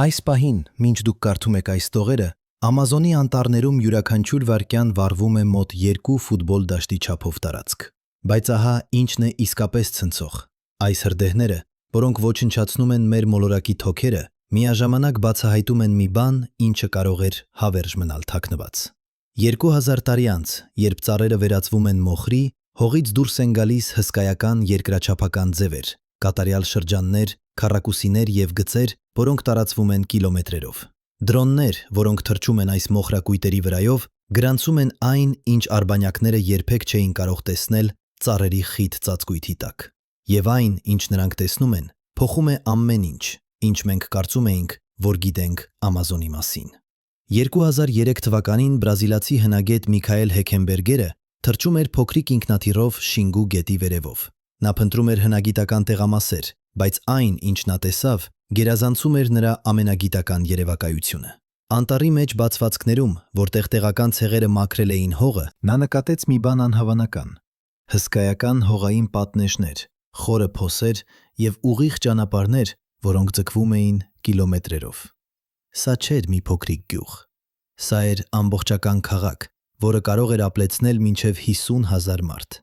Այս պահին, մինչ դուք կարդում եք այս տողերը, Ամազոնի անտառներում յուրաքանչյուր վայրկյան վառվում է մոտ 2 ֆուտբոլ դաշտի չափով տարածք։ Բայց ահա ինչն է իսկապես ցնցող։ Այս հրդեհները, որոնք ոչնչացնում են մեր մոլորակի թոքերը, միաժամանակ բացահայտում են մի բան, ինչը կարող էր հավերժ մնալ թաքնված։ 2000 տարի անց, երբ ծառերը վերածվում են մոխրի, հողից դուրս են գալիս հսկայական երկրաչափական ձևեր, կատարյալ շրջաններ, քառակուսիներ և գծեր, որոնք տարածվում են կիլոմետրերով։ Դրոններ, որոնք թռչում են այս մոխրակույտերի վրայով, գրանցում են այն, ինչ արբանյակները երբեք չէին կարող տեսնել ծառերի խիտ ծածկույթի տակ։ Եվ այն, ինչ նրանք տեսնում են, փոխում է ամեն ինչ, ինչ մենք կարծում էինք, որ գիտենք Ամազոնի մասին։ 2003 թվականին բրազիլացի հնագետ Միքայել Հեքենբերգերը թռչում էր փոքրիկ ինքնաթիռով Շինգու գետի վերևով։ Նա փնտրում էր հնագիտական տեղամասեր, բայց այն, ինչ նա տեսավ, գերազանցում էր նրա ամենագիտական երևակայությունը։ Անտառի մեջ բացվածքներում, որտեղ տեղական ցեղերը մաքրել էին հողը, նա նկատեց մի բան անհավանական։ Հսկայական հողային պատնեշներ, խորը փոսեր և ուղիղ ճանապարհներ, որոնք ձգվում էին կիլոմետրերով։ Սա չէր մի փոքրիկ գյուղ։ Սա էր ամբողջական քաղաք, որը կարող էր ապլեցնել մինչև 50,000 մարդ։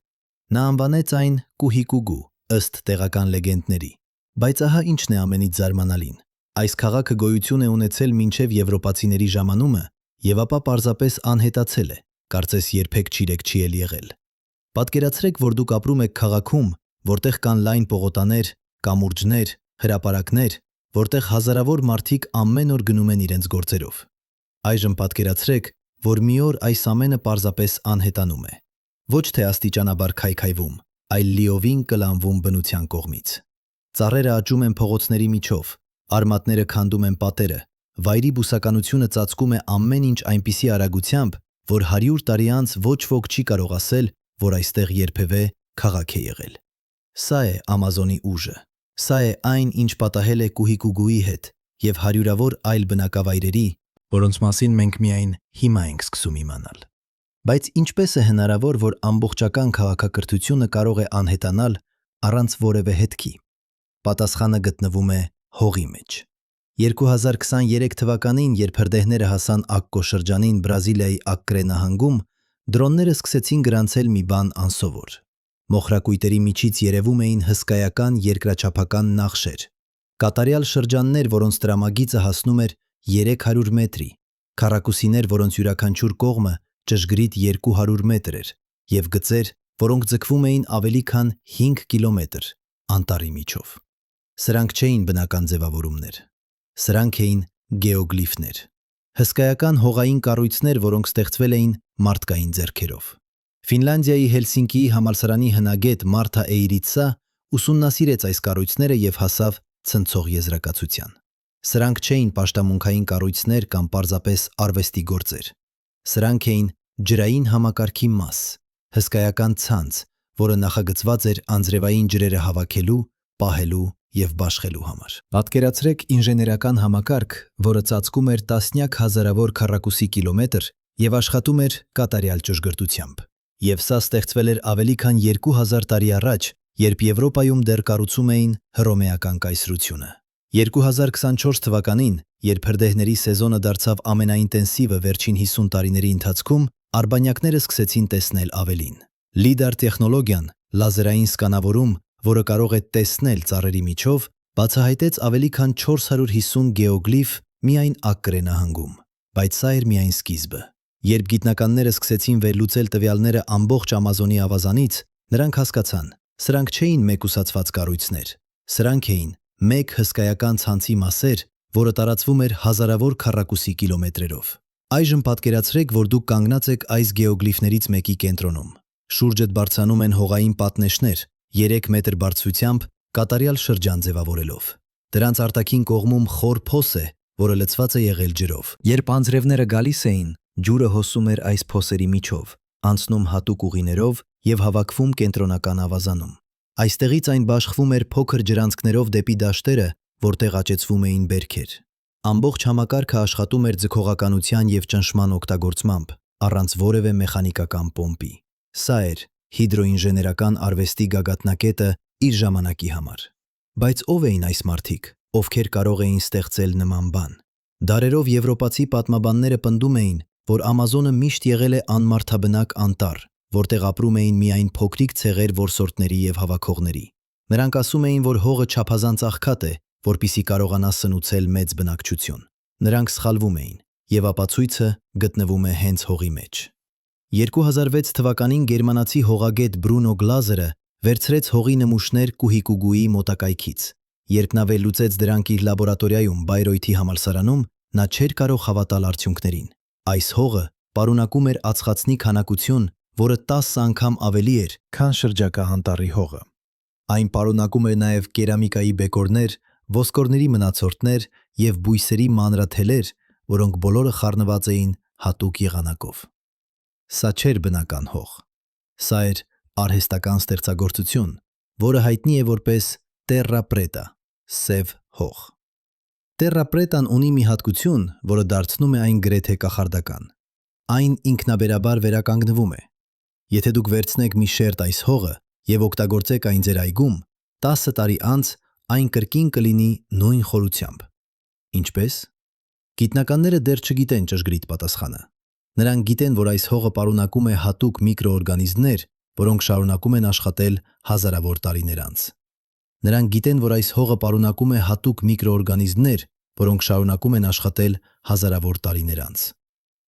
Նա անվանեց այն Կուհիկուգու, ըստ տեղական լեգենդների։ Բայց ահա ինչն է ամենից զարմանալին։ Այս քաղաքը գոյություն է ունեցել մինչև եվրոպացիների ժամանումը և ապա պարզապես անհետացել է, կարծես երբեք չի եղել։ Պատկերացրեք, որ դուք ապրում եք քաղաքում, որտեղ կան լայն պողոտաներ, կամուրջներ, հրապարակներ, որտեղ հազարավոր մարդիկ ամեն օր գնում են իրենց գործերով։ Այժմ պատկերացրեք, որ մի օր այս ամենը պարզապես անհետանում է։ Ոչ թե աստիճանաբար քայքայվում, այլ լիովին կլանվում բնության կողմից։ Ծառերը աճում են փողոցների միջով, արմատները քանդում են պատերը, վայրի բուսականությունը ծածկում է ամեն ինչ այնպիսի արագությամբ, որ 100 տարի անց ոչ ոք չի կարող ասել, որ այստեղ երբևէ քաղաք է եղել։ Սա է Ամազոնի ուժը։ Սա է այն, ինչ պատահել է Կուհիկուգուի հետ և հարյուրավոր այլ բնակավայրերի, որոնց մասին մենք միայն հիմա ենք սկսում իմանալ։ Բայց ինչպես է հնարավոր, որ ամբողջական քաղաքակրթությունը կարող է անհետանալ առանց որևէ հետքի։ Պատասխանը գտնվում է հողի մեջ։ 2023 թվականին, երբ հրդեհները հասան Ակկո շրջանին Բրազիլիայի Ակկրե նահանգում, դրոնները սկսեցին գրանցել մի բան անսովոր։ Մոխրակույտերի միջից երևում էին հսկայական երկրաչափական նախշեր, կատարյալ շրջաններ, որոնց տրամագիծը հասնում էր 300 մետրի, քառակուսիներ, որոնց յուրաքանչյուր կողմը ճշգրիտ 200 մետր էր, և գծեր, որոնք ձգվում էին ավելի քան 5 կիլոմետր անտառի միջով։ Սրանք չէին բնական ձևավորումներ։ Սրանք էին գեոգլիֆներ։ Հսկայական հողային կառույցներ, որոնք ստեղծվել էին մարդկային ձեռքերով։ Ֆինլանդիայի Հելսինկիի համալսարանի հնագետ Մարթա Էյրիցսա ուսումնասիրեց այս կառույցները և հասավ ցնցող եզրակացության։ Սրանք չէին պաշտամունքային կառույցներ կամ պարզապես արվեստի գործեր։ Սրանք էին ջրային համակարգի մաս, հսկայական ցանց, որը նախագծված էր անձրևային ջրերը հավաքելու, պահելու և բաշխելու համար։ Պատկերացրեք ինժեներական համակարգ, որը ծածկում էր տասնյակ հազարավոր քառակուսի կիլոմետր և աշխատում էր կատարյալ ճշգրտությամբ։ Եվ սա ստեղծվել էր ավելի քան 2000 տարի առաջ, երբ Եվրոպայում դեռ կառուցում էին հռոմեական կայսրությունը։ 2024 թվականին, երբ հրդեհների սեզոնը դարձավ ամենաինտենսիվը վերջին 50 տարիների ընթացքում, արբանյակները սկսեցին տեսնել ավելին։ Լիդար տեխնոլոգիան, լազերային սկանավորում, որը կարող է տեսնել ծառերի միջով, բացահայտեց ավելի քան 450 գեոգլիֆ միայն Ակկրե նահանգում։ Բայց սա էր միայն սկիզբը։ Երբ գիտնականները սկսեցին վերլուծել տվյալները ամբողջ Ամազոնի ավազանից, նրանք հասկացան, սրանք չէին մեկուսացված կառույցներ, սրանք էին մեկ հսկայական ցանցի մասեր, որը տարածվում էր հազարավոր քառակուսի կիլոմետրերով։ Այժմ պատկերացրեք, որ դուք կանգնած եք այս գեոգլիֆներից մեկի կենտրոնում։ Շուրջդ բարձրանում են հողային պատնեշներ, 3 մետր բարձրությամբ, կատարյալ շրջան ձևավորելով։ Դրանց արտաքին կողմում խոր փոս է, որը լցված է եղել ջրով։ Երբ անձրևները գալիս էին, ջուրը հոսում էր այս փոսերի միջով, անցնում հատուկ ուղիներով և հավաքվում կենտրոնական ավազանում։ Այստեղից այն բաշխվում էր փոքր ջրանցքներով դեպի դաշտերը, որտեղ աճեցվում էին բերքեր։ Ամբողջ համակարգը աշխատում էր ձգողականության և ճնշման օգտագործմամբ, առանց որևէ մեխանիկական պոմպի։ Սա էր հիդրոինժեներական արվեստի գագաթնակետը իր ժամանակի համար։ Բայց ով էին այս մարդիկ, ովքեր կարող էին ստեղծել նման բան։ Դարերով եվրոպացի պատմաբանները պնդում էին, որ Ամազոնը միշտ եղել է անմարդաբնակ անտառ, որտեղ ապրում էին միայն փոքրիկ ցեղեր որսորդների եւ հավաքողների։ Նրանք ասում էին, որ հողը չափազանց աղքատ է, որպիսի կարողանա սնուցել մեծ բնակչություն։ Նրանք սխալվում էին, եւ ապացույցը գտնվում է հենց հողի մեջ։ 2006 թվականին գերմանացի հողագետ Բրունո Գլազերը վերցրեց հողի նմուշներ Կուհիկուգուի մոտակայքից։ Երբ նա վերլուծեց դրանք իր լաբորատորիայում Բայրոյթի համալսարանում, նա չէր կարող հավատալ արդյունքներին։ Այս հողը պարունակում էր ածխածնի քանակություն, որը 10 անգամ ավելի էր, քան շրջակա անտառի հողը։ Այն պարունակում էր նաև կերամիկայի բեկորներ, ոսկորների մնացորդներ եւ բույսերի մանրաթելեր, որոնք բոլորը խառնված էին հատուկ եղանակով։ Սա չէր բնական հող։ Սա էր արհեստական ստեղծագործություն, որը հայտնի է որպես terra preta, սև հող։ Terra preta-ն ունի մի հատկություն, որը դարձնում է այն գրեթե կախարդական։ Այն ինքնաբերաբար վերականգնվում է։ Եթե դուք վերցնեք մի շերտ այս հողը եւ օգտագործեք այն ձեր այգում, 10 տարի անց այն կրկին կլինի նույն խորությամբ։ Ինչպես։ Գիտնականները դեռ չգիտեն ճշգրիտ պատասխանը։ Նրանք գիտեն, որ այս հողը պարունակում է հատուկ միկրոօրգանիզմներ, որոնք շարունակում են աշխատել հազարավոր տարիներ անց։ Նրանք գիտեն, որ այս հողը պարունակում է հատուկ միկրոօրգանիզմներ, որոնք շարունակում են աշխատել հազարավոր տարիներ անց։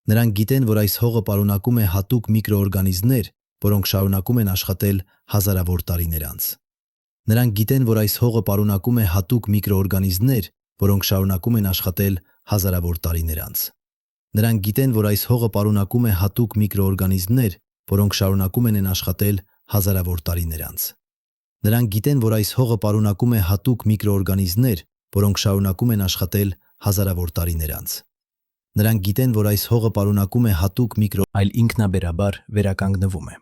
Նրանք գիտեն, որ այս հողը պարունակում է հատուկ միկրոօրգանիզմներ, որոնք շարունակում են աշխատել հազարավոր տարիներ անց։ Նրանք գիտեն, որ այս հողը պարունակում է հատուկ միկրոօրգանիզմներ, որոնք շարունակում են աշխատել հազարավոր տարիներ անց։ Նրանք գիտեն, որ այս հողը պարունակում է հատուկ միկրոօրգանիզմներ, որոնք շարունակում են աշխատել հազարավոր տարիներ անց։ Նրանք գիտեն, որ այս հողը պարունակում է հատուկ միկրոօրգանիզմներ, որոնք շարունակում են աշխատել հազարավոր տարիներ անց։ Նրանք գիտեն, որ այս հողը պարունակում է հատուկ այլ ինքնաբերաբար վերականգնվում է։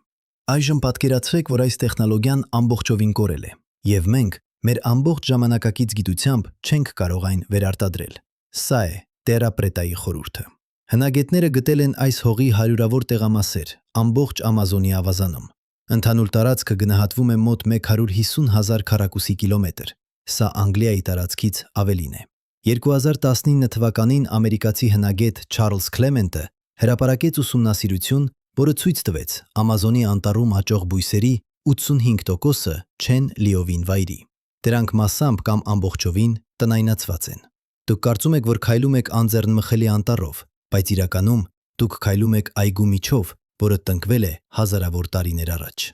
Այժմ պատկերացրեք, որ այս տեխնոլոգիան ամբողջովին կորել է, եւ մենք մեր ամբողջ ժամանակակից գիտությամբ չենք կարող այն վերարտադրել։ Սա է Terra Preta-ի խորհուրդը։ Հնագետները գտել են այս հողի հարյուրավոր տեղամասեր ամբողջ Ամազոնի ավազանում։ Ընդհանուր տարածքը գնահատվում է մոտ 150,000 քառակուսի կիլոմետր։ Սա Անգլիայի տարածքից ավելին է։ 2019 թվականին ամերիկացի հնագետ Չարլզ Քլեմենտը հրապարակեց ուսումնասիրություն, որը ցույց տվեց Ամազոնի անտառում աճող բույսերի 85%-ը չեն լիովին վայրի։ Դրանք մասամբ կամ ամբողջովին տնայնացված են։ Դուք կարծում եք, որ քայլում եք անձեռնմխելի անտառով, բայց իրականում դուք քայլում եք այգու միջով, որը տնկվել է հազարավոր տարիներ առաջ։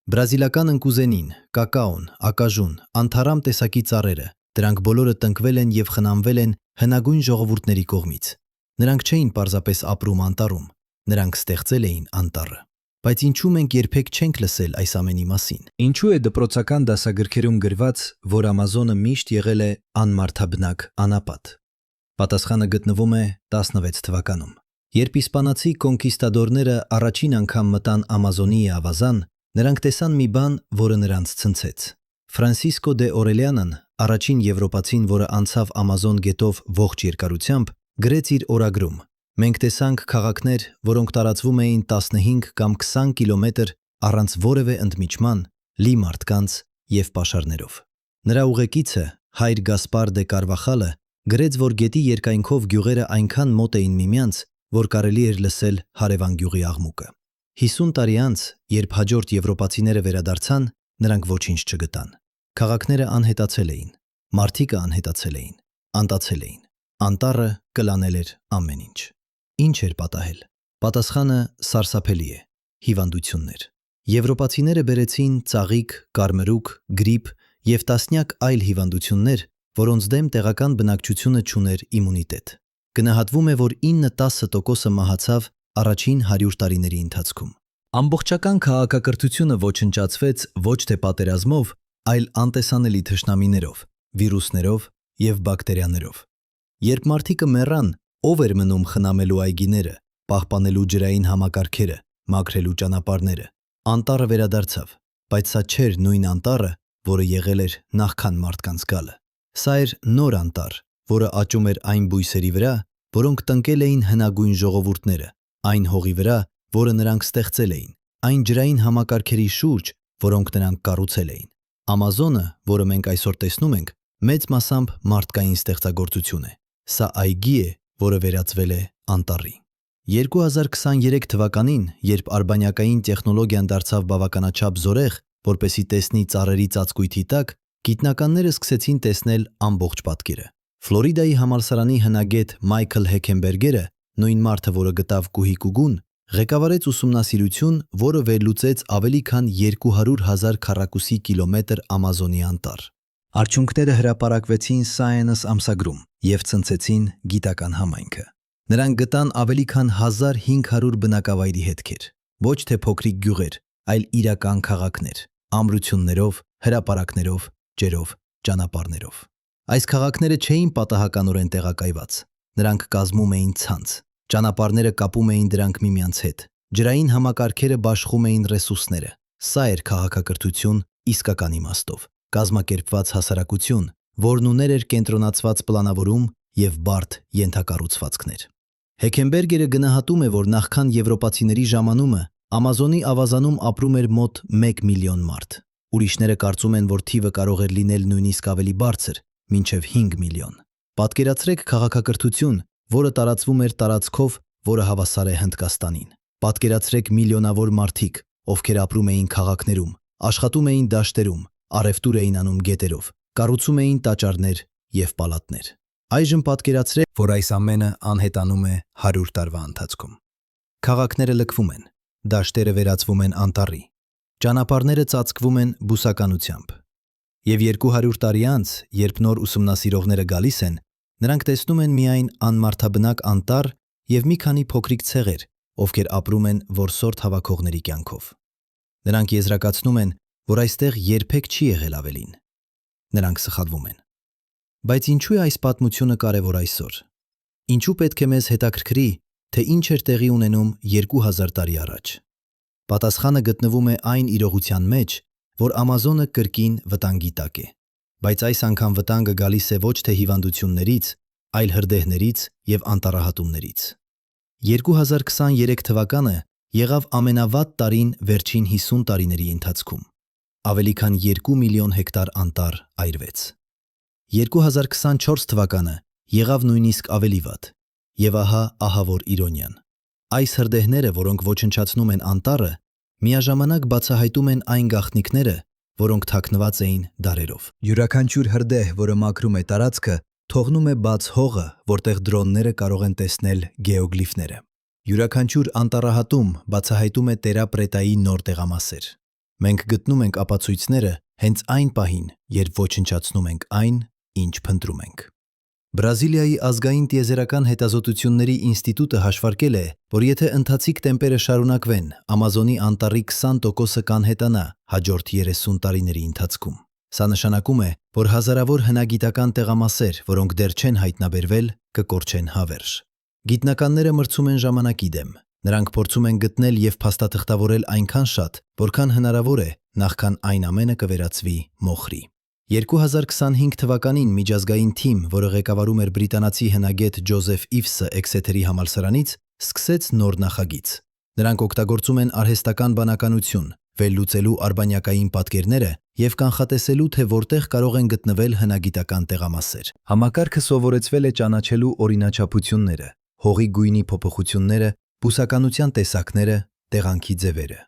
Բրազիլական ընկուզենին, կակաոն, ակաժուն, անթարամ տեսակի ծառերը, դրանք բոլորը տնկվել են եւ խնամվել են հնագույն ժողովուրդների կողմից։ Նրանք չէին պարզապես ապրում անտառում, նրանք ստեղծել էին անտառը։ Բայց ինչու մենք երբեք չենք լսել այս ամենի մասին։ Ինչու է դպրոցական դասագրքերում գրված, որ Ամազոնը միշտ եղել է անմարդաբնակ անապատ։ Պատասխանը գտնվում է 16 թվականում։ Երբ իսպանացի կոնկիստադորները առաջին անգամ մտան Ամազոնի ավազան, նրանք տեսան մի բան, որը նրանց ցնցեց։ Ֆրանսիսկո դե Օրելյանն, առաջին եվրոպացին, որը անցավ Ամազոն գետով ողջ երկարությամբ, գրեց իր օրագրում. «Մենք տեսանք քաղաքներ, որոնք տարածվում էին 15 կամ 20 կիլոմետր առանց որևէ ընդմիջման, լի մարդկանց եւ պաշարներով»։ Նրա ուղեկիցը, հայր Գասպար դե Կարվախալը, գրեց, որ գետի երկայնքով գյուղերը այնքան մոտ էին միմյանց, որ կարելի էր լսել հարևան գյուղի աղմուկը։ 50 տարի անց, երբ հաջորդ եվրոպացիները վերադարձան, նրանք ոչինչ չգտան։ Քաղաքները անհետացել էին, մարդիկը անհետացել էին, անտացել էին։ Անտառը կլանել էր ամեն ինչ։ Ինչ էր պատահել։ Պատասխանը սարսափելի է՝ հիվանդություններ։ Եվրոպացիները բերեցին ծաղիկ, կարմրուկ, գրիպ եւ տասնյակ այլ հիվանդություններ, որոնց դեմ տեղական բնակչությունը չուներ իմունիտետ։ Գնահատվում է, որ 9-10% մահացավ առաջին 100 տարիների ընթացքում։ Ամբողջական քաղաքակրթությունը ոչնչացվեց ոչ թե պատերազմով, այլ անտեսանելի թշնամիներով, վիրուսներով եւ բակտերիաներով։ Երբ մարդիկը մեռան, ով էր մնում խնամելու այգիները, պահպանելու ջրային համակարգերը, մաքրելու ճանապարհները։ Անտառը վերադարձավ, բայց սա չէր նույն անտառը, որը եղել էր նախքան մարդկանց գալը։ Սա էր նոր անտառ, որը աճում էր այն բույսերի վրա, որոնք տնկել էին հնագույն ժողովուրդները, այն հողի վրա, որը նրանք ստեղծել էին, այն ջրային համակարգերի շուրջ, որոնք նրանք կառուցել էին։ Ամազոնը, որը մենք այսօր տեսնում ենք, մեծ մասամբ մարդկային ստեղծագործություն է։ Սա այգի է, որը վերածվել է անտառի։ 2023 թվականին, երբ արբանյակային տեխնոլոգիան դարձավ բավականաչափ զորեղ, որպեսզի տեսնի ծառերի ծածկույթի տակ, գիտնականները սկսեցին տեսնել ամբողջ պատկերը։ Ֆլորիդայի համալսարանի հնագետ Մայքլ Հեքենբերգերը, նույն մարդը, որը գտավ գուհիկ ու գուն, ղեկավարեց ուսումնասիրություն, որը վերլուծեց ավելի քան 200,000 քառակուսի կիլոմետր Ամազոնի անտառ։ Արդյունքները հրապարակվեցին Science ամսագրում և ցնցեցին գիտական համայնքը։ Նրանք գտան ավելի քան 1500 բնակավայրի հետքեր, ոչ թե փոքրիկ գյուղեր, այլ իրական քաղաքներ, ամրություններով, հրապարակներով, ջերով, ճանապարհներով։ Այս քաղաքները չէին պատահականորեն տեղակայված, նրանք կազմում էին ցանց, ճանապարհները կապում էին դրանք միմյանց հետ, ջրային համակարգերը բաշխում էին ռեսուրսները։ Սա էր քաղաքակրթություն իսկական իմաստով, կազմակերպված հասարակություն, որն ուներ էր կենտրոնացված պլանավորում և բարդ ենթակառուցվածքներ։ Հեքենբերգերը գնահատում է, որ նախքան եվրոպացիների ժամանումը Ամազոնի ավազանում ապրում էր մոտ 1 միլիոն մարդ։ Ուրիշները կարծում են, որ թիվը կարող էր լինել նույնիսկ ավելի բարձր, մինչև 5 միլիոն։ Պատկերացրեք քաղաքակրթություն, որը տարածվում էր տարածքով, որը հավասար է Հնդկաստանին։ Պատկերացրեք միլիոնավոր մարդիկ, ովքեր ապրում էին քաղաքներում, աշխատում էին դաշտերում, առևտուր էին անում գետերով, կառուցում էին տաճարներ և պալատներ։ Այժմ պատկերացրեք, որ այս ամենը անհետանում է 100 տարվա ընթացքում։ Քաղաքները լքվում են, դաշտերը վերածվում են անտառի, ճանապարհները ծածկվում են բուսականությամբ։ Եվ 200 տարի անց, երբ նոր ուսումնասիրողները գալիս են, նրանք տեսնում են միայն անմարդաբնակ անտառ և մի քանի փոքրիկ ցեղեր, ովքեր ապրում են որսորդ հավաքողների կյանքով։ Նրանք եզրակացնում են, որ այստեղ երբեք չի եղել ավելին։ Նրանք սխալվում են։ Բայց ինչու է այս պատմությունը կարևոր այսօր։ Ինչու պետք է մեզ հետաքրքրի, թե ինչ էր տեղի ունենում 2000 տարի առաջ։ Պատասխանը գտնվում է այն իրողության մեջ, որ Ամազոնը կրկին վտանգի տակ է։ Բայց այս անգամ վտանգը գալիս է ոչ թե հիվանդություններից, այլ հրդեհներից և անտառահատումներից։ 2023 թվականը եղավ ամենավատ տարին վերջին 50 տարիների ընթացքում։ Ավելի քան 2 միլիոն հեկտար անտառ այրվեց։ 2024 թվականը եղավ նույնիսկ ավելի վատ։ Եվ ահա ահավոր իրոնիան։ Այս հրդեհները, որոնք ոչնչացնում են անտառը, միաժամանակ բացահայտում են այն գաղտնիքները, որոնք թաքնված էին դարերով։ Յուրաքանչյուր հրդեհ, որը մաքրում է տարածքը, թողնում է բաց հողը, որտեղ դրոնները կարող են տեսնել գեոգլիֆները։ Յուրաքանչյուր անտառահատում բացահայտում է տերապրետայի նոր տեղամասեր։ Մենք գտնում ենք ապացույցները հենց այն պահին, երբ ոչնչացնում ենք այն, ինչ փնտրում ենք։ Բրազիլիայի ազգային տիեզերական հետազոտությունների ինստիտուտը հաշվարկել է, որ եթե ընթացիկ տեմպերը շարունակվեն, Ամազոնի անտառի 20%-ը կանհետանա հաջորդ 30 տարիների ընթացքում։ Սա նշանակում է, որ հազարավոր հնագիտական տեղամասեր, որոնք դեռ չեն հայտնաբերվել, կկորչեն հավերժ։ Գիտնականները մրցում են ժամանակի դեմ։ Նրանք փորձում են գտնել և փաստաթղթավորել այնքան շատ, որքան հնարավոր է, նախքան այն ամենը կվերածվի մոխրի։ 2025 թվականին միջազգային թիմ, որը ղեկավարում էր բրիտանացի հնագետ Ջոզեֆ Իվսը Էքսեթերի համալսարանից, սկսեց նոր նախագիծ։ Նրանք օգտագործում են արհեստական բանականություն, վերլուծելու արբանյակային պատկերները և կանխատեսելու, թե որտեղ կարող են գտնվել հնագիտական տեղամասեր։ Համակարգը սովորեցվել է ճանաչելու օրինաչափությունները, հողի գույնի փոփոխությունները, բուսականության տեսակները, տեղանքի ձևերը։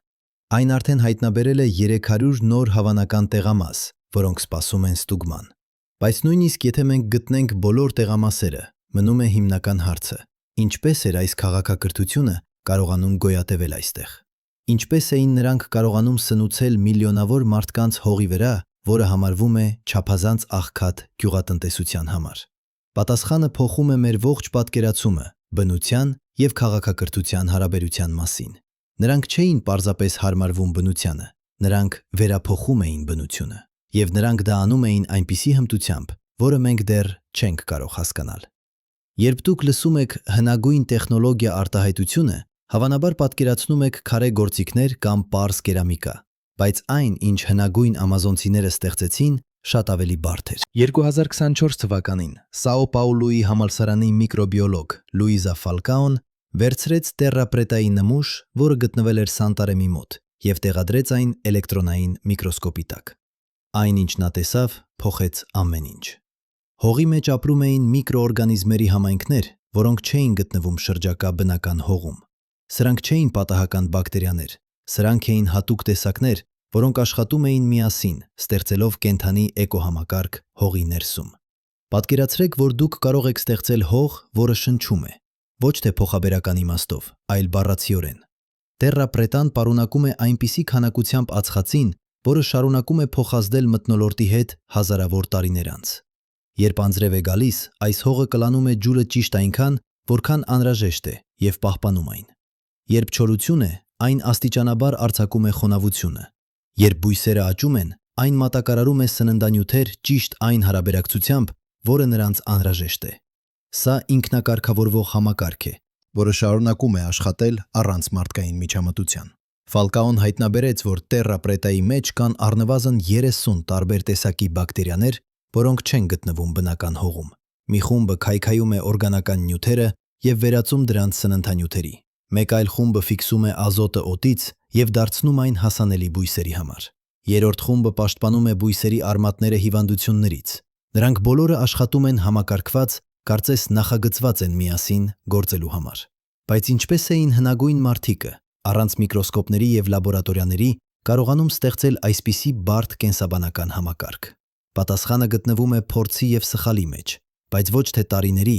Այն արդեն հայտնաբերել է 300 նոր հավանական տեղամաս, որոնք սպասում են ստուգման։ Բայց նույնիսկ եթե մենք գտնենք բոլոր տեղամասերը, մնում է հիմնական հարցը. ինչպես էր այս քաղաքակրթությունը կարողանում գոյատևել այստեղ։ Ինչպես էին նրանք կարողանում սնուցել միլիոնավոր մարդկանց հողի վրա, որը համարվում է չափազանց աղքատ գյուղատնտեսության համար։ Պատասխանը փոխում է մեր ողջ պատկերացումը բնության և քաղաքակրթության հարաբերության մասին։ Նրանք չէին պարզապես հարմարվում բնությանը, նրանք վերափոխում էին բնությունը։ Եվ նրանք դա անում էին այնպիսի հմտությամբ, որը մենք դեռ չենք կարող հասկանալ։ Երբ դուք լսում եք հնագույն տեխնոլոգիա արտահայտությունը, հավանաբար պատկերացնում եք քարե գործիքներ կամ պարզ կերամիկա, բայց այն, ինչ հնագույն ամազոնցիները ստեղծեցին, շատ ավելի բարդ էր։ 2024 թվականին Սաո Պաուլոյի համալսարանի միկրոբիոլոգ Լուիզա Ֆալկաոն վերցրեց տերապրետայի նմուշ, որը գտնվել էր Սանտարեմի մոտ, և տեղադրեց այն էլեկտրոնային միկրոսկոպի տակ։ Այն ինչ նա տեսավ, փոխեց ամեն ինչ։ Հողի մեջ ապրում էին միկրոօրգանիզմերի համայնքներ, որոնք չէին գտնվում շրջակա բնական հողում։ Սրանք չէին պատահական բակտերիաներ, սրանք էին հատուկ տեսակներ, որոնք աշխատում էին միասին, ստեղծելով կենդանի էկոհամակարգ հողի ներսում։ Պատկերացրեք, որ դուք կարող եք ստեղծել հող, որը շնչում է, ոչ թե փոխաբերական իմաստով, այլ բառացիորեն։ Terra Preta-ն պարունակում է այնպիսի քանակությամբ ածխածին, որը շարունակում է փոխազդել մթնոլորտի հետ հազարավոր տարիներ անց։ Երբ անձրև է գալիս, այս հողը կլանում է ջուրը ճիշտ այնքան, որքան անհրաժեշտ է, եւ պահպանում այն։ Երբ չորություն է, այն աստիճանաբար արձակում է խոնավությունը։ Երբ բույսերը աճում են, այն մատակարարում է սննդանյութեր ճիշտ այն հարաբերակցությամբ, որը նրանց անհրաժեշտ է։ Սա ինքնակարգավորվող համակարգ է, որը շարունակում է աշխատել առանց մարդկային միջամտության։ Ֆալկաոն հայտնաբերեց, որ Terra Preta-ի մեջ կան առնվազն 30 տարբեր տեսակի բակտերիաներ, որոնք չեն գտնվում բնական հողում։ Մի խումբը քայքայում է օրգանական նյութերը եւ վերածում դրանց սննդանյութերի։ Մեկ այլ խումբը ֆիքսում է ազոտը օդից եւ դարձնում այն հասանելի բույսերի համար։ Երրորդ խումբը պաշտպանում է բույսերի արմատները հիվանդություններից։ Նրանք բոլորը աշխատում են համակարգված, կարծես նախագծված են միասին գործելու համար։ Բայց ինչպես էին հնագույն մարդիկը, առանց միկրոսկոպների եւ լաբորատորիաների, կարողանում ստեղծել այսպիսի բարդ կենսաբանական համակարգ։ Պատասխանը գտնվում է փորձի եւ սխալի մեջ, բայց ոչ թե տարիների,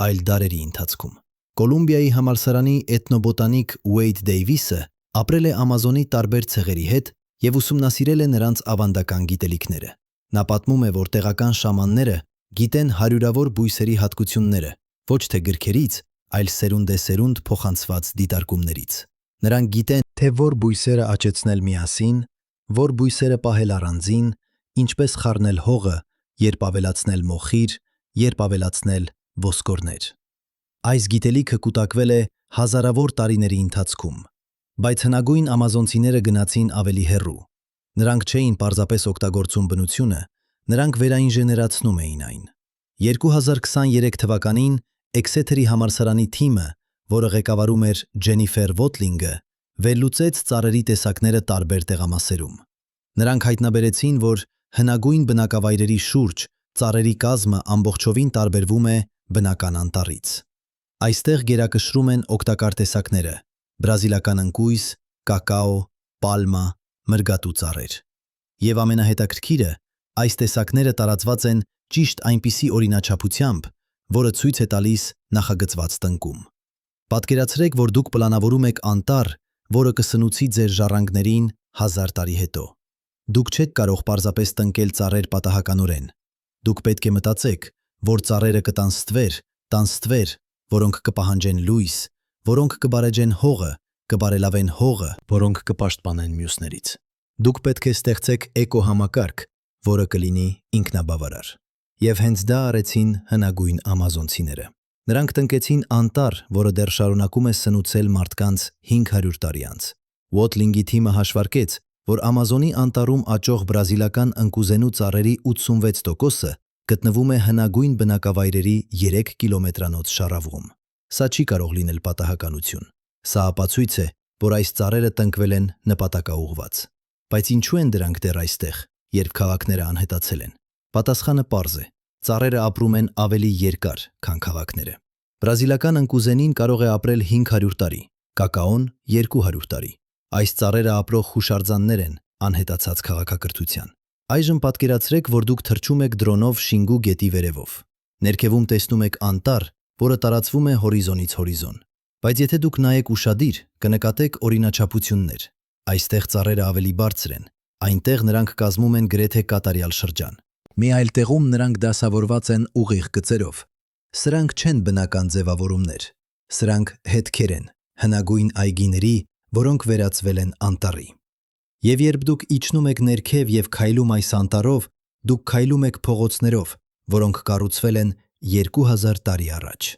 այլ դարերի ընթացքում։ Կոլումբիայի համալսարանի էթնոբոտանիկ Ուեյդ Դեյվիսը ապրել է Ամազոնի տարբեր ցեղերի հետ եւ ուսումնասիրել է նրանց ավանդական գիտելիքները։ Նա պատմում է, որ տեղական շամանները գիտեն հարյուրավոր բույսերի հատկությունները, ոչ թե գրքերից, այլ սերունդեսերունդ փոխանցված դիտարկումներից։ Նրանք գիտեն, թե որ բույսերը աճեցնել միասին, որ բույսերը պահել առանձին, ինչպես խառնել հողը, երբ ավելացնել մոխիր, երբ ավելացնել ոսկորներ։ Այս գիտելիքը կուտակվել է հազարավոր տարիների ընթացքում, բայց հնագույն ամազոնցիները գնացին ավելի հեռու։ Նրանք չէին պարզապես օգտագործում բնությունը, նրանք վերաինժեներացնում էին այն։ 2023 թվականին Էքսեթերի համալսարանի թիմը, որը ղեկավարում էր Ջենիֆեր Վոթլինգը, վերլուծեց ծառերի տեսակները տարբեր տեղամասերում։ Նրանք հայտնաբերեցին, որ հնագույն բնակավայրերի շուրջ ծառերի կազմը ամբողջովին տարբերվում է բնական անտառից։ Այստեղ գերակշռում են օգտակար տեսակները՝ բրազիլական ընկույզ, կակաո, պալմա, մրգատու ծառեր։ Եվ ամենահետաքրքիրը, այս տեսակները տարածված են ճիշտ այնպիսի օրինաչափությամբ, որը ցույց է տալիս նախագծված տնկում։ Պատկերացրեք, որ դուք պլանավորում եք անտառ, որը կսնուցի ձեր ժառանգներին 1000 տարի հետո։ Դուք չեք կարող պարզապես տնկել ծառեր պատահականորեն։ Դուք պետք է մտածեք, որ ծառերը կտան ստվեր, որոնք կպահանջեն լույս, որոնք կբարեջեն հողը, կբարելավեն հողը, որոնք կպաշտպանեն մյուսներից։ Դուք պետք է ստեղծեք էկոհամակարգ, որը կլինի ինքնաբավարար։ Եվ հենց դա արեցին հնագույն ամազոնցիները։ Նրանք տնկեցին անտառ, որը դեռ շարունակում է սնուցել մարդկանց 500 տարի անց։ Ուոթլինգի թիմը հաշվարկեց, որ Ամազոնի անտառում աճող բրազիլական ընկուզենու ծառերի 86%-ը գտնվում է հնագույն բնակավայրերի 3 կիլոմետրանոց շարավում։ Սա չի կարող լինել պատահականություն։ Սա ապացույց է, որ այս ծառերը տնկվել են նպատակաուղղված։ Բայց ինչու են դրանք դեռ այստեղ, երբ քաղաքները անհետացել են։ Պատասխանը պարզ է։ Ծառերը ապրում են ավելի երկար, քան քաղաքները։ Բրազիլական ընկուզենին կարող է ապրել 500 տարի, կակաոն 200 տարի։ Այս ծառերը ապրող հուշարձաններ են անհետացած քաղաքակրթության։ Այժմ պատկերացրեք, որ դուք թռչում եք դրոնով Շինգու գետի վերևով։ Ներքևում տեսնում եք անտառ, որը տարածվում է հորիզոնից հորիզոն։ Բայց եթե դուք նայեք ուշադիր, կնկատեք օրինաչափություններ։ Այստեղ ծառերը ավելի բարձր են, այնտեղ նրանք կազմում են գրեթե կատարյալ շրջան։ Մի այլ տեղում նրանք դասավորված են ուղիղ գծերով։ Սրանք չեն բնական ձևավորումներ։ Սրանք հետքեր են, հնագույն այգիների, որոնք վերածվել են անտառի։ Եվ երբ դուք իջնում եք ներքև եւ քայլում այս անտառով, դուք քայլում եք փողոցներով, որոնք կառուցվել են 2000 տարի առաջ։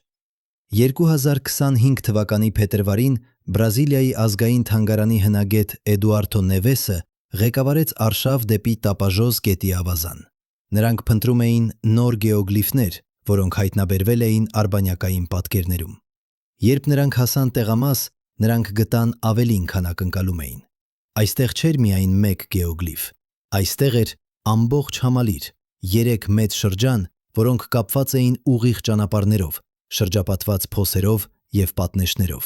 2025 թվականի փետրվարին Բրազիլիայի ազգային թանգարանի հնագետ Էդուարդո Նևեսը ղեկավարեց արշավ դեպի Տապաժոս գետի ավազան։ Նրանք փնտրում էին նոր գեոգլիֆներ, որոնք հայտնաբերվել էին արբանյակային պատկերներում։ Երբ նրանք հասան տեղամաս, նրանք գտան ավելին, քան ակնկալում էին։ Այստեղ չէր միայն մեկ գեոգլիֆ, այստեղ էր ամբողջ համալիր, 3 մեծ շրջան, որոնք կապված էին ուղիղ ճանապարհներով, շրջապատված փոսերով և պատնեշներով։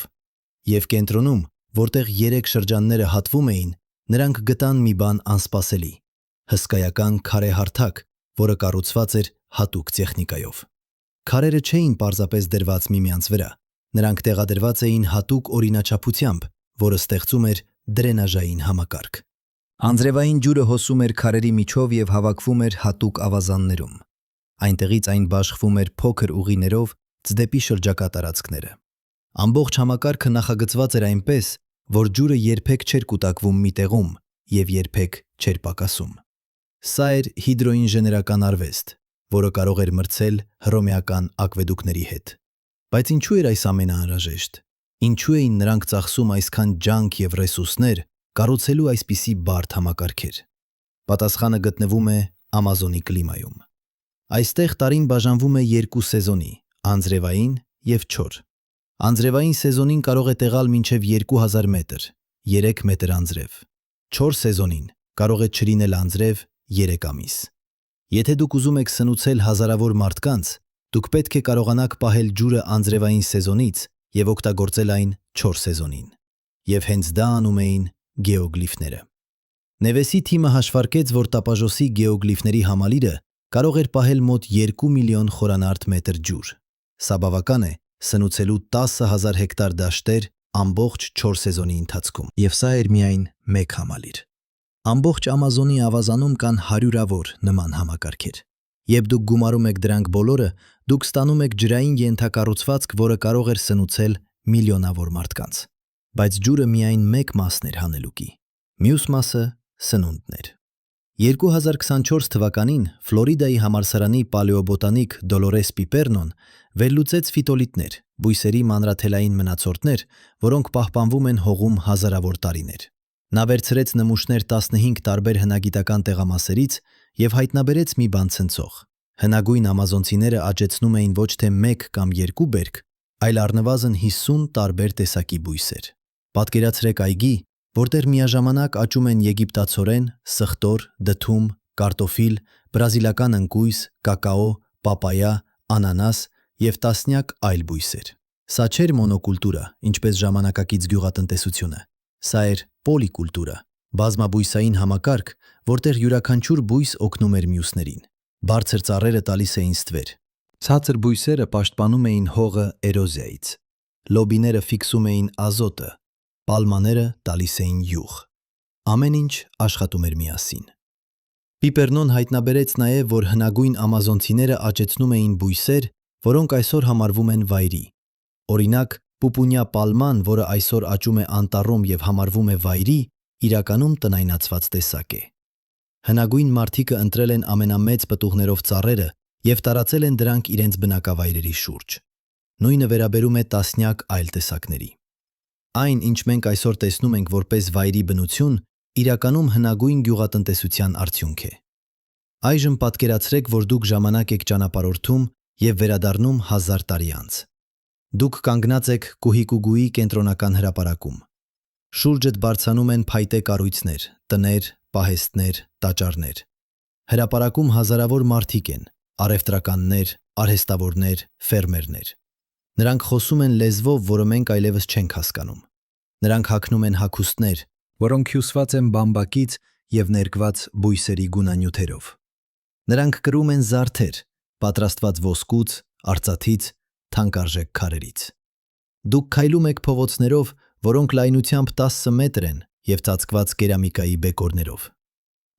Եվ կենտրոնում, որտեղ 3 շրջանները հատվում էին, նրանք գտան մի բան անսպասելի՝ հսկայական քարե հարթակ, որը կառուցված էր հատուկ տեխնիկայով։ Քարերը չէին պարզապես դրված միմյանց վրա, նրանք տեղադրված էին հատուկ օրինաչափությամբ, որը ստեղծում էր դրենաժային համակարգ։ Անձրևային ջուրը հոսում էր քարերի միջով և հավաքվում էր հատուկ ավազաններում։ Այնտեղից այն բաշխվում էր փոքր ուղիներով դեպի շրջակա տարածքները։ Ամբողջ համակարգը նախագծված էր այնպես, որ ջուրը երբեք չէր կուտակվում մի տեղում և երբեք չէր պակասում։ Սա էր հիդրոինժեներական արվեստ, որը կարող էր մրցել հռոմեական ակվեդուկների հետ։ Բայց ինչու էր այս ամենը անհրաժեշտ։ Ինչու էին նրանք ծախսում այսքան ջանք և ռեսուրսներ կառուցելու այսպիսի բարդ համակարգեր։ Պատասխանը գտնվում է Ամազոնի կլիմայում։ Այստեղ տարին բաժանվում է 2 սեզոնի՝ անձրևային և չոր։ Անձրևային սեզոնին կարող է տեղալ մինչև 2000 մետր, 3 մետր անձրև։ Չոր սեզոնին կարող է չլինել անձրև 3 ամիս։ Եթե դուք ուզում եք սնուցել հազարավոր մարդկանց, դուք պետք է կարողանաք պահել ջուրը անձրևային սեզոնից և օգտագործել այն չոր սեզոնին։ Եվ հենց դա անում էին գեոգլիֆները։ Նևեսի թիմը հաշվարկեց, որ Տապաժոսի գեոգլիֆների համալիրը կարող էր պահել մոտ 2 միլիոն խորանարդ մետր ջուր։ Սա բավական է սնուցելու 10,000 հեկտար դաշտեր ամբողջ 4 սեզոնի ընթացքում։ Եվ սա էր միայն մեկ համալիր։ Ամբողջ Ամազոնի ավազանում կան հարյուրավոր նման համակարգեր։ Երբ դուք գումարում եք դրանք բոլորը, դուք ստանում եք ջրային ենթակառուցվածք, որը կարող էր սնուցել միլիոնավոր մարդկանց։ Բայց ջուրը միայն մեկ մասն էր հանելուկի։ Մյուս մասը սնունդն էր։ 2024 թվականին Ֆլորիդայի համալսարանի պալեոբոտանիկ Դոլորես Պիպերնոն վերլուծեց ֆիտոլիտներ, բույսերի մանրաթելային մնացորդներ, որոնք պահպանվում են հողում հազարավոր տարիներ։ Նա վերցրեց նմուշներ 15 տարբեր հնագիտական տեղամասերից և հայտնաբերեց մի բան ցնցող։ Հնագույն ամազոնցիները աճեցնում էին ոչ թե 1 կամ 2 բերք, այլ առնվազն 50 տարբեր տեսակի բույսեր։ Պատկերացրեք այգի, որտեղ միաժամանակ աճում են եգիպտացորեն, սխտոր, դդում, կարտոֆիլ, բրազիլական ընկույզ, կակաո, պապայա, անանաս և տասնյակ այլ բույսեր։ Սա չէր մոնոկուլտուրա, ինչպես ժամանակակից գյուղատնտեսությունը։ Սա էր պոլիկուլտուրա, բազմաբույսային համակարգ, որտեղ յուրաքանչյուր բույս օգնում էր մյուսներին։ Բարձր ծառերը տալիս էին ստվեր։ Ցածր բույսերը պաշտպանում էին հողը էրոզիայից։ Լոբիները ֆիքսում էին ազոտը, պալմաները տալիս էին յուղ։ Ամեն ինչ աշխատում էր միասին։ Պիպերնոն հայտնաբերեց նաև, որ հնագույն ամազոնցիները աճեցնում էին բույսեր, որոնք այսօր համարվում են վայրի։ Օրինակ, պուպունյա պալման, որը այսօր աճում է անտառում և համարվում է վայրի, իրականում տնայնացված տեսակ է։ Հնագույն մարդիկը ընտրել են ամենամեծ պտուղներով ծառերը և տարածել են դրանք իրենց բնակավայրերի շուրջ։ Նույնը վերաբերում է տասնյակ այլ տեսակների։ Այն, ինչ մենք այսօր տեսնում ենք որպես վայրի բնություն, իրականում հնագույն գյուղատնտեսության արդյունք է։ Այժմ պատկերացրեք, որ դուք ժամանակ եք ճանապարհորդում և վերադառնում 1000 տարի անց։ Դուք կանգնած եք Կուհիկուգուի կենտրոնական հրապարակում։ Շուրջդ բարձրանում են փայտե կառույցներ, տներ, պահեստներ, տաճարներ։ Հրապարակում հազարավոր մարդիկ են՝ առևտրականներ, արհեստավորներ, ֆերմերներ։ Նրանք խոսում են լեզվով, որը մենք այլևս չենք հասկանում։ Նրանք հագնում են հագուստներ, որոնք հյուսված են բամբակից և ներկված բույսերի գունանյութերով։ Նրանք կրում են զարդեր, պատրաստված ոսկուց, արծաթից, թանկարժեք քարերից։ Դուք քայլում եք փողոցներով, որոնք լայնությամբ 10 մետր են և ծածկված կերամիկայի բեկորներով։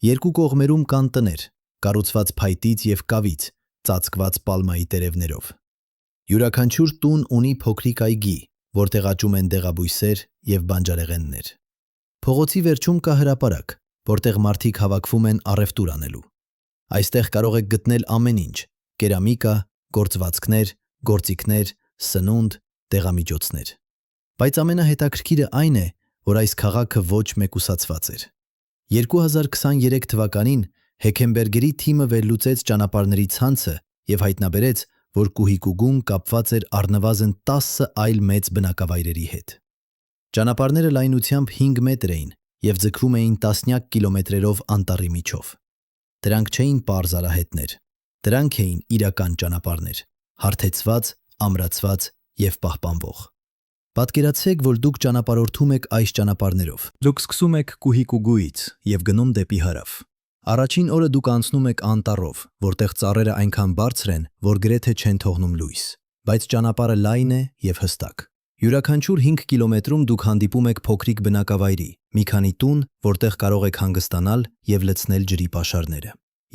Երկու կողմերում կան տներ, կառուցված փայտից և կավից, ծածկված պալմայի տերևներով։ Յուրաքանչյուր տուն ունի փոքրիկ այգի, որտեղ աճում են դեղաբույսեր և բանջարեղեններ։ Փողոցի վերջում կա հրապարակ, որտեղ մարդիկ հավաքվում են առևտուր անելու։ Այստեղ կարող եք գտնել ամեն ինչ՝ կերամիկա, գործվածքներ, գործիքներ, սնունդ, դեղամիջոցներ։ Բայց ամենահետաքրքիրը այն է, որ այս քաղաքը ոչ մեկուսացված էր։ 2023 թվականին Հեքենբերգերի թիմը վերլուծեց ճանապարհների ցանցը և հայտնաբերեց, որ Կուհիկուգուն կապված էր առնվազն 10 այլ մեծ բնակավայրերի հետ։ Ճանապարհները լայնությամբ 5 մետր էին և ձգվում էին տասնյակ կիլոմետրերով անտառի միջով։ Դրանք չէին պարզ արահետներ։ Դրանք էին իրական ճանապարհներ, հարթեցված, ամրացված եւ պահպանվող։ Պատկերացրեք, որ դուք ճանապարհորդում եք այս ճանապարհներով։ Դուք սկսում եք Կուհիկուգուից եւ գնում դեպի հարավ։ Առաջին օրը դուք անցնում եք անտառով, որտեղ ծառերը այնքան բարձր են, որ գրեթե չեն թողնում լույս, բայց ճանապարհը լայն է եւ հստակ։ Յուրաքանչյուր 5 կիլոմետրում դուք հանդիպում եք փոքրիկ բնակավայրի, մի քանի տուն, որտեղ կարող եք հանգստանալ եւ լցնել ջրի պաշարները։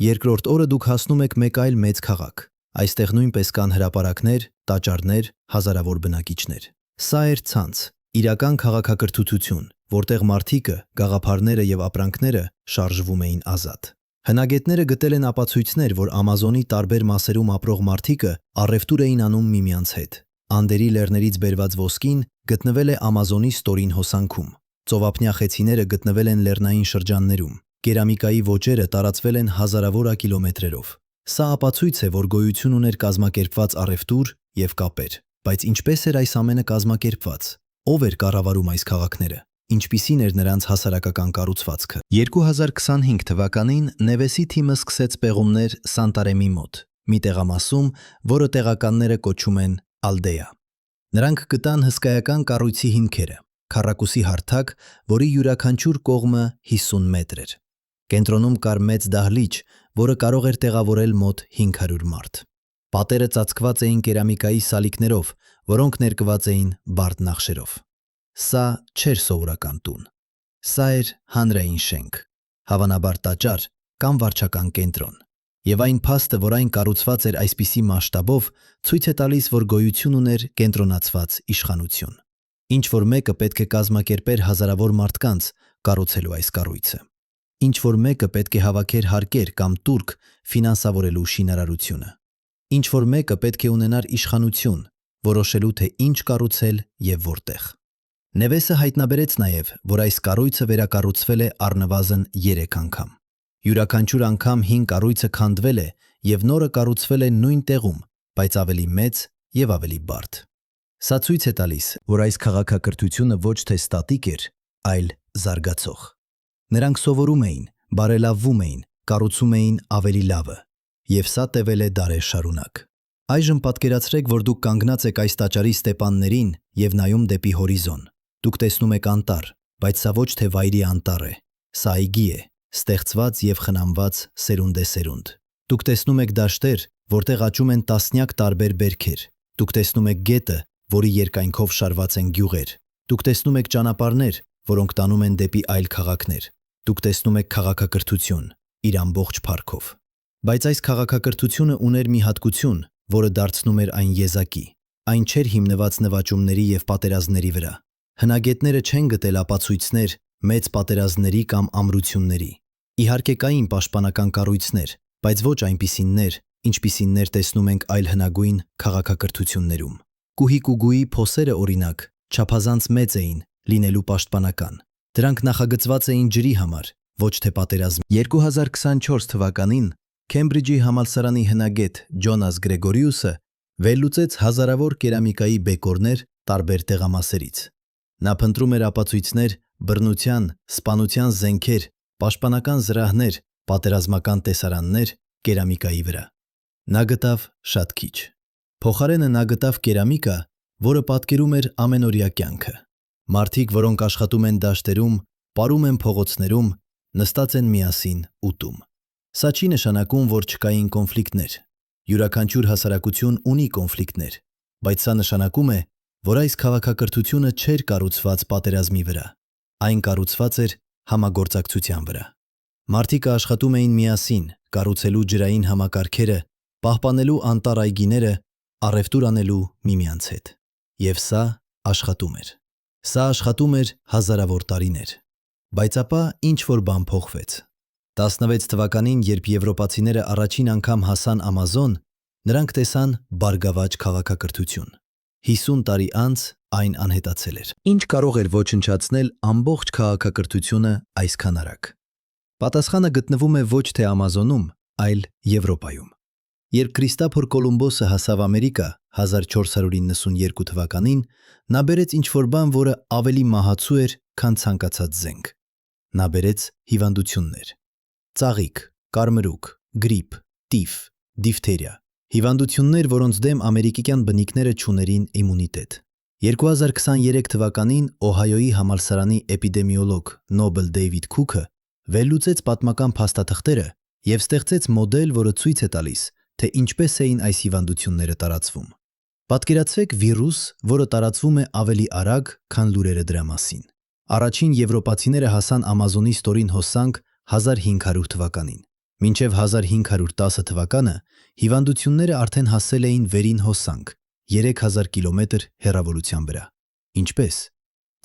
Երկրորդ օրը դուք հասնում եք մեկ այլ մեծ քաղաք։ Այստեղ նույնպես կան հրապարակներ, տաճարներ, հազարավոր բնակիչներ։ Սա էր ցանց, իրական քաղաքակրթություն, որտեղ մարդիկը, գաղափարները եւ ապրանքները շարժվում էին ազատ։ Հնագետները գտել են ապացույցներ, որ Ամազոնի տարբեր մասերում ապրող մարդիկը առևտուր էին անում միմյանց հետ։ Անդերի լեռներից բերված ոսկին գտնվել է Ամազոնի ստորին հոսանքում։ Ծովափնյա խեցիները գտնվել են լեռնային շրջաններում։ Կերամիկայի ոճերը տարածվել են հազարավոր կիլոմետրերով։ Սա ապացույց է, որ գոյություն ուներ կազմակերպված առևտուր եւ կապեր։ Բայց ինչպես էր այս ամենը կազմակերպված։ Ով էր կառավարում այս քաղաքները։ Ինչպիսին էր նրանց հասարակական կառուցվածքը։ 2025 թվականին Նևեսի թիմը սկսեց պեղումներ Սանտարեմի մոտ, մի տեղամասում, որը տեղականները կոչում են Ալդեա։ Նրանք գտան հսկայական կառույցի հիմքերը, քառակուսի հարթակ, որի յուրաքանչյուր կողմը 50 մետր էր։ Կենտրոնում կար մեծ դահլիճ, որը կարող էր տեղավորել մոտ 500 մարդ։ Պատերը ծածկված էին կերամիկայի սալիկներով, որոնք ներկված էին բարդ նախշերով։ Սա չէր սովորական տուն։ Սա էր հանրային շենք, հավանաբար տաճար կամ վարչական կենտրոն։ Եվ այն փաստը, որ այն կառուցված էր այսպիսի մասշտաբով, ցույց է տալիս, որ գոյություն ուներ կենտրոնացված իշխանություն։ Ինչ որ մեկը պետք է կազմակերպեր հազարավոր մարդկանց կառուցելու այս կառույցը։ Ինչ որ մեկը պետք է հավաքեր հարկեր կամ տուրք ֆինանսավորելու շինարարությունը։ Ինչ որ մեկը պետք է ունենար իշխանություն, որոշելու թե ինչ կառուցել եւ որտեղ։ Նևեսը հայտնաբերեց նաեւ, որ այս կառույցը վերակառուցվել է առնվազն 3 անգամ։ Յուրաքանչյուր անգամ հին կառույցը քանդվել է եւ նորը կառուցվել է նույն տեղում, բայց ավելի մեծ եւ ավելի բարդ։ Սա ցույց է տալիս, որ այս քաղաքակրթությունը ոչ թե ստատիկ էր, այլ զարգացող։ Նրանք սովորում էին, բարելավվում էին, կառուցում էին ավելի լավը, եւ սա տևել է դարեր շարունակ։ Այժմ պատկերացրեք, որ դուք կանգնած եք այս տաճարի ստեպաններին եւ նայում դեպի հորիզոն։ Դուք տեսնում եք անտառ, բայց սա ոչ թե վայրի անտառ է, սա այգի է, ստեղծված եւ խնամված սերունդ։ Դուք տեսնում եք դաշտեր, որտեղ աճում են տասնյակ տարբեր բերքեր։ Դուք տեսնում եք գետը, որի երկայնքով շարված են գյուղեր։ Դուք տեսնում եք ճանապարհներ, որոնք տանում են դեպի այլ քաղաքներ։ Դուք տեսնում եք քաղաքակրթություն իր ամբողջ փառքով։ Բայց այս քաղաքակրթությունը ուներ մի հատկություն, որը դարձնում էր այն եզակի։ Այն չէր հիմնված նվաճումների եւ պատերազմների վրա։ Հնագետները չեն գտել ապացույցներ մեծ պատերազմների կամ ամրությունների։ Իհարկե կային պաշտպանական կառույցներ, բայց ոչ այնպիսիններ, ինչպիսիններ տեսնում ենք այլ հնագույն քաղաքակրթություններում։ Կուհիկուգուի փոսերը, օրինակ, չափազանց մեծ էին, լինելու պաշտպանական։ Դրանք նախագծված էին ջրի համար, ոչ թե պատերազմի։ 2024 թվականին Քեմբրիջի համալսարանի հնագետ Ջոնաս Գրեգորիուսը վերլուծեց հազարավոր կերամիկայի բեկորներ տարբեր տեղամասերից։ Նա փնտրում էր ապացույցներ բռնության, սպանության զենքեր, պաշտպանական զրահներ, պատերազմական տեսարաններ կերամիկայի վրա։ Նա գտավ շատ քիչ։ Փոխարենը նա գտավ կերամիկա, որը պատկերում էր ամենօրյա կյանքը։ Մարդիկ, որոնք աշխատում են դաշտերում, պարում են փողոցներում, նստած են միասին ուտում։ Սա չի նշանակում, որ չկային կոնֆլիկտներ։ Յուրաքանչյուր հասարակություն ունի կոնֆլիկտներ, բայց սա նշանակում է, որ այս քաղաքակրթությունը չէր կառուցված պատերազմի վրա։ Այն կառուցված էր համագործակցության վրա։ Մարդիկը աշխատում էին միասին, կառուցելու ջրային համակարգերը, պահպանելու անտառ այգիները, առևտուր անելու միմյանց հետ։ Եվ սա աշխատում էր։ Սա աշխատում էր հազարավոր տարիներ։ Բայց ապա ինչ-որ բան փոխվեց։ 16 թվականին, երբ եվրոպացիները առաջին անգամ հասան Ամազոն, նրանք տեսան բարգավաճ քաղաքակրթություն։ 50 տարի անց այն անհետացել էր։ Ինչ կարող էր ոչնչացնել ամբողջ քաղաքակրթությունը այսքան արագ։ Պատասխանը գտնվում է ոչ թե Ամազոնում, այլ Եվրոպայում։ Երբ Քրիստոֆոր Կոլումբոսը հասավ Ամերիկա 1492 թվականին, նա բերեց ինչ-որ բան, որը ավելի մահացու էր, քան ցանկացած զենք։ Նա բերեց հիվանդություններ, ծաղիկ, կարմրուկ, գրիպ, տիֆ, դիֆթերիա։ Հիվանդություններ, որոնց դեմ ամերիկյան բնիկները չուներին իմունիտետ։ 2023 թվականին Օհայոյի համալսարանի էպիդեմիոլոգ Նոբել Դեյվիդ Քուքը վերլուծեց պատմական փաստաթղթերը և ստեղծեց մոդել, որը ցույց է տալիս, թե ինչպես էին այս հիվանդությունները տարածվում։ Պատկերացրեք վիրուս, որը տարածվում է ավելի արագ, քան լուրերը դրա մասին։ Առաջին եվրոպացիները հասան Ամազոնի ստորին հոսանք 1500 թվականին։ Մինչև 1510 թվականը հիվանդությունները արդեն հասել էին վերին հոսանք 3000 կիլոմետր հեռավորության վրա։ Ինչպես։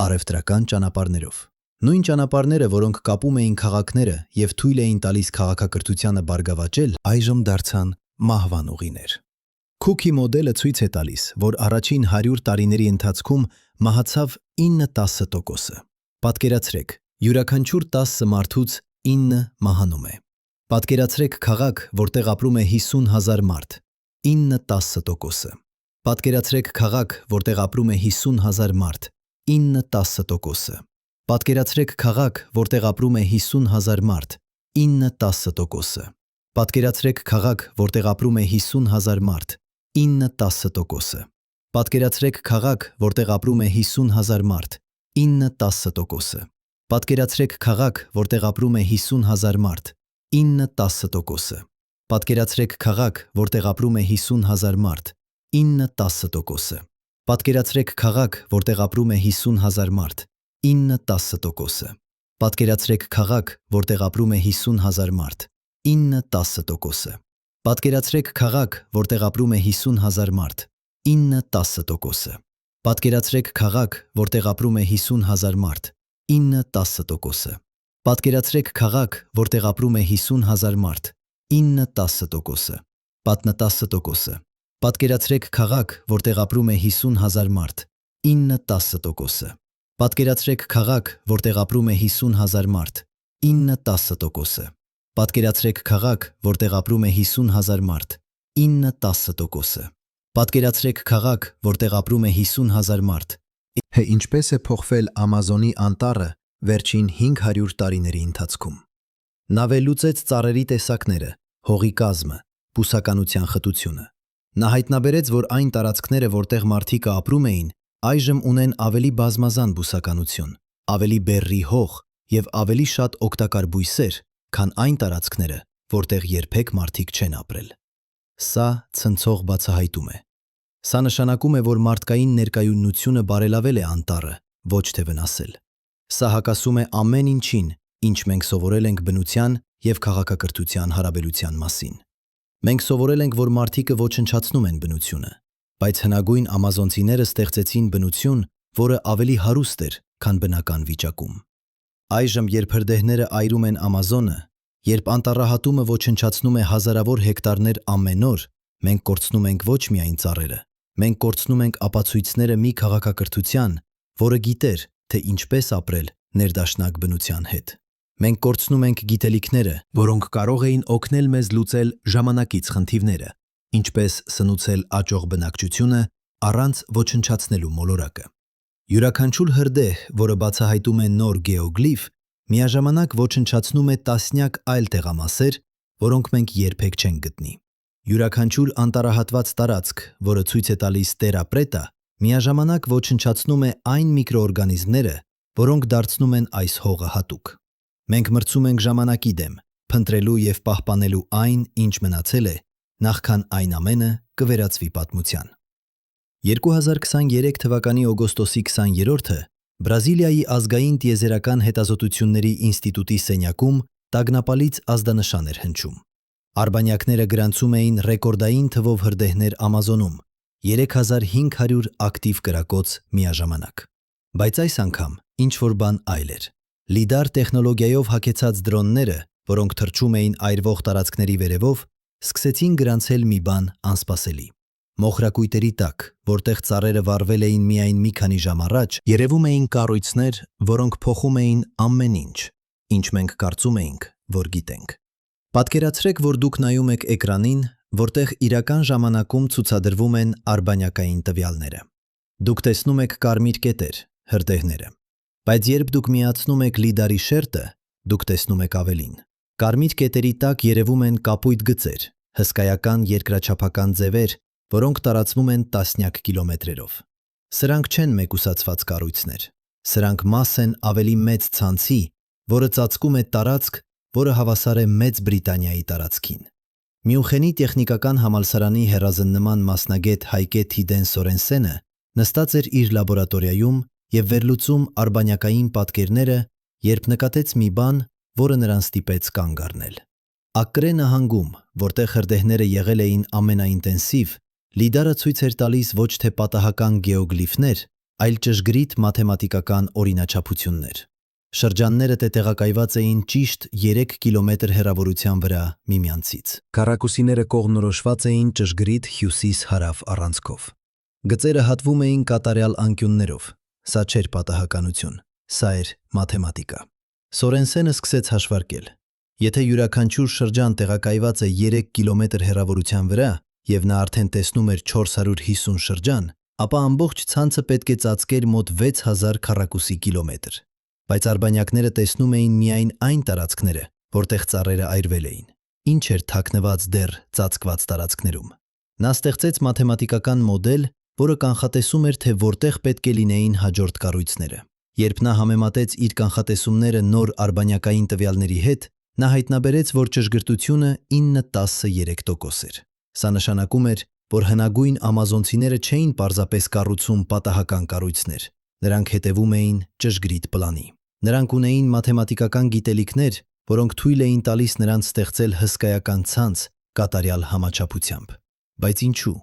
Առևտրական ճանապարհներով։ Նույն ճանապարհները, որոնք կապում էին քաղաքները և թույլ էին տալիս քաղաքակրթությանը բարգավաճել, այժմ դարձան մահվան ուղիներ։ Քուքի մոդելը ցույց է տալիս, որ առաջին 100 տարիների ընթացքում մահացավ 9-10%-ը։ Պատկերացրեք, յուրաքանչյուր 10 մարդուց 9 մահանում է։ Պատկերացրեք քաղաք, որտեղ ապրում է 50,000 մարդ, 9-10%-ը։ Պատկերացրեք քաղաք, որտեղ ապրում է 50,000 մարդ, 9-10%-ը։ Պատկերացրեք քաղաք, որտեղ ապրում է 50,000 մարդ, 9-10%-ը։ Պատկերացրեք քաղաք, որտեղ ապրում է 50,000 մարդ, 9-10%-ը։ Պատկերացրեք քաղաք, որտեղ ապրում է 50,000 մարդ, 9-10%-ը։ Պատկերացրեք քաղաք, որտեղ ապրում է 50,000 մարդ, 9-10%-ը։ Պատկերացրեք քաղաք, որտեղ ապրում է 50,000 մարդ, 9-10%-ը։ Պատկերացրեք քաղաք, որտեղ ապրում է 50,000 մարդ, 9-10%-ը։ Պատկերացրեք քաղաք, որտեղ ապրում է 50,000 մարդ, 9-10%-ը։ Պատկերացրեք քաղաք, որտեղ ապրում է 50,000 մարդ, 9-10%-ը։ Պատկերացրեք քաղաք, որտեղ ապրում է 50,000 մարդ, 9-10%-ը։ Պատկերացրեք քաղաք, որտեղ ապրում է 50,000 մարդ, 9-10%-ը։ Պատն 10%-ը։ Պատկերացրեք քաղաք, որտեղ ապրում է 50,000 մարդ, 9-10%-ը։ Պատկերացրեք քաղաք, որտեղ ապրում է 50,000 մարդ, 9-10%-ը։ Պատկերացրեք քաղաք, որտեղ ապրում է 50,000 մարդ, 9-10%-ը։ Պատկերացրեք քաղաք, որտեղ ապրում է 50,000 մարդ։ Ինչպես է փոխվել Ամազոնի անտառը վերջին 500 տարիների ընթացքում։ Նա վերլուծեց ծառերի տեսակները, հողի կազմը, բուսականության խտությունը։ Նա հայտնաբերեց, որ այն տարածքները, որտեղ մարդիկը ապրում էին, այժմ ունեն ավելի բազմազան բուսականություն, ավելի բեռի հող և ավելի շատ օգտակար բույսեր, քան այն տարածքները, որտեղ երբեք մարդիկ չեն ապրել։ Սա ցնցող բացահայտում է։ Սա նշանակում է, որ մարդկային ներկայունությունը բարելավել է անտառը, ոչ թե վնասել։ Սա հակասում է ամեն ինչին, ինչ մենք սովորել ենք բնության և քաղաքակրթության հարաբերության մասին։ Մենք սովորել ենք, որ մարդիկը ոչնչացնում են բնությունը, բայց հնագույն ամազոնցիները ստեղծեցին բնություն, որը ավելի հարուստ էր, քան բնական վիճակում։ Այժմ, երբ հրդեհները այրում են Ամազոնը, երբ անտառահատումը ոչնչացնում է հազարավոր հեկտարներ ամեն օր, մենք կորցնում ենք ոչ միայն ծառերը, մենք կորցնում ենք ապացույցները մի քաղաքակրթության, որը գիտեր, թե ինչպես ապրել ներդաշնակ բնության հետ։ Մենք կորցնում ենք գիտելիքները, որոնք կարող էին օգնել մեզ լուծել ժամանակից խնդիրները, ինչպես սնուցել աճող բնակչությունը առանց ոչնչացնելու մոլորակը։ Յուրաքանչյուր հրդեհ, որը բացահայտում է նոր գեոգլիֆ, միաժամանակ ոչնչացնում է տասնյակ այլ տեղամասեր, որոնք մենք երբեք չենք գտնի։ Յուրաքանչյուր անտառահատված տարածք, որը ցույց է տալիս տերա պրետա, միաժամանակ ոչնչացնում է այն միկրոօրգանիզմները, որոնք դարձնում են այս հողը հատուկ։ Մենք մրցում ենք ժամանակի դեմ, փնտրելու և պահպանելու այն, ինչ մնացել է, նախքան այն ամենը կվերածվի պատմության։ 2023 թվականի օգոստոսի 20-րդը Բրազիլիայի ազգային տիեզերական հետազոտությունների ինստիտուտի սենյակում տագնապալից ազդանշան էր հնչում։ Արբանյակները գրանցում էին ռեկորդային թվով հրդեհներ Ամազոնում, 3500 ակտիվ կրակոց միաժամանակ։ Բայց այս անգամ ինչ-որ բան այլ էր։ Լիդար տեխնոլոգիայով հագեցած դրոնները, որոնք թռչում էին այրվող տարածքների վերևով, սկսեցին գրանցել մի բան անսպասելի։ Մոխրակույտերի տակ, որտեղ ծառերը վառվել էին միայն մի քանի ժամ առաջ, երևում էին կառույցներ, որոնք փոխում էին ամեն ինչ, ինչ մենք կարծում էինք, որ գիտենք։ Պատկերացրեք, որ դուք նայում եք էկրանին, որտեղ իրական ժամանակում ցուցադրվում են արբանյակային տվյալները։ Դուք տեսնում եք կարմիր կետեր, հրդեհները։ Բայց երբ դուք միացնում եք լիդարի շերտը, դուք տեսնում եք ավելին։ Կարմիր կետերի տակ երևում են կապույտ գծեր, հսկայական երկրաչափական ձևեր, որոնք տարածվում են տասնյակ կիլոմետրերով։ Սրանք չեն մեկուսացված կառույցներ։ Սրանք մաս են ավելի մեծ ցանցի, որը ծածկում է տարածք, որը հավասար է Մեծ Բրիտանիայի տարածքին։ Մյունխենի տեխնիկական համալսարանի հեռազննման մասնագետ Հայկե Թիդեն Սորենսենը նստած էր իր լաբորատորիայում և վերլուծում արբանյակային պատկերները, երբ նկատեց մի բան, որը նրան ստիպեց կանգ առնել։ Ակրե նահանգում, որտեղ հրդեհները եղել էին ամենաինտենսիվ, լիդարը ցույց էր տալիս ոչ թե պատահական գեոգլիֆներ, այլ ճշգրիտ մաթեմատիկական օրինաչափություններ։ Շրջանները տեղակայված էին ճիշտ 3 կիլոմետր հեռավորության վրա միմյանցից։ Քառակուսիները կողմնորոշված էին ճշգրիտ հյուսիս-հարավ առանցքով։ Գծերը հատվում էին կատարյալ անկյուններով։ Սա չէր պատահականություն, սա էր մաթեմատիկա։ Սորենսենը սկսեց հաշվարկել։ Եթե յուրաքանչյուր շրջան տեղակայված է 3 կիլոմետր հեռավորության վրա, և նա արդեն տեսնում էր 450 շրջան, ապա ամբողջ ցանցը պետք է ծածկեր մոտ 6000 քառակուսի կիլոմետր։ Բայց արբանյակները տեսնում էին միայն այն տարածքները, որտեղ ծառերը այրվել էին։ Ինչ էր թաքնված դեռ ծածկված տարածքներում։ Նա ստեղծեց մաթեմատիկական մոդել, որը կանխատեսում էր, թե որտեղ պետք է լինեին հաջորդ կառույցները։ Երբ նա համեմատեց իր կանխատեսումները նոր արբանյակային տվյալների հետ, նա հայտնաբերեց, որ ճշգրտությունը 9-10-3% էր։ Սա նշանակում էր, որ հնագույն ամազոնցիները չէին պարզապես կառուցում պատահական կառույցներ, նրանք հետևում էին ճշգրիտ պլանի։ Նրանք ունեին մաթեմատիկական գիտելիքներ, որոնք թույլ էին տալիս նրանց ստեղծել հսկայական ցանց կատարյալ համաչափությամբ։ Բայց ինչու։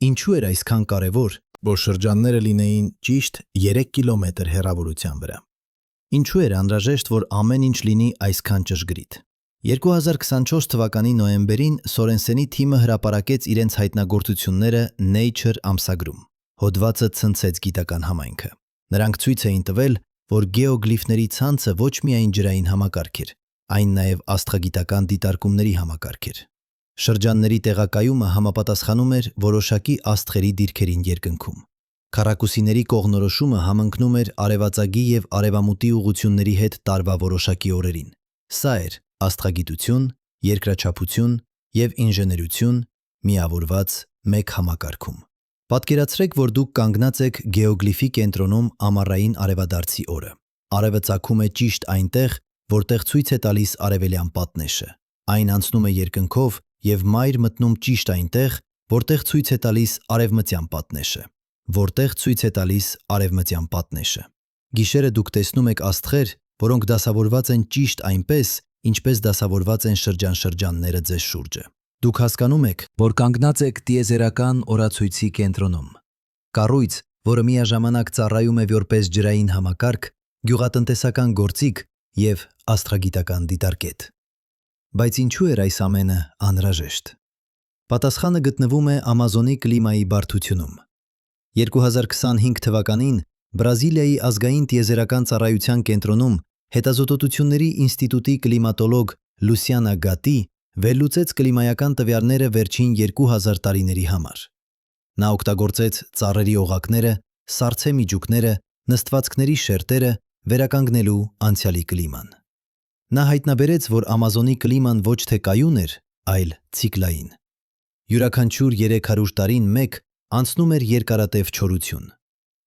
Ինչու էր այսքան կարևոր, որ շրջանները լինեին ճիշտ 3 կիլոմետր հեռավորության վրա։ Ինչու էր անհրաժեշտ, որ ամեն ինչ լինի այսքան ճշգրիտ։ 2024 թվականի նոյեմբերին Սորենսենի թիմը հրապարակեց իրենց հայտնագործությունները Nature ամսագրում։ Հոդվածը ցնցեց գիտական համայնքը։ Նրանք ցույց էին տվել, որ գեոգլիֆների ցանցը ոչ միայն ջրային համակարգ էր, այն նաև աստղագիտական դիտարկումների համակարգ էր։ Շրջանների տեղակայումը համապատասխանում էր որոշակի աստղերի դիրքերին երկնքում։ Քառակուսիների կողմնորոշումը համընկնում էր արևածագի և արևամուտի ուղղությունների հետ տարվա որոշակի օրերին։ Սա էր աստղագիտություն, երկրաչափություն և ինժեներություն միավորված մեկ համակարգում։ Պատկերացրեք, որ դուք կանգնած եք գեոգլիֆի կենտրոնում ամառային արևադարձի օրը։ Արևը ծագում է ճիշտ այնտեղ, որտեղ ցույց է տալիս արևելյան պատնեշը։ Այն անցնում է երկնքով և մայր մտնում ճիշտ այնտեղ, որտեղ ցույց է տալիս արևմտյան պատնեշը։ Որտեղ ցույց է տալիս արևմտյան պատնեշը։ Գիշերը դուք տեսնում եք աստղեր, որոնք դասավորված են ճիշտ այնպես, ինչպես դասավորված են շրջան-շրջանները ձեզ շուրջը։ Դուք հասկանում եք, որ կանգնած եք տիեզերական օրացույցի կենտրոնում։ Կառույց, որը միաժամանակ ծառայում է որպես ջրային համակարգ, գյուղատնտեսական գործիք և աստղագիտական դիտարկետ։ Բայց ինչու էր այս ամենը անհրաժեշտ։ Պատասխանը գտնվում է Ամազոնի կլիմայի բարդությունում։ 2025 թվականին Բրազիլիայի ազգային տիեզերական ծառայության կենտրոնում հետազոտությունների ինստիտուտի կլիմատոլոգ Լուսիանա Գատի վերլուծեց կլիմայական տվյալները վերջին 2000 տարիների համար։ Նա օգտագործեց ծառերի օղակները, սառցեմիջուկները, նստվածքների շերտերը վերականգնելու անցյալի կլիման։ Նա հայտնաբերեց, որ Ամազոնի կլիման ոչ թե կայուն էր, այլ ցիկլային։ Յուրաքանչյուր 300 տարին մեկ անցնում էր երկարատև չորություն։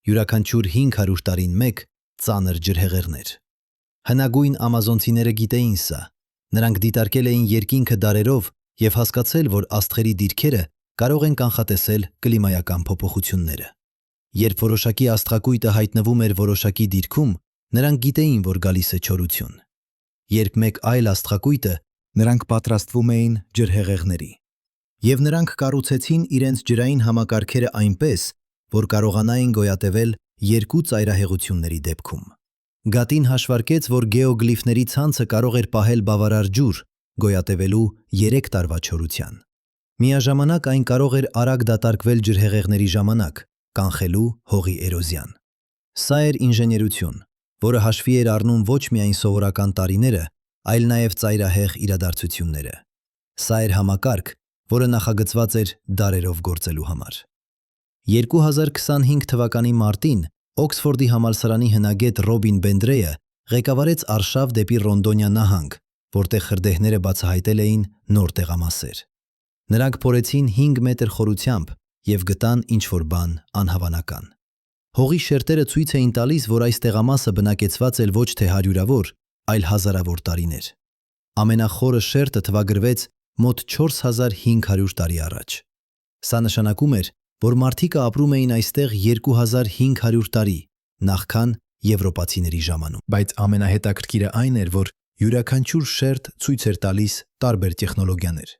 Յուրաքանչյուր 500 տարին մեկ ծանր ջրհեղեղներ։ Հնագույն ամազոնցիները գիտեին սա։ Նրանք դիտարկել էին երկինքը դարերով և հասկացել, որ աստղերի դիրքերը կարող են կանխատեսել կլիմայական փոփոխությունները։ Երբ որոշակի աստղակույտը հայտնվում էր որոշակի դիրքում, նրանք գիտեին, որ գալիս է չորություն։ Երբ մեկ այլ աստղակույտը, նրանք պատրաստվում էին ջրհեղեղների։ Եվ նրանք կառուցեցին իրենց ջրային համակարգերը այնպես, որ կարողանային գոյատևել երկու ծայրահեղությունների դեպքում։ Գատին հաշվարկեց, որ գեոգլիֆների ցանցը կարող էր պահել բավարար ջուր, գոյատևելու 3 տարվա չորության։ Միաժամանակ այն կարող էր արագ դատարկվել ջրհեղեղների ժամանակ, կանխելու հողի էրոզիան։ Սա էր ինժեներություն, որը հաշվի էր առնում ոչ միայն սովորական տարիները, այլ նաև ծայրահեղ իրադարձությունները։ Սա էր համակարգ, որը նախագծված էր դարերով գործելու համար։ 2025 թվականի մարտին Օքսֆորդի համալսարանի հնագետ Ռոբին Բենդրեյը ղեկավարեց արշավ դեպի Ռոնդոնիա նահանգ, որտեղ խրդեհները բացահայտել էին նոր տեղամասեր։ Նրանք փորեցին 5 մետր խորությամբ և գտան ինչ-որ բան անհավանական։ Հողի շերտերը ցույց էին տալիս, որ այս տեղամասը բնակեցված էր ոչ թե հարյուրավոր, այլ հազարավոր տարիներ։ Ամենախորը շերտը թվագրվեց մոտ 4500 տարի առաջ։ Սա նշանակում էր, որ մարդիկը ապրում էին այստեղ 2500 տարի, նախքան եվրոպացիների ժամանում։ Բայց ամենահետաքրքիրը այն էր, որ յուրաքանչյուր շերտ ցույց էր տալիս տարբեր տեխնոլոգիաներ։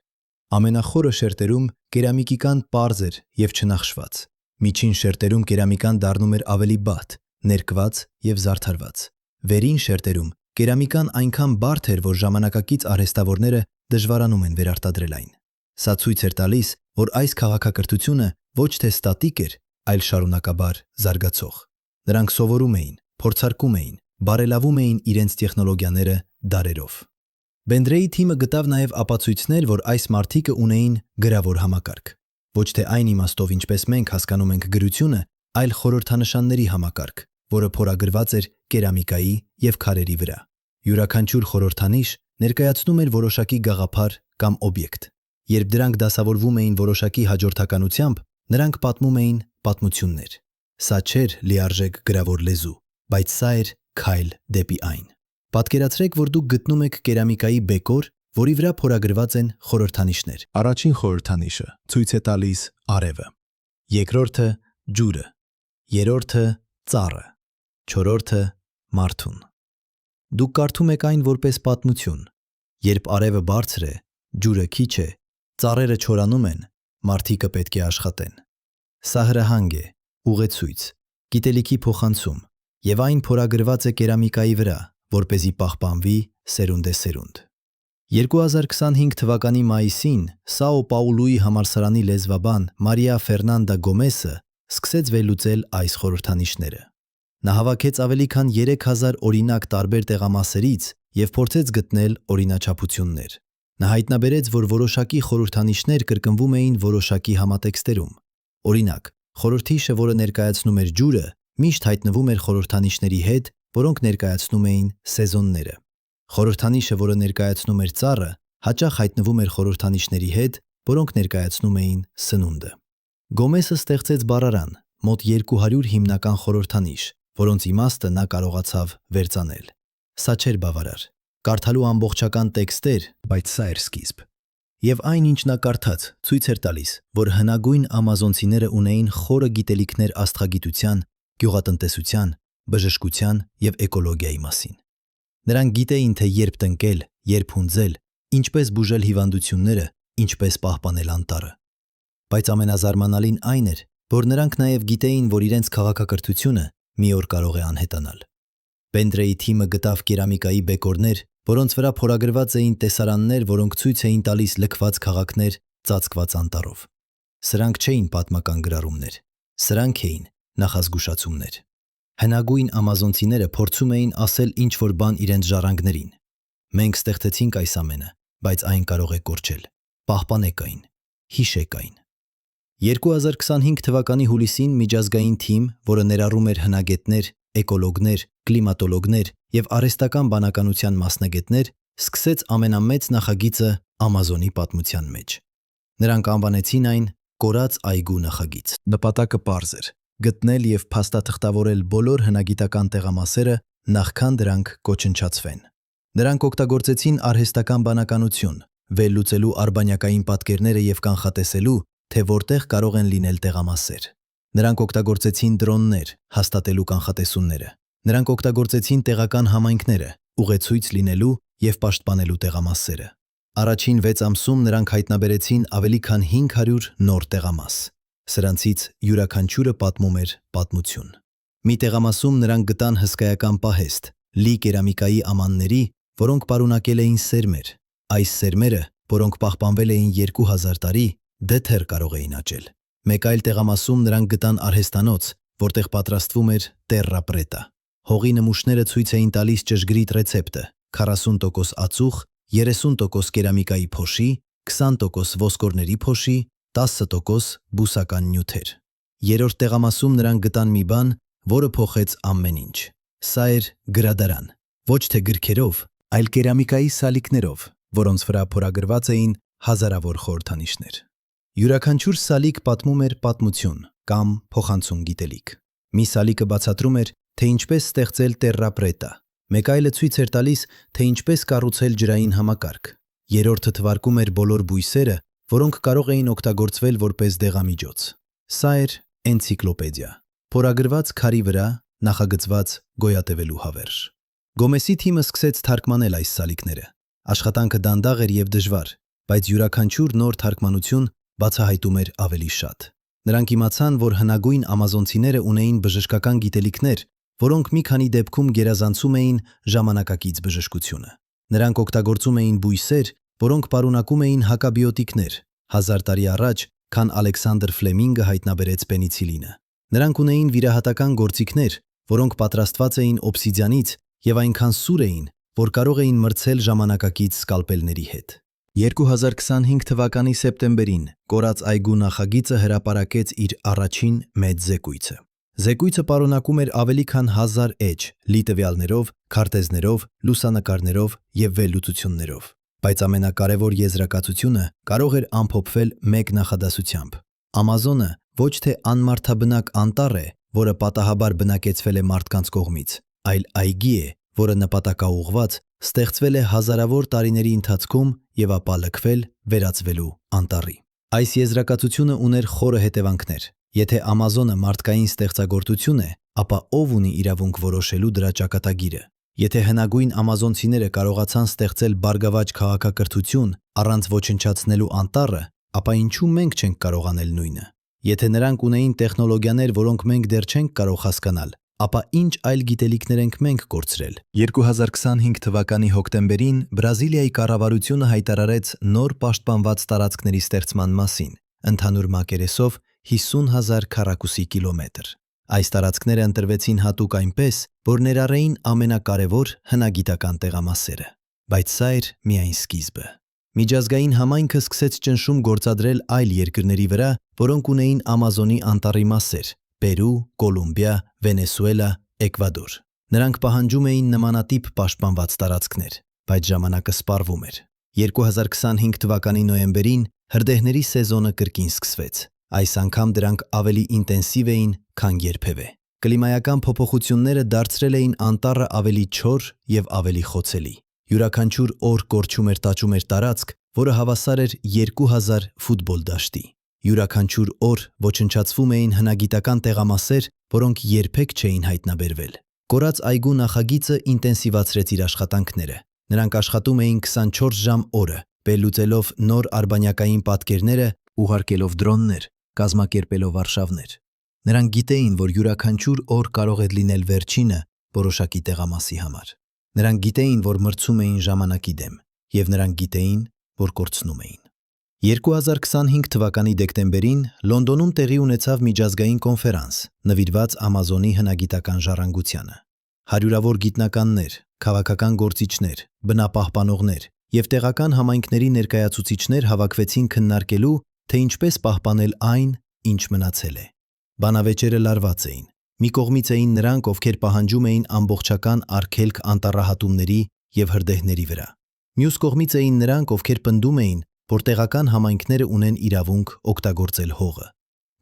Ամենախորը շերտերում կերամիկան պարզ էր և չնախշված։ Միջին շերտերում կերամիկան դառնում էր ավելի բադ, ներկված և զարդարված։ Վերին շերտերում կերամիկան այնքան բարդ էր, որ ժամանակակից արհեստավորները դժվարանում են վերարտադրել այն։ Սա ցույց էր տալիս, որ այս քաղաքակրթությունը ոչ թե ստատիկ էր, այլ շարունակաբար զարգացող։ Նրանք սովորում էին, փորձարկում էին, բարելավում էին իրենց տեխնոլոգիաները դարերով։ Բենդրեի թիմը գտավ նաև ապացույցներ, որ այս մարդիկը ունեին գրավոր համակարգ։ Ոչ թե այն իմաստով, ինչպես մենք հասկանում ենք գրությունը, այլ խորհրդանշանների համակարգ, որը փորագրված էր կերամիկայի և քարերի վրա։ Յուրաքանչյուր խորհրդանիշ ներկայացնում էր որոշակի գաղափար կամ օբյեկտ։ Երբ դրանք դասավորվում էին որոշակի հաջորդականությամբ, նրանք պատմում էին պատմություններ։ Սա չէր լիարժեք գրավոր լեզու, բայց սա էր քայլ դեպի այն։ Պատկերացրեք, որ դուք գտնում եք կերամիկայի բեկոր, որի վրա փորագրված են խորհրդանիշներ։ Առաջին խորհրդանիշը ցույց է տալիս արևը, երկրորդը ջուրը, երրորդը ծառը, չորրորդը մարդուն։ Դուք կարդում եք այն որպես պատմություն։ Երբ արևը բարձր է, ջուրը քիչ է, ծառերը չորանում են, մարդիկը պետք է աշխատեն։ Սա հրահանգ է, ուղեցույց, գիտելիքի փոխանցում, և այն փորագրված է կերամիկայի վրա, որպեսզի պահպանվի սերունդեսերունդ։ 2025 թվականի մայիսին Սաո Պաուլոյի համալսարանի լեզվաբան Մարիա Ֆերնանդա Գոմեսը սկսեց վերլուծել այս խորհրդանիշները։ Նա հավաքեց ավելի քան 3000 օրինակ տարբեր տեղամասերից և փորձեց գտնել օրինաչափություններ։ Նա հայտնաբերեց, որ որոշակի խորհրդանիշներ կրկնվում էին որոշակի համատեքստերում։ Օրինակ, խորհրդանիշը, որը ներկայացնում էր ջուրը, միշտ հայտնվում էր խորհրդանիշների հետ, որոնք ներկայացնում էին սեզոնները։ Խորհրդանիշը, որը ներկայացնում էր ծառը, հաճախ հայտնվում էր խորհրդանիշների հետ, որոնք ներկայացնում էին սնունդը։ Գոմեսը ստեղծեց բառարան, մոտ 200 հիմնական խորհրդանիշ, որոնց իմաստը նա կարողացավ վերծանել։ Սա չէր բավարար։ Կարդալու ամբողջական տեքստեր, բայց սա էր սկիզբ։ Եվ այն, ինչ նա կարդաց, ցույց էր տալիս, որ հնագույն ամազոնցիները ունեին խորը գիտելիքներ աստղագիտության, գյուղատնտեսության, բժշկության և էկոլոգիայի մասին։ Նրանք գիտեին, թե երբ տնկել, երբ հունձել, ինչպես բուժել հիվանդությունները, ինչպես պահպանել անտառը։ Բայց ամենազարմանալին այն էր, որ նրանք նաև գիտեին, որ իրենց քաղաքակրթությունը մի օր կարող է անհետանալ։ Բենդրեի թիմը գտավ կերամիկայի բեկորներ, որոնց վրա փորագրված էին տեսարաններ, որոնք ցույց էին տալիս լքված քաղաքներ ծածկված անտառով։ Սրանք չէին պատմական գրառումներ, սրանք էին նախազգուշացումներ։ Հնագույն ամազոնցիները փորձում էին ասել ինչ-որ բան իրենց ժառանգներին։ Մենք ստեղծեցինք այս ամենը, բայց այն կարող է կորչել։ Պահպանեք այն, հիշեք այն։ 2025 թվականի հուլիսին միջազգային թիմ, որը ներառում էր հնագետներ, էկոլոգներ, կլիմատոլոգներ և արհեստական բանականության մասնագետներ, սկսեց ամենամեծ նախագիծը Ամազոնի պատմության մեջ։ Նրանք անվանեցին այն «Կորած այգու նախագիծ»։ Նպատակը պարզ էր՝ գտնել և փաստաթղթավորել բոլոր հնագիտական տեղամասերը, նախքան դրանք կոչնչացվեն։ Նրանք օգտագործեցին արհեստական բանականություն, վերլուծելու արբանյակային պատկերները և կանխատեսելու, թե որտեղ կարող են լինել տեղամասեր։ Նրանք օգտագործեցին դրոններ՝ հաստատելու կանխատեսումները։ Նրանք օգտագործեցին տեղական համայնքները՝ ուղեցույց լինելու և պաշտպանելու տեղամասերը։ Առաջին 6 ամսում նրանք հայտնաբերեցին ավելի քան 500 նոր տեղամաս։ Սրանցից յուրաքանչյուրը պատմում էր պատմություն։ Մի տեղամասում նրանք գտան հսկայական պահեստ՝ լի կերամիկայի ամանների, որոնք պարունակել էին սերմեր։ Այս սերմերը, որոնք պահպանվել էին 2000 տարի, դեռ կարող էին աճել։ Մեկ այլ տեղամասում նրանք գտան արհեստանոց, որտեղ պատրաստվում էր տերրա պրետա։ Հողի նմուշները ցույց էին տալիս ճշգրիտ ռեցեպտը՝ 40% ածուխ, 30% կերամիկայի փոշի, 20% ոսկորների փոշի, 10% բուսական նյութեր։ Երրորդ տեղամասում նրանք գտան մի բան, որը փոխեց ամեն ինչ։ Սա էր գրադարան։ Ոչ թե գրքերով, այլ կերամիկայի սալիկներով, որոնց վրա փորագրված էին հազարավոր խորհրդանիշներ։ Յուրաքանչյուր սալիկ պատմում էր պատմություն կամ փոխանցում գիտելիք։ Մի սալիկը բացատրում էր, թե ինչպես ստեղծել տերրապրետա, մեկ այլը ցույց էր տալիս, թե ինչպես կառուցել ջրային համակարգ։ Երրորդը թվարկում էր բոլոր բույսերը, որոնք կարող էին օգտագործվել որպես դեղամիջոց։ Սա էր էնցիկլոպեդիա, փորագրված քարի վրա, նախագծված գոյատևելու հավերժ։ Գոմեսի թիմը սկսեց թարգմանել այս սալիկները։ Աշխատանքը դանդաղ էր և դժվար, բայց յուրաքանչյուր նոր թարգմանություն բացահայտում էր ավելի շատ։ Նրանք իմացան, որ հնագույն ամազոնցիները ունեին բժշկական գիտելիքներ, որոնք մի քանի դեպքում գերազանցում էին ժամանակակից բժշկությունը։ Նրանք օգտագործում էին բույսեր, որոնք պարունակում էին հակաբիոտիկներ, 1000 տարի առաջ, քան Ալեքսանդր Ֆլեմինգը հայտնաբերեց պենիցիլինը։ Նրանք ունեին վիրահատական գործիքներ, որոնք պատրաստված էին օբսիդիանից և այնքան սուր էին, որ կարող էին մրցել ժամանակակից սկալպելների հետ։ 2025 թվականի սեպտեմբերին կորած այգու նախագիծը հրապարակեց իր առաջին մեծ զեկույցը։ Զեկույցը պարունակում էր ավելի քան 1000 էջ լի տվյալներով, քարտեզներով, լուսանկարներով և վերլուծություններով։ Բայց ամենակարևոր եզրակացությունը կարող էր ամփոփվել մեկ նախադասությամբ. Ամազոնը ոչ թե անմարդաբնակ անտառ է, որը պատահաբար բնակեցվել է մարդկանց կողմից, այլ այգի է, որը նպատակաուղղված ստեղծվել է հազարավոր տարիների ընթացքում և ապա լքվել վերածվելու անտառի։ Այս եզրակացությունը ուներ խորը հետևանքներ։ Եթե Ամազոնը մարդկային ստեղծագործություն է, ապա ով ունի իրավունք որոշելու դրա ճակատագիրը։ Եթե հնագույն ամազոնցիները կարողացան ստեղծել բարգավաճ քաղաքակրթություն առանց ոչնչացնելու անտառը, ապա ինչու մենք չենք կարող անել նույնը։ Եթե նրանք ունեին տեխնոլոգիաներ, որոնք մենք դեռ չենք կարող հասկանալ, ապա ինչ այլ գիտելիքներ ենք մենք կորցրել։ 2025 թվականի հոկտեմբերին Բրազիլիայի կառավարությունը հայտարարեց նոր պաշտպանված տարածքների ստեղծման մասին, ընդհանուր մակերեսով 50,000 քառակուսի կիլոմետր։ Այս տարածքները ընտրվեցին հատուկ այնպես, որ ներառեին ամենակարևոր հնագիտական տեղամասերը։ Բայց սա էր միայն սկիզբը։ Միջազգային համայնքը սկսեց ճնշում գործադրել այլ երկրների վրա, որոնք ունեին Ամազոնի անտառի մասեր՝ Պերու, Կոլումբիա, Վենեսուելա, Էկվադոր։ Նրանք պահանջում էին նմանատիպ պաշտպանված տարածքներ, բայց ժամանակը սպառվում էր։ 2025 թվականի նոյեմբերին հրդեհների սեզոնը կրկին սկսվեց։ Այս անգամ դրանք ավելի ինտենսիվ էին, քան երբևէ։ Կլիմայական փոփոխությունները դարձրել էին անտառը ավելի չոր և ավելի խոցելի։ Յուրաքանչյուր օր կորչում էր տաճում էր տարածք, որը հավասար էր 2000 ֆուտբոլ դաշտի։ Յուրաքանչյուր օր ոչնչացվում էին հնագիտական տեղամասեր, որոնք երբեք չէին հայտնաբերվել։ Կորած այգու նախագիծը ինտենսիվացրեց իր աշխատանքները։ Նրանք աշխատում էին 24 ժամ օրը, վերլուծելով նոր արբանյակային պատկերները, ուղարկելով դրոններ, կազմակերպելով արշավներ։ Նրանք գիտեին, որ յուրաքանչյուր օր կարող է լինել վերջինը որոշակի տեղամասի համար։ Նրանք գիտեին, որ մրցում էին ժամանակի դեմ, և նրանք գիտեին, որ կորցնում էին։ 2025 թվականի դեկտեմբերին Լոնդոնում տեղի ունեցավ միջազգային կոնֆերանս, նվիրված Ամազոնի հնագիտական ժառանգությանը։ Հարյուրավոր գիտնականներ, քաղաքական գործիչներ, բնապահպանողներ և տեղական համայնքների ներկայացուցիչներ հավաքվեցին քննարկելու, թե ինչպես պահպանել այն, ինչ մնացել է։ Բանավեճերը լարված էին։ Մի կողմից էին նրանք, ովքեր պահանջում էին ամբողջական արգելք անտառահատումների և հրդեհների վրա։ Մյուս կողմից էին նրանք, ովքեր պնդում էին, որ տեղական համայնքները ունեն իրավունք օգտագործել հողը։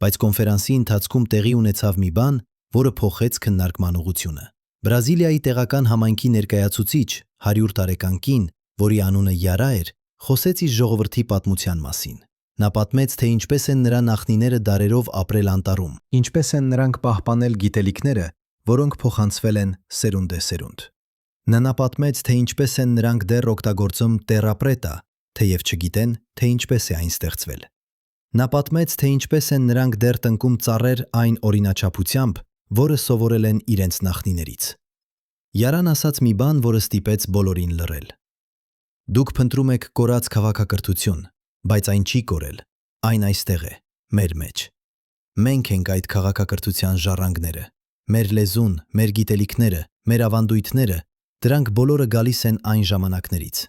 Բայց կոնֆերանսի ընթացքում տեղի ունեցավ մի բան, որը փոխեց քննարկման ուղղությունը։ Բրազիլիայի տեղական համայնքի ներկայացուցիչ 100 տարեկան կին, որի անունը Յարա էր, խոսեց իր ժողովրդի պատմության մասին։ Նա պատմեց, թե ինչպես են նրա նախնիները դարերով ապրել անտառում, ինչպես են նրանք պահպանել գիտելիքները, որոնք փոխանցվել են սերունդեսերունդ։ Նա պատմեց, թե ինչպես են նրանք դեռ օգտագործում տերրապրետա, թեև չգիտեն, թե ինչպես է այն ստեղծվել։ Նա պատմեց, թե ինչպես են նրանք դեռ տնկում ծառեր այն օրինաչափությամբ, որը սովորել են իրենց նախնիներից։ Յարան ասաց մի բան, որը ստիպեց բոլորին լռել։ Դուք փնտրում եք կորած քաղաքակրթություն, բայց այն չի կորել, այն այստեղ է, մեր մեջ։ Մենք ենք այդ քաղաքակրթության ժառանգները, մեր լեզուն, մեր գիտելիքները, մեր ավանդույթները, դրանք բոլորը գալիս են այն ժամանակներից։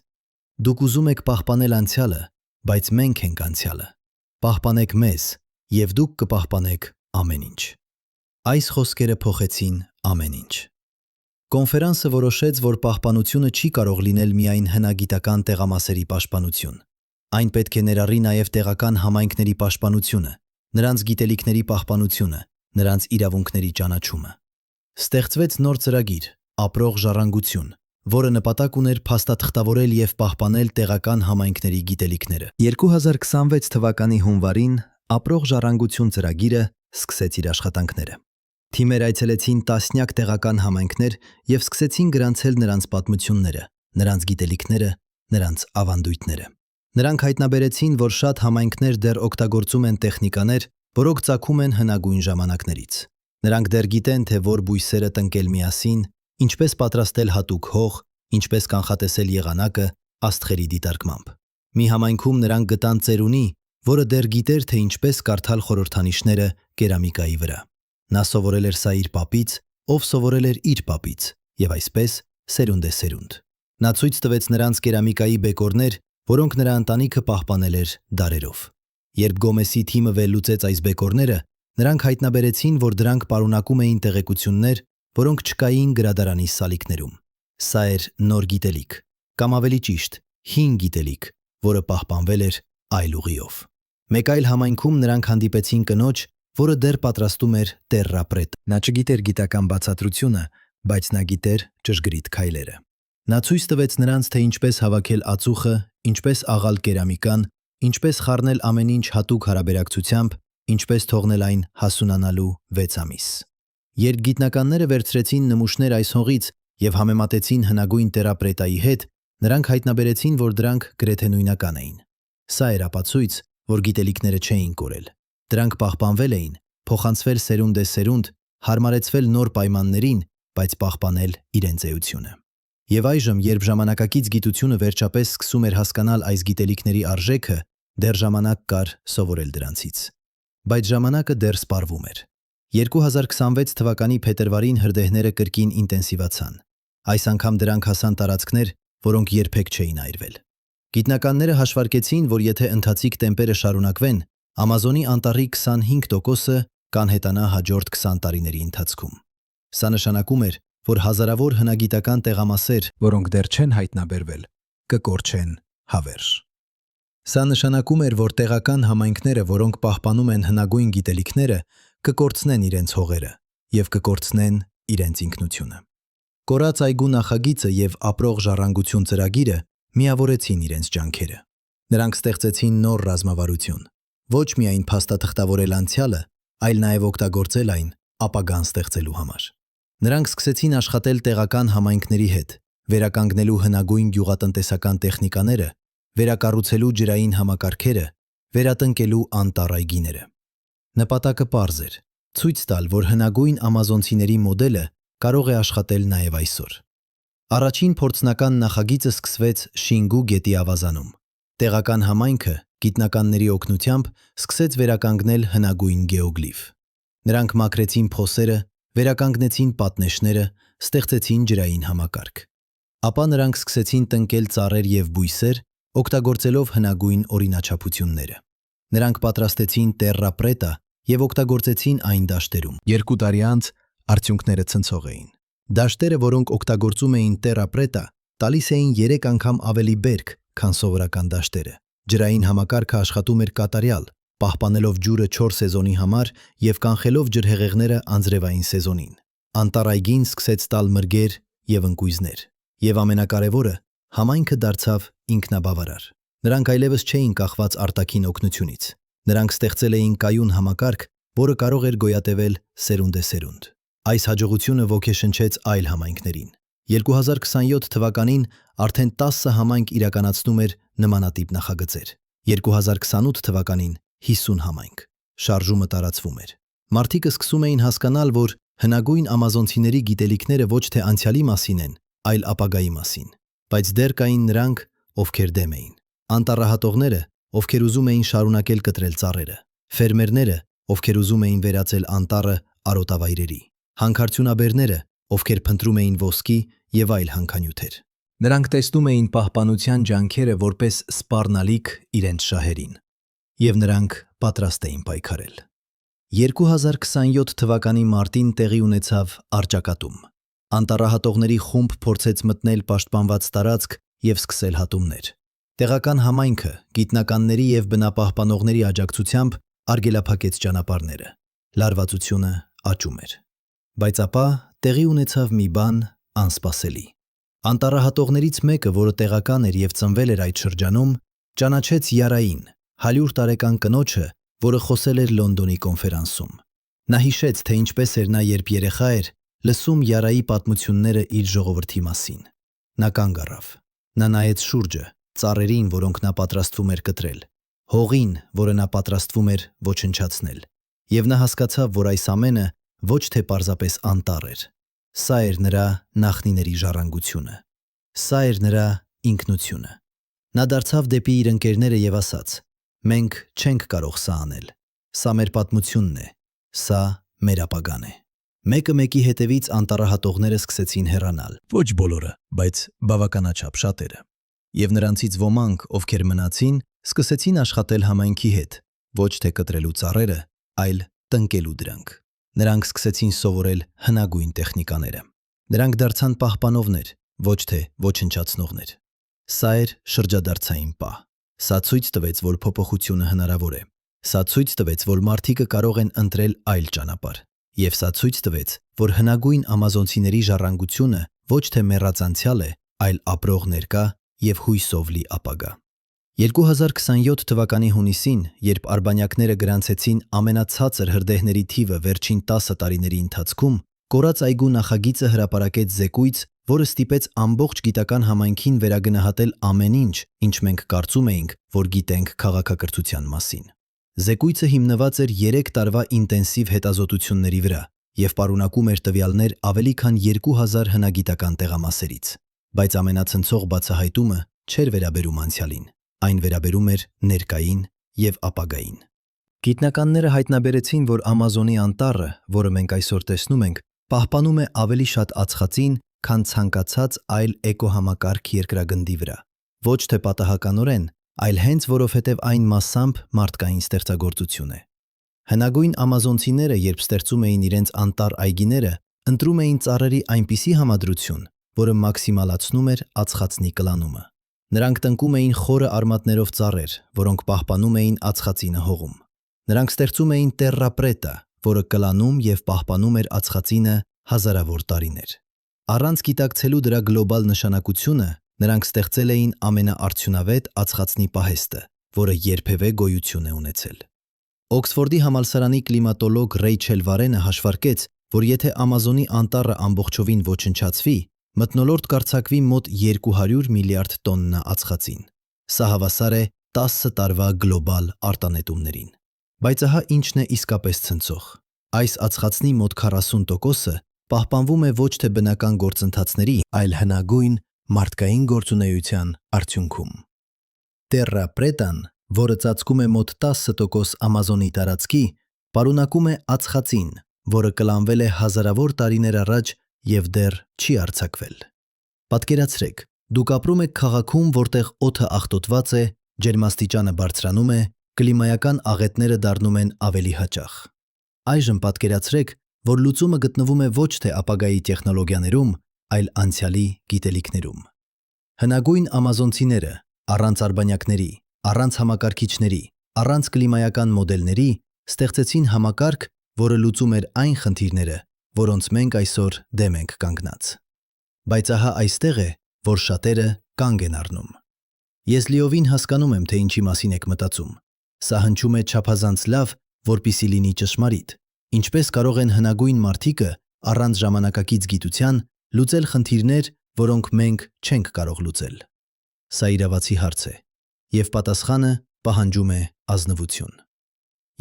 Դուք ուզում եք պահպանել անցյալը, բայց մենք ենք անցյալը։ Պահպանեք մեզ, և դուք կպահպանեք ամեն ինչ։ Այս խոսքերը փոխեցին ամեն ինչ։ Կոնֆերանսը որոշեց, որ պահպանությունը չի կարող լինել միայն հնագիտական տեղամասերի պաշտպանություն։ Այն պետք է ներառի նաև տեղական համայնքների պաշտպանությունը, նրանց գիտելիքների պահպանությունը, նրանց իրավունքների ճանաչումը։ Ստեղծվեց նոր ծրագիր՝ «Ապրող ժառանգություն», որը նպատակ ուներ փաստաթղթավորել և պահպանել տեղական համայնքների գիտելիքները։ 2026 թվականի հունվարին «Ապրող ժառանգություն» ծրագիրը սկսեց իր աշխատանքները։ Թիմեր այցելեցին տասնյակ տեղական համայնքներ և սկսեցին գրանցել նրանց պատմությունները, նրանց գիտելիքները, նրանց ավանդույթները։ Նրանք հայտնաբերեցին, որ շատ համայնքներ դեռ օգտագործում են տեխնիկաներ, որոնք ծագում են հնագույն ժամանակներից։ Նրանք դեռ գիտեն, թե որ բույսերը տնկել միասին, ինչպես պատրաստել հատուկ հող, ինչպես կանխատեսել եղանակը աստղերի դիտարկմամբ։ Մի համայնքում նրանք գտան ծերունի, որը դեռ գիտեր, թե ինչպես կարդալ խորհրդանիշները կերամիկայի վրա։ Նա սովորել էր սա իր պապից, ով սովորել էր իր պապից, և այսպես սերունդ։ Նա ցույց տվեց նրանց կերամիկայի բեկորներ, որոնք նրա ընտանիքը պահպանել էր դարերով։ Երբ Գոմեսի թիմը վերլուծեց այս բեկորները, նրանք հայտնաբերեցին, որ դրանք պարունակում էին տեղեկություններ, որոնք չկային գրադարանի սալիկներում։ Սա էր նոր գիտելիք, կամ ավելի ճիշտ, հին գիտելիք, որը պահպանվել էր այլ ուղիով։ Մեկ այլ համայնքում նրանք հանդիպեցին կնոջ, որը դեռ պատրաստում էր տերրա պրետա։ Նա չգիտեր գիտական բացատրությունը, բայց նա գիտեր ճշգրիտ քայլերը։ Նա ցույց տվեց նրանց, թե ինչպես հավաքել ածուխը, ինչպես աղալ կերամիկան, ինչպես խառնել ամեն ինչ հատուկ հարաբերակցությամբ, ինչպես թողնել այն հասունանալու 6 ամիս։ Երբ գիտնականները վերցրեցին նմուշներ այս հողից և համեմատեցին հնագույն տերապրետայի հետ, նրանք հայտնաբերեցին, որ դրանք գրեթե նույնական էին։ Սա էր ապացույց, որ գիտելիքները չէին կորել։ Դրանք պահպանվել էին, փոխանցվել սերունդ, հարմարեցվել նոր պայմաններին, բայց պահպանել իրենց էությունը։ Եվ այժմ, երբ ժամանակակից գիտությունը վերջապես սկսում էր հասկանալ այս գիտելիքների արժեքը, դեռ ժամանակ կար սովորել դրանցից։ Բայց ժամանակը դեռ սպառվում էր։ 2026 թվականի փետրվարին հրդեհները կրկին ինտենսիվացան։ Այս անգամ դրանք հասան տարածքներ, որոնք երբեք չէին այրվել։ Գիտնականները հաշվարկեցին, որ եթե ընթացիկ տեմպերը շարունակվեն, Ամազոնի անտառի 25%-ը կանհետանա հաջորդ 20 տարիների ընթացքում։ Սա նշանակում էր, որ հազարավոր հնագիտական տեղամասեր, որոնք դեռ չեն հայտնաբերվել, կկորչեն հավերժ։ Սա նշանակում էր, որ տեղական համայնքները, որոնք պահպանում են հնագույն գիտելիքները, կկորցնեն իրենց հողերը և կկորցնեն իրենց ինքնությունը։ Կորած այգու նախագիծը և ապրող ժառանգություն ծրագիրը միավորեցին իրենց ջանքերը։ Նրանք ստեղծեցին նոր ռազմավարություն։ Ոչ միայն փաստաթղթավորել անցյալը, այլ նաև օգտագործել այն ապագան ստեղծելու համար։ Նրանք սկսեցին աշխատել տեղական համայնքների հետ, վերականգնելու հնագույն գյուղատնտեսական տեխնիկաները, վերակառուցելու ջրային համակարգերը, վերատնկելու անտառ այգիները։ Նպատակը պարզ էր՝ ցույց տալ, որ հնագույն ամազոնցիների մոդելը կարող է աշխատել նաև այսօր։ Առաջին փորձնական նախագիծը սկսվեց Շինգու գետի ավազանում։ Տեղական համայնքը գիտնականների օգնությամբ սկսեց վերականգնել հնագույն գեոգլիֆ։ Նրանք մաքրեցին փոսերը, վերականգնեցին պատնեշները, ստեղծեցին ջրային համակարգ։ Ապա նրանք սկսեցին տնկել ծառեր և բույսեր, օգտագործելով հնագույն օրինաչափությունները։ Նրանք պատրաստեցին տերրա պրետա և օգտագործեցին այն դաշտերում։ 2 տարի անց արդյունքները ցնցող էին։ Դաշտերը, որոնք օգտագործում էին տերրա պրետա, տալիս էին 3 անգամ ավելի բերք, քան սովորական դաշտերը։ Ջրային համակարգը աշխատում էր կատարյալ, պահպանելով ջուրը 4 սեզոնի համար և կանխելով ջրհեղեղները անձրևային սեզոնին։ Անտառ այգին սկսեց տալ մրգեր և ընկույզներ։ Եվ ամենակարևորը, համայնքը դարձավ ինքնաբավարար։ Նրանք այլևս չէին կախված արտաքին օգնությունից։ Նրանք ստեղծել էին կայուն համակարգ, որը կարող էր գոյատևել սերունդ։ Այս հաջողությունը ոգեշնչեց այլ համայնքներին։ 2027 թվականին արդեն 10 համայնք իրականացնում էր նմանատիպ նախագծեր։ 2028 թվականին 50 համայնք։ Շարժումը տարածվում էր։ Մարդիկ սկսում էին հասկանալ, որ հնագույն ամազոնցիների գիտելիքները ոչ թե անցյալի մասին են, այլ ապագայի մասին։ Բայց դեռ կային նրանք, ովքեր դեմ էին։ Անտառահատողները, ովքեր ուզում էին շարունակել կտրել ծառերը։ Ֆերմերները, ովքեր ուզում էին վերածել անտառը արոտավայրերի։ Հանքարդյունաբերները, ովքեր փնտրում էին ոսկի և այլ հանքանյութեր։ Նրանք տեսնում էին պահպանության ջանքերը որպես սպառնալիք իրենց շահերին։ Եվ նրանք պատրաստ էին պայքարել։ 2027 թվականի մարտին տեղի ունեցավ առճակատում։ Անտառահատողների խումբ փորձեց մտնել պաշտպանված տարածք և սկսել հատումներ։ Տեղական համայնքը գիտնականների և բնապահպանողների աջակցությամբ արգելափակեց ճանապարհները։ Լարվածությունը աճում էր։ Բայց ապա տեղի ունեցավ մի բան անսպասելի։ Անտառահատողներից մեկը, որը տեղական էր և ծնվել էր այդ շրջանում, ճանաչեց Յարային, 100 տարեկան կնոջը, որը խոսել էր Լոնդոնի կոնֆերանսում։ Նա հիշեց, թե ինչպես էր նա, երբ երեխա էր, լսում Յարայի պատմությունները իր ժողովրդի մասին։ Նա կանգ առավ։ Նա նայեց շուրջը, ծառերին, որոնք նա պատրաստվում էր կտրել, հողին, որը նա պատրաստվում էր ոչնչացնել։ Եվ նա հասկացավ, որ այս ամենը ոչ թե պարզապես անտառ էր։ Սա էր նրա նախնիների ժառանգությունը։ Սա էր նրա ինքնությունը։ Նա դարձավ դեպի իր ընկերները և ասաց. «Մենք չենք կարող սա անել։ Սա մեր պատմությունն է։ Սա մեր ապագան է»։ Մեկը մեկի հետևից անտառահատողները սկսեցին հեռանալ։ Ոչ բոլորը, բայց բավականաչափ շատերը։ Եվ նրանցից ոմանք, ովքեր մնացին, սկսեցին աշխատել համայնքի հետ, ոչ թե կտրելու ծառերը, այլ տնկելու դրանք։ Նրանք սկսեցին սովորել հնագույն տեխնիկաները։ Նրանք դարձան պահպանողներ, ոչ թե ոչնչացնողներ։ Սա էր շրջադարձային պահ։ Սա ցույց տվեց, որ փոփոխությունը հնարավոր է։ Սա ցույց տվեց, որ մարդիկը կարող են ընտրել այլ ճանապարհ։ Եվ սա ցույց տվեց, որ հնագույն ամազոնցիների ժառանգությունը ոչ թե մեռած անցյալ է, այլ ապրող ներկա և հույսով լի ապագա։ 2027 թվականի հունիսին, երբ արբանյակները գրանցեցին ամենացածր հրդեհների թիվը վերջին 10 տարիների ընթացքում, կորած այգու նախագիծը հրապարակեց զեկույց, որը ստիպեց ամբողջ գիտական համայնքին վերագնահատել ամեն ինչ, ինչ մենք կարծում էինք, որ գիտենք քաղաքակրթության մասին։ Զեկույցը հիմնված էր 3 տարվա ինտենսիվ հետազոտությունների վրա և պարունակում էր տվյալներ ավելի քան 2000 հնագիտական տեղամասերից։ Բայց ամենացնցող բացահայտումը չէր վերաբերում անցյալին, այն վերաբերում էր ներկային և ապագային։ Գիտնականները հայտնաբերեցին, որ Ամազոնի անտառը, որը մենք այսօր տեսնում ենք, պահպանում է ավելի շատ ածխածին, քան ցանկացած այլ էկոհամակարգ երկրագնդի վրա։ Ոչ թե պատահականորեն, այլ հենց որովհետև այն մասամբ մարդկային ստեղծագործություն է։ Հնագույն ամազոնցիները, երբ ստեղծում էին իրենց անտառ այգիները, ընտրում էին ծառերի այնպիսի համադրություն, որը մաքսիմալացնում էր ածխածնի կլանումը։ Նրանք տնկում էին խորը արմատներով ծառեր, որոնք պահպանում էին ածխածինը հողում։ Նրանք ստեղծում էին terra preta, որը կլանում և պահպանում էր ածխածինը հազարավոր տարիներ։ Առանց գիտակցելու դրա գլոբալ նշանակությունը, նրանք ստեղծել էին ամենաարդյունավետ ածխածնի պահեստը, որը երբևէ գոյություն է ունեցել։ Օքսֆորդի համալսարանի կլիմատոլոգ Ռեյչել Վարենը հաշվարկեց, որ եթե Ամազոնի անտառը ամբողջովին ոչնչացվի, մթնոլորտ կարձակվի մոտ 200 միլիարդ տոննա ածխածին։ Սա հավասար է 10 տարվա գլոբալ արտանետումներին։ Բայց ահա ինչն է իսկապես ցնցող։ Այս ածխածնի մոտ 40%-ը պահպանվում է ոչ թե բնական գործընթացների, այլ հնագույն մարդկային գործունեության արդյունքում։ Terra Preta-ն, որը ծածկում է մոտ 10% Ամազոնի տարածքի, պարունակում է ածխածին, որը կլանվել է հազարավոր տարիներ առաջ և դեռ չի արձակվել։ Պատկերացրեք, դուք ապրում եք քաղաքում, որտեղ օդը աղտոտված է, ջերմաստիճանը բարձրանում է, կլիմայական աղետները դառնում են ավելի հաճախ։ Այժմ պատկերացրեք, որ լուծումը գտնվում է ոչ թե ապագայի տեխնոլոգիաներում, այլ անցյալի գիտելիքներում։ Հնագույն ամազոնցիները, առանց արբանյակների, առանց համակարգիչների, առանց կլիմայական մոդելների, ստեղծեցին համակարգ, որը լուծում էր այն խնդիրները, որոնց մենք այսօր դեմ ենք կանգնած։ Բայց ահա այստեղ է, որ շատերը կանգ են առնում։ Ես լիովին հասկանում եմ, թե ինչի մասին եք մտածում։ Սա հնչում է չափազանց լավ, որպեսզի լինի ճշմարիտ։ Ինչպես կարող են հնագույն մարդիկը, առանց ժամանակակից գիտության, լուծել խնդիրներ, որոնք մենք չենք կարող լուծել։ Սա իրավացի հարց է, և պատասխանը պահանջում է ազնվություն։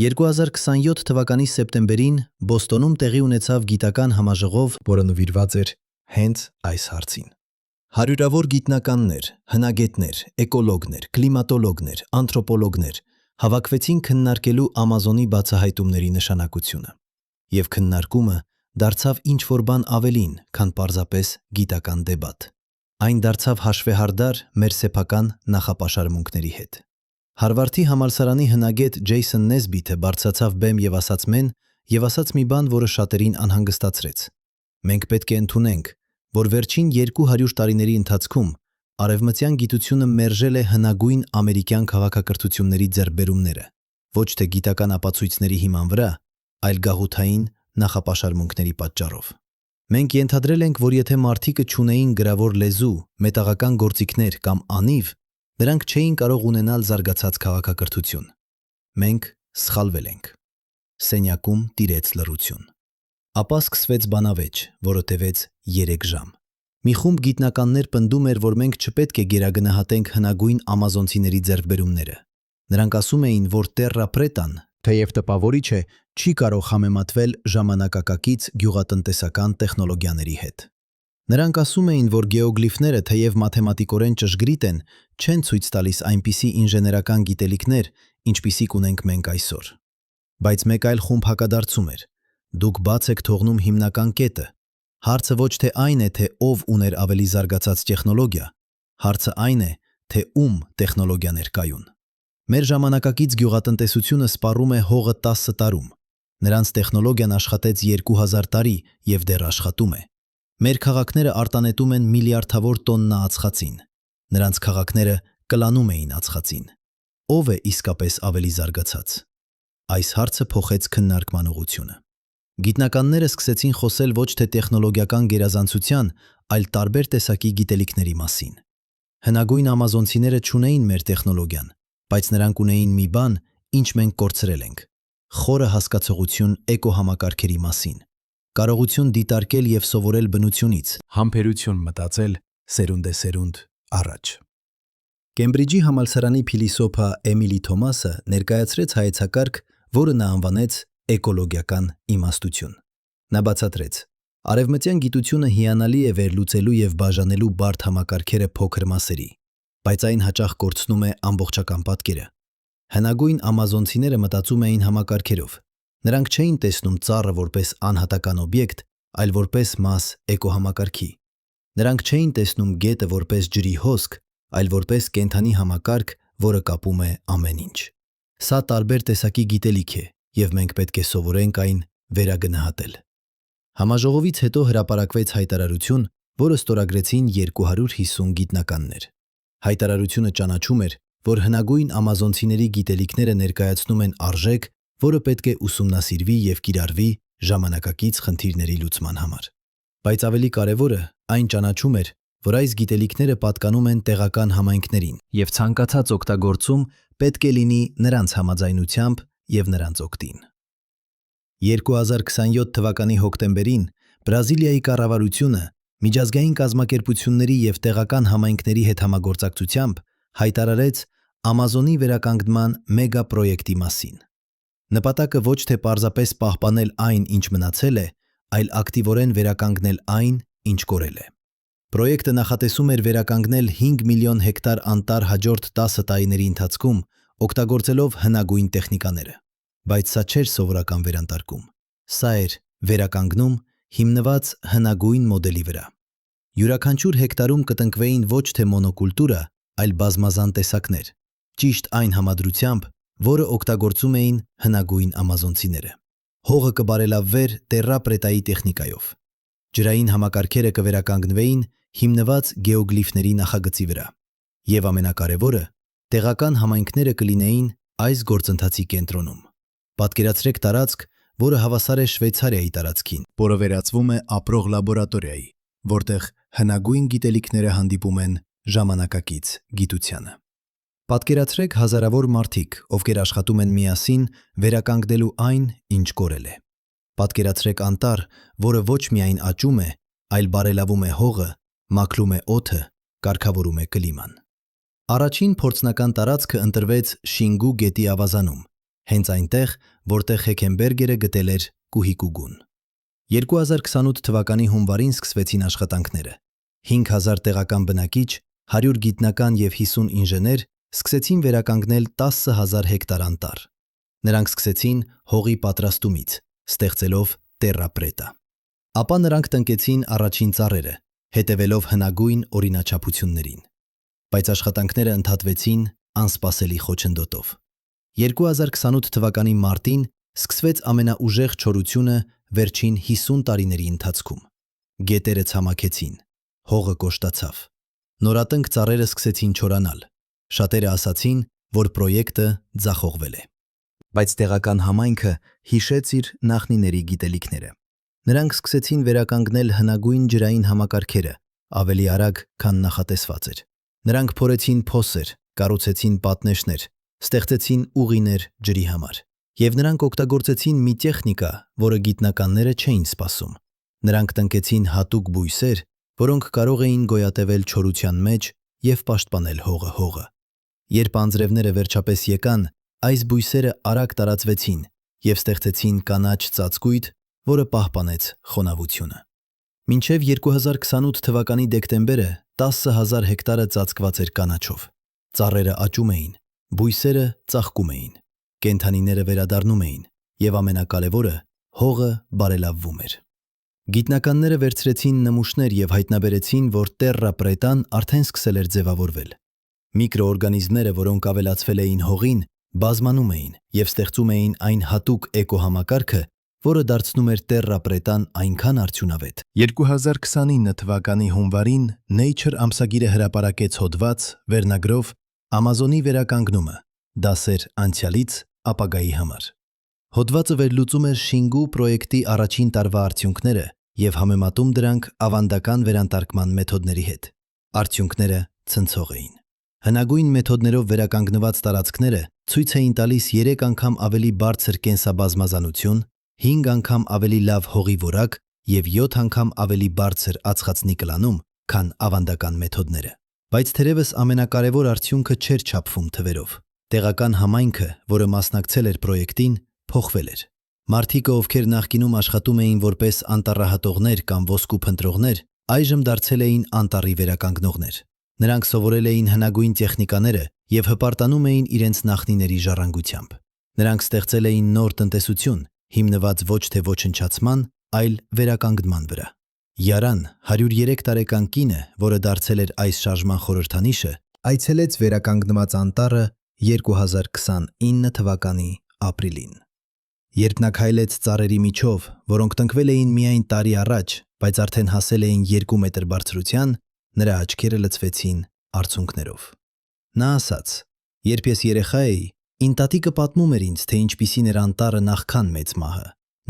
2027 թվականի սեպտեմբերին Բոստոնում տեղի ունեցավ գիտական համաժողով, որը նվիրված էր հենց այս հարցին։ Հարյուրավոր գիտնականներ, հնագետներ, էկոլոգներ, կլիմատոլոգներ, անթրոպոլոգներ հավաքվեցին քննարկելու Ամազոնի բացահայտումների նշանակությունը։ Եվ քննարկումը դարձավ ինչ-որ բան ավելին, քան պարզապես գիտական դեբատ։ Այն դարձավ հաշվեհարդար մեր սեփական նախապաշարմունքների հետ։ Հարվարդի համալսարանի հնագետ Ջեյսոն Նեսբիթը բարձրացավ բեմ և ասաց մի բան, որը շատերին անհանգստացրեց։ Մենք պետք է ընդունենք, որ վերջին 200 տարիների ընթացքում արևմտյան գիտությունը մերժել է հնագույն ամերիկյան քաղաքակրթությունների ձեռքբերումները, ոչ թե գիտական ապացույցների հիման վրա, այլ գաղութային նախապաշարմունքների պատճառով։ Մենք ենթադրել ենք, որ եթե մարդիկը չունեին գրավոր լեզու, մետաղական գործիքներ կամ անիվ, նրանք չէին կարող ունենալ զարգացած քաղաքակրթություն։ Մենք սխալվել ենք։ Սենյակում տիրեց լռություն։ Ապա սկսվեց բանավեճ, որը տևեց 3 ժամ։ Մի խումբ գիտնականներ պնդում էր, որ մենք չպետք է գերագնահատենք հնագույն ամազոնցիների ձեռքբերումները։ Նրանք ասում էին, որ Terra Preta-ն, թեև տպավորիչ է, չի կարող համեմատվել ժամանակակից գյուղատնտեսական տեխնոլոգիաների հետ։ Նրանք ասում էին, որ գեոգլիֆները, թեև մաթեմատիկորեն ճշգրիտ են, չեն ցույց տալիս այնպիսի ինժեներական գիտելիքներ, ինչպիսիք ունենք մենք այսօր։ Բայց մեկ այլ խումբ հակադարձում էր. դուք բաց եք թողնում հիմնական կետը։ Հարցը ոչ թե այն է, թե ով ուներ ավելի զարգացած տեխնոլոգիա, հարցը այն է, թե ում տեխնոլոգիաներ կայուն։ Մեր ժամանակակից գյուղատնտեսությունը սպառում է հողը 10 տարում։ Նրանց տեխնոլոգիան աշխատեց 2000 տարի և դեռ աշխատում է։ Մեր քաղաքները արտանետում են միլիարդավոր տոննա ածխածին։ Նրանց քաղաքները կլանում էին ածխածին։ Ո՞վ է իսկապես ավելի զարգացած։ Այս հարցը փոխեց քննարկման ուղղությունը։ Գիտնականները սկսեցին խոսել ոչ թե տեխնոլոգիական գերազանցության, այլ տարբեր տեսակի գիտելիքների մասին։ Հնագույն ամազոնցիները չունեին մեր տեխնոլոգիան, բայց նրանք ունեին մի բան, ինչ մենք կորցրել ենք՝ խորը հասկացողություն էկոհամակարգերի մասին, կարողություն դիտարկել և սովորել բնությունից, համբերություն մտածել սերունդեսերունդ առաջ։ Կեմբրիջի համալսարանի փիլիսոփա Էմիլի Թոմասը ներկայացրեց հայեցակարգ, որը նա անվանեց էկոլոգիական իմաստություն։ Նա բացատրեց. արևմտյան գիտությունը հիանալի է վերլուծելու և բաժանելու բարդ համակարգերը փոքր մասերի, բայց այն հաճախ կորցնում է ամբողջական պատկերը։ Հնագույն ամազոնցիները մտածում էին համակարգերով։ Նրանք չէին տեսնում ծառը որպես անհատական օբյեկտ, այլ որպես մաս էկոհամակարգի։ Նրանք չէին տեսնում գետը որպես ջրի հոսք, այլ որպես կենդանի համակարգ, որը կապում է ամեն ինչ։ Սա տարբեր տեսակի գիտելիք է, և մենք պետք է սովորենք այն վերագնահատել։ Համաժողովից հետո հրապարակվեց հայտարարություն, որը ստորագրեցին 250 գիտնականներ։ Հայտարարությունը ճանաչում էր, որ հնագույն ամազոնցիների գիտելիքները ներկայացնում են արժեք, որը պետք է ուսումնասիրվի և կիրառվի ժամանակակից խնդիրների լուծման համար։ Բայց ավելի կարևորը, այն ճանաչում էր, որ այս գիտելիքները պատկանում են տեղական համայնքներին, և ցանկացած օգտագործում պետք է լինի նրանց համաձայնությամբ և նրանց օգտին։ 2027 թվականի հոկտեմբերին Բրազիլիայի կառավարությունը միջազգային կազմակերպությունների և տեղական համայնքների հետ համագործակցությամբ հայտարարեց Ամազոնի վերականգնման մեգապրոյեկտի մասին։ Նպատակը ոչ թե պարզապես պահպանել այն, ինչ մնացել է, այլ ակտիվորեն վերականգնել այն, ինչ կորել է։ Պրոյեկտը նախատեսում էր վերականգնել 5 միլիոն հեկտար անտառ հաջորդ 10 տարիների ընթացքում, օգտագործելով հնագույն տեխնիկաները։ Բայց սա չէր սովորական վերանտարկում։ Սա էր վերականգնում հիմնված հնագույն մոդելի վրա։ Յուրաքանչյուր հեկտարում կտնկվեին ոչ թե մոնոկուլտուրա, այլ բազմազան տեսակներ, ճիշտ այն համադրությամբ, որը օգտագործում էին հնագույն ամազոնցիները։ Հողը կբարելավվեր Terra Preta-ի տեխնիկայով։ Ջրային համակարգերը կվերականգնվեին հիմնված գեոգլիֆների նախագծի վրա։ Եվ ամենակարևորը, տեղական համայնքները կլինեին այս գործընթացի կենտրոնում։ Պատկերացրեք տարածք, որը հավասար է Շվեյցարիայի տարածքին, որը վերածվում է ապրող լաբորատորիայի, որտեղ հնագույն գիտելիքները հանդիպում են ժամանակակից գիտությանը։ Պատկերացրեք հազարավոր մարդիկ, ովքեր աշխատում են միասին վերականգնելու այն, ինչ կորել է։ Պատկերացրեք անտառ, որը ոչ միայն աճում է, այլ բարելավում է հողը, մաքրում է օդը, կարգավորում է կլիման։ Առաջին փորձնական տարածքը ընտրվեց Շինգու գետի ավազանում, հենց այնտեղ, որտեղ Հեքենբերգերը գտել էր կուհիկու գուն։ 2028 թվականի հունվարին սկսվեցին աշխատանքները։ 5000 տեղական բնակիչ, 100 գիտնական և 50 ինժեներ սկսեցին վերականգնել 10,000 հեկտար անտառ։ Նրանք սկսեցին հողի պատրաստումից, ստեղծելով Terra Preta։ Ապա նրանք տնկեցին առաջին ծառերը, հետևելով հնագույն օրինաչափություններին։ Բայց աշխատանքները ընդհատվեցին անսպասելի խոչընդոտով։ 2028 թվականի մարտին սկսվեց ամենաուժեղ չորությունը վերջին 50 տարիների ընթացքում։ Գետերը ցամաքեցին, հողը կոշտացավ։ Նորատնկ ծառերը սկսեցին չորանալ։ Շատերը ասացին, որ պրոյեկտը ձախողվել է։ Բայց տեղական համայնքը հիշեց իր նախնիների գիտելիքները։ Նրանք սկսեցին վերականգնել հնագույն ջրային համակարգերը, ավելի արագ, քան նախատեսված էր։ Նրանք փորեցին փոսեր, կառուցեցին պատնեշներ, ստեղծեցին ուղիներ ջրի համար։ Եվ նրանք օգտագործեցին մի տեխնիկա, որը գիտնականները չէին սպասում։ Նրանք տնկեցին հատուկ բույսեր, որոնք կարող էին գոյատևել չորության մեջ և պաշտպանել հողը։ Երբ անձրևները վերջապես եկան, այս բույսերը արագ տարածվեցին և ստեղծեցին կանաչ ծածկույթ, որը պահպանեց խոնավությունը։ Մինչև 2028 թվականի դեկտեմբերը 10,000 հեկտարը ծածկված էր կանաչով։ Ծառերը աճում էին, բույսերը ծաղկում էին, կենդանիները վերադառնում էին, և ամենակարևորը, հողը բարելավվում էր։ Գիտնականները վերցրեցին նմուշներ և հայտնաբերեցին, որ Տերրա Պրետան արդեն սկսել էր ձևավորվել։ Միկրոօրգանիզմները, որոնք ավելացվել էին հողին, բազմանում էին և ստեղծում էին այն հատուկ էկոհամակարգը, որը դարձնում էր Տերրա Պրետան այնքան արդյունավետ։ 2029 թվականի հունվարին Nature ամսագիրը հրապարակեց հոդված վերնագրով «Ամազոնի վերականգնումը. դասեր անցյալից ապագայի համար»։ Հոդվածը վերլուծում էր Շինգու պրոյեկտի առաջին տարվա արդյունքները և համեմատում դրանք ավանդական վերանտարկման մեթոդների հետ։ Արդյունքները ցնցող էին։ Հնագույն մեթոդներով վերականգնված տարածքները ցույց էին տալիս 3 անգամ ավելի բարձր կենսաբազմազանություն, 5 անգամ ավելի լավ հողի որակ և 7 անգամ ավելի բարձր ածխածնի կլանում, քան ավանդական մեթոդները։ Բայց թերևս ամենակարևոր արդյունքը չէր չափվում թվերով։ Տեղական համայնքը, որը մասնակցել էր պրոյեկտին, փոխվել էր։ Մարդիկը, ովքեր նախկինում աշխատում էին որպես անտառահատողներ կամ ոսկու փնտրողներ, այժմ դարձել էին անտառի վերականգնողներ։ Նրանք սովորել էին հնագույն տեխնիկաները և հպարտանում էին իրենց նախնիների ժառանգությամբ։ Նրանք ստեղծել էին նոր տնտեսություն, հիմնված ոչ թե ոչնչացման, այլ վերականգնման վրա։ Յարան, 103 տարեկան կինը, որը դարձել էր այս շարժման խորհրդանիշը, այցելեց վերականգնված անտառը 2029 թվականի ապրիլին։ Երբ նա քայլեց ծառերի միջով, որոնք տնկվել էին միայն տարի առաջ, բայց արդեն հասել էին 2 մետր բարձրության, նրա աչքերը լցվեցին արցունքներով։ Նա ասաց. «Երբ ես երեխա էի, իմ տատիկը պատմում էր ինձ, թե ինչպիսին էր անտառը նախքան մեծ մահը,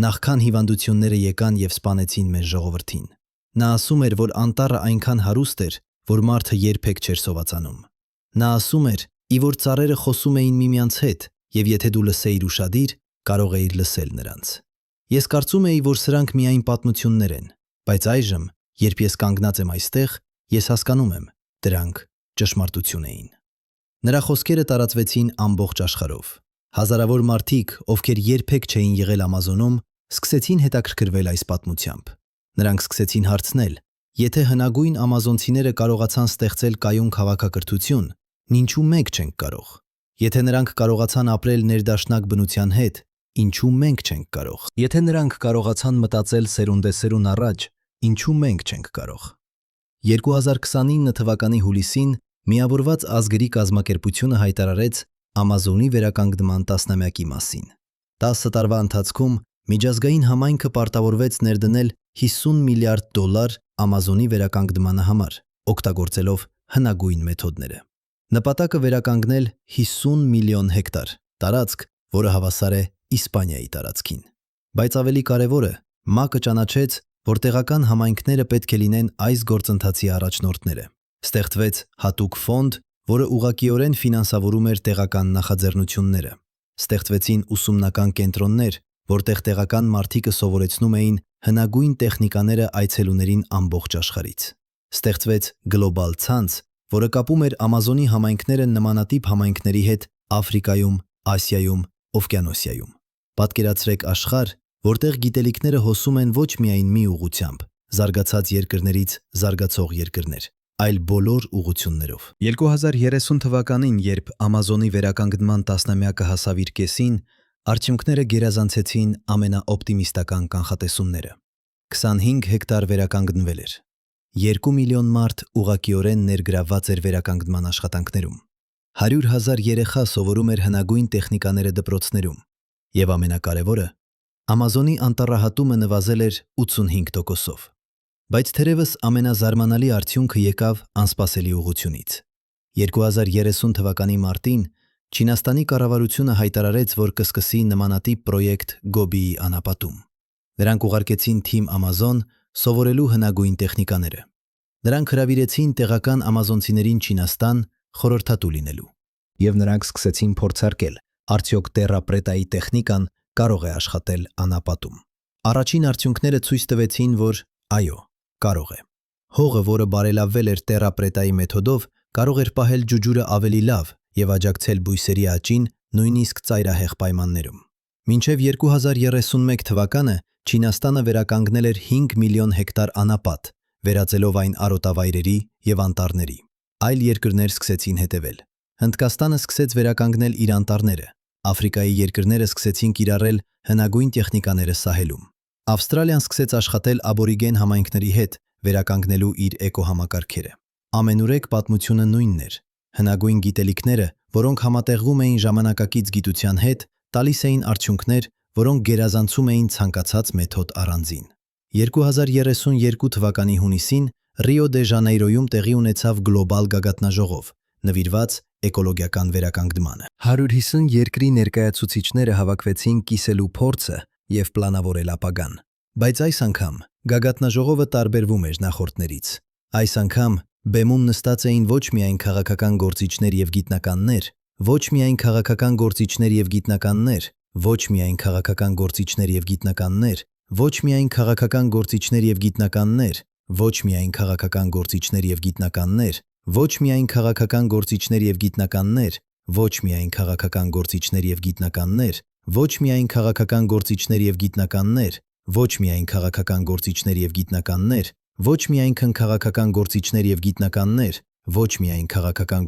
նախքան հիվանդությունները եկան և սպանեցին մեր ժողովրդին։ Նա ասում էր, որ անտառը այնքան հարուստ էր, որ մարդը երբեք չէր սովածանում։ Նա ասում էր, ի որ ծառերը խոսում էին միմյանց հետ, և եթե դու լսեիր ուշադիր, կարող էիր լսել նրանց։ Ես կարծում էի, որ սրանք միայն պատմություններ են, բայց այժմ, երբ ես կանգնած եմ այստեղ, ես հասկանում եմ, դրանք ճշմարտություն էին»։ Նրա խոսքերը տարածվեցին ամբողջ աշխարհով։ Հազարավոր մարդիկ, ովքեր երբեք չէին եղել Ամազոնում, սկսեցին հետաքրքրվել այս պատմությամբ։ Նրանք սկսեցին հարցնել. եթե հնագույն ամազոնցիները կարողացան ստեղծել կայուն քաղաքակրթություն, ինչու մենք չենք կարող։ Եթե նրանք կարողացան ապրել ներդաշնակ բնության հետ, ինչու մենք չենք կարող։ Եթե նրանք կարողացան մտածել սերունդեսերուն առաջ, ինչու մենք չենք կարող։ 2029 թվականի հուլիսին Միավորված ազգերի կազմակերպությունը հայտարարեց Ամազոնի վերականգնման տասնամյակի մասին։ 10 տարվա ընթացքում միջազգային համայնքը պարտավորվեց ներդնել $50 միլիարդ Ամազոնի վերականգնմանը համար, օգտագործելով հնագույն մեթոդները։ Նպատակը վերականգնել 50 միլիոն հեկտար տարածք, որը հավասար է Իսպանիայի տարածքին։ Բայց ավելի կարևորը, ՄԱԿ-ը ճանաչեց, որ տեղական համայնքները պետք է լինեն այս գործընթացի առաջնորդները։ Ստեղծվեց հատուկ ֆոնդ, որը ուղղակիորեն ֆինանսավորում էր տեղական նախաձեռնությունները։ Ստեղծվեցին ուսումնական կենտրոններ, որտեղ տեղական մարդիկը սովորեցնում էին հնագույն տեխնիկաները այցելուներին ամբողջ աշխարհից։ Ստեղծվեց գլոբալ ցանց, որը կապում էր Ամազոնի համայնքները նմանատիպ համայնքների հետ Աֆրիկայում, Ասիայում, Օվկիանոսիայում։ Պատկերացրեք աշխարհ, որտեղ գիտելիքները հոսում են ոչ միայն մի ուղղությամբ՝ զարգացած երկրներից զարգացող երկրներ, այլ բոլոր ուղղություններով։ 2030 թվականին, երբ Ամազոնի վերականգնման տասնամյակը հասավ իր կեսին, արդյունքները գերազանցեցին ամենաօպտիմիստական կանխատեսումները։ 25 հեկտար վերականգնվել էր։ 2 միլիոն մարդ ուղղակիորեն ներգրավված էր վերականգնման աշխատանքներում։ 100,000 երեխա սովորում էր հնագույն տեխնիկաները դպրոցներում։ Եվ ամենակարևորը, Ամազոնի անտառահատումը նվազել էր 85%-ով։ Բայց թերևս ամենազարմանալի արդյունքը եկավ անսպասելի ուղղությունից։ 2030 թվականի մարտին Չինաստանի կառավարությունը հայտարարեց, որ կսկսի նմանատիպ պրոյեկտ Գոբիի անապատում։ Նրանք ուղարկեցին թիմ Ամազոն սովորելու հնագույն տեխնիկաները։ Նրանք հրավիրեցին տեղական ամազոնցիներին Չինաստան խորհրդատու լինելու։ Եվ նրանք սկսեցին փորձարկել, արդյոք տերապրետայի տեխնիկան կարող է աշխատել անապատում։ Առաջին արդյունքները ցույց տվեցին, որ այո, կարող է։ Հողը, որը բարելավվել էր տերապրետայի մեթոդով, կարող էր պահել ջուջուրը ավելի լավ և աջակցել բույսերի աճին նույնիսկ ծայրահեղ պայմաններում։ Մինչև 2031 թվականը Չինաստանը վերականգնել էր 5 միլիոն հեկտար անապատ, վերածելով այն արոտավայրերի և անտառների։ Այլ երկրներ սկսեցին հետևել։ Հնդկաստանը սկսեց վերականգնել իր անտառները։ Աֆրիկայի երկրները սկսեցին կիրառել հնագույն տեխնիկաները սահելում։ Ավստրալիան սկսեց աշխատել աբորիգեն համայնքների հետ, վերականգնելու իր էկոհամակարգերը։ Ամենուրեք պատմությունը նույնն էր։ Հնագույն գիտելիքները, որոնք համատեղվում էին ժամանակակից գիտության հետ, տալիս էին արդյունքներ, որոնք գերազանցում էին ցանկացած մեթոդ առանձին։ 2032 թվականի հունիսին Ռիո դե Ժանեյրոյում տեղի ունեցավ գլոբալ գագաթնաժողով, նվիրված էկոլոգիական վերականգնմանը։ 150 երկրի ներկայացուցիչները հավաքվեցին կիսելու փորձը և պլանավորել ապագան։ Բայց այս անգամ գագաթնաժողովը տարբերվում էր նախորդներից։ Այս անգամ բեմում նստած էին ոչ միայն քաղաքական գործիչներ և գիտնականներ, ոչ միայն քաղաքական գործիչներ և գիտնականներ, ոչ միայն քաղաքական գործիչներ և գիտնականներ, ոչ միայն քաղաքական գործիչներ և գիտնականներ, ոչ միայն քաղաքական գործիչներ և գիտնականներ, ոչ միայն քաղաքական գործիչներ և գիտնականներ, ոչ միայն քաղաքական գործիչներ և գիտնականներ, ոչ միայն քաղաքական գործիչներ և գիտնականներ, ոչ միայն քաղաքական գործիչներ և գիտնականներ, ոչ միայն քաղաքական գործիչներ և գիտնականներ, ոչ միայն քաղաքական գործիչներ և գիտնականներ, ոչ միայն քաղաքական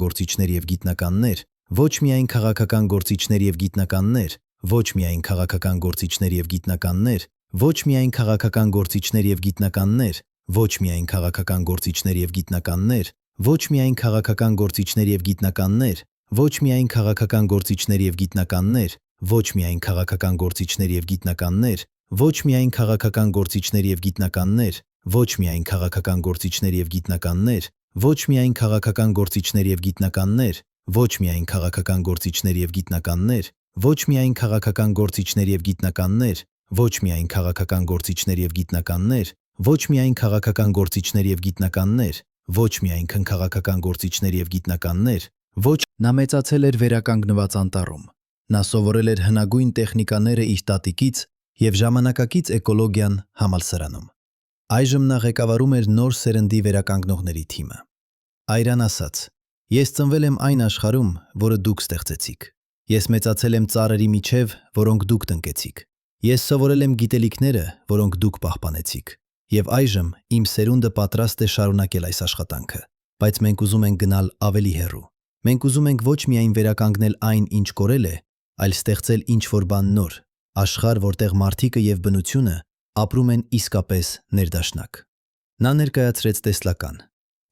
գործիչներ և գիտնականներ, ոչ միայն քաղաքական գործիչներ և գիտնականներ, ոչ միայն քաղաքական գործիչներ և գիտնականներ, ոչ միայն քաղաքական գործիչներ և գիտնականներ, ոչ միայն քաղաքական գործիչներ և գիտնականներ, ոչ միայն քաղաքական գործիչներ և գիտնականներ, ոչ միայն քաղաքական գործիչներ և գիտնականներ, ոչ միայն քաղաքական գործիչներ և գիտնականներ, ոչ միայն քաղաքական գործիչներ և գիտնականներ, ոչ միայն քաղաքական գործիչներ և գիտնականներ, ոչ միայն քաղաքական գործիչներ և գիտնականներ, ոչ միայն քաղաքական գործիչներ և գիտնականներ, ոչ միայն քաղաքական գործիչներ և գիտնականներ, ոչ միայն քաղաքական գործիչներ և գիտնականներ, ոչ միայն քաղաքական գործիչներ և գիտնականներ, ոչ նա մեծացել էր վերականգնված անտառում։ Նա սովորել էր հնագույն տեխնիկաները իր տատիկից և ժամանակակից էկոլոգիան համալսարանում։ Այժմ նա ղեկավարում էր նոր սերնդի վերականգնողների թիմը։ Այրան ասաց. «Ես ծնվել եմ այն աշխարհում, որը դուք ստեղծեցիք։ Ես մեծացել եմ ծառերի միջև, որոնք դուք տնկեցիք։ Ես սովորել եմ գիտելիքները, որոնք դուք պահպանեցիք։ Եվ այժմ իմ սերունդը պատրաստ է շարունակել այս աշխատանքը։ Բայց մենք ուզում ենք գնալ ավելի հեռու։ Մենք ուզում ենք ոչ միայն վերականգնել այն, ինչ կորել է, այլ ստեղծել ինչ-որ բան նոր, աշխարհ, որտեղ մարդիկը և բնությունը ապրում են իսկապես ներդաշնակ»։ Նա ներկայացրեց տեսլական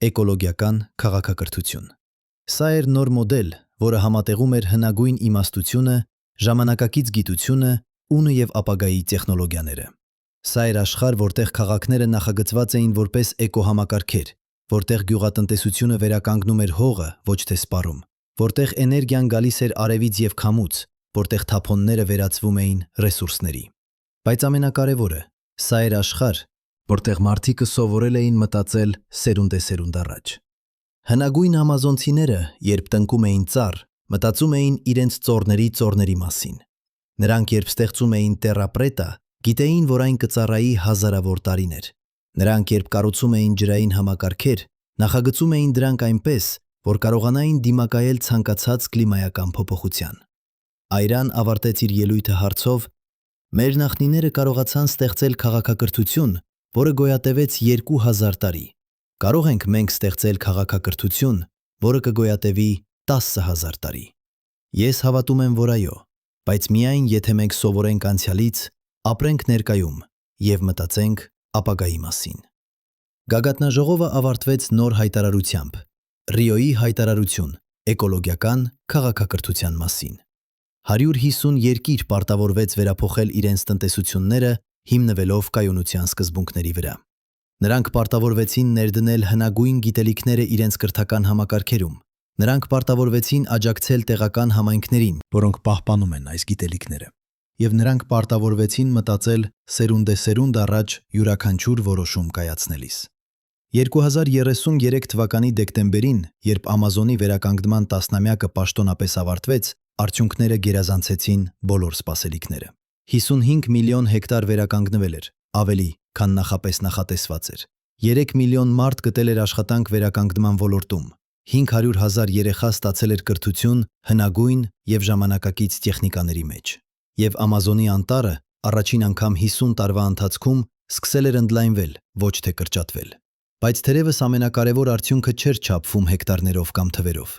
էկոլոգիական քաղաքակրթություն։ Սա էր նոր մոդել, որը համատեղում էր հնագույն իմաստությունը, ժամանակակից գիտությունը, ունը և ապագայի տեխնոլոգիաները։ Սա էր աշխարհ, որտեղ քաղաքները նախագծված էին որպես էկոհամակարգեր, որտեղ գյուղատնտեսությունը վերականգնում էր հողը, ոչ թե սպառում, որտեղ էներգիան գալիս էր արևից և քամուց, որտեղ թափոնները վերածվում էին ռեսուրսների։ Բայց ամենակարևորը, սա էր աշխարհ, որտեղ մարդիկը սովորել էին մտածել սերունդ առաջ։ Հնագույն ամազոնցիները, երբ տնկում էին ծառ, մտածում էին իրենց ծոռների մասին։ Նրանք, երբ ստեղծում էին տերապրետա, գիտեին, որ այն կծառայի հազարավոր տարիներ։ Նրանք, երբ կառուցում էին ջրային համակարգեր, նախագծում էին դրանք այնպես, որ կարողանային դիմակայել ցանկացած կլիմայական փոփոխության։ Այրան ավարտեց իր ելույթը հարցով. «Մեր նախնիները կարողացան ստեղծել քաղաքակրթություն, որը գոյատևեց 2000 տարի։ Կարող ենք մենք ստեղծել քաղաքակրթություն, որը կգոյատևի 10,000 տարի։ Ես հավատում եմ, որ այո, բայց միայն եթե մենք սովորենք անցյալից, ապրենք ներկայում և մտածենք ապագայի մասին»։ Գագաթնաժողովը ավարտվեց նոր հայտարարությամբ՝ Ռիոյի հայտարարություն էկոլոգիական քաղաքակրթության մասին։ 150 երկիր պարտավորվեց վերափոխել իրենց տնտեսությունները՝ հիմնվելով կայունության սկզբունքների վրա։ Նրանք պարտավորվեցին ներդնել հնագույն գիտելիքները իրենց կրթական համակարգերում։ Նրանք պարտավորվեցին աջակցել տեղական համայնքներին, որոնք պահպանում են այս գիտելիքները։ Եվ նրանք պարտավորվեցին մտածել սերունդեսերունդ առաջ յուրաքանչյուր որոշում կայացնելիս։ 2033 թվականի դեկտեմբերին, երբ Ամազոնի վերականգնման տասնամյակը պաշտոնապես ավարտվեց, արդյունքները գերազանցեցին բոլոր սպասելիքները։ 55 միլիոն հեկտար վերականգնվել էր, ավելի, քան նախապես նախատեսված էր։ 3 միլիոն մարդ գտել էր աշխատանք վերականգնման ոլորտում։ 500,000 երեխա ստացել էր կրթություն հնագույն եւ ժամանակակից տեխնիկաների մեջ։ Եվ Ամազոնի անտառը առաջին անգամ 50 տարվա ընթացքում սկսել էր ընդլայնվել, ոչ թե կրճատվել։ Բայց թերևս ամենակարևոր արդյունքը չէր չափվում հեկտարներով կամ թվերով։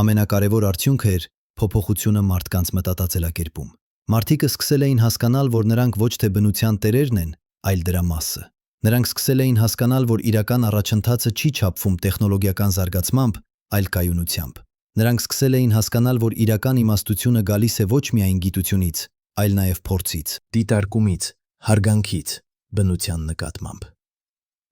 Ամենակարևոր արդյունքը էր փոփոխությունը մարդկանց մտածելակերպում։ Մարդիկը սկսել էին հասկանալ, որ նրանք ոչ թե բնության տերերն են, այլ դրա մասը։ Նրանք սկսել էին հասկանալ, որ իրական առաջընթացը չի չափվում տեխնոլոգիական զարգացմամբ, այլ կայունությամբ։ Նրանք սկսել էին հասկանալ, որ իրական իմաստությունը գալիս է ոչ միայն գիտությունից, այլ նաև փորձից, դիտարկումից, հարգանքից, բնության նկատմամբ։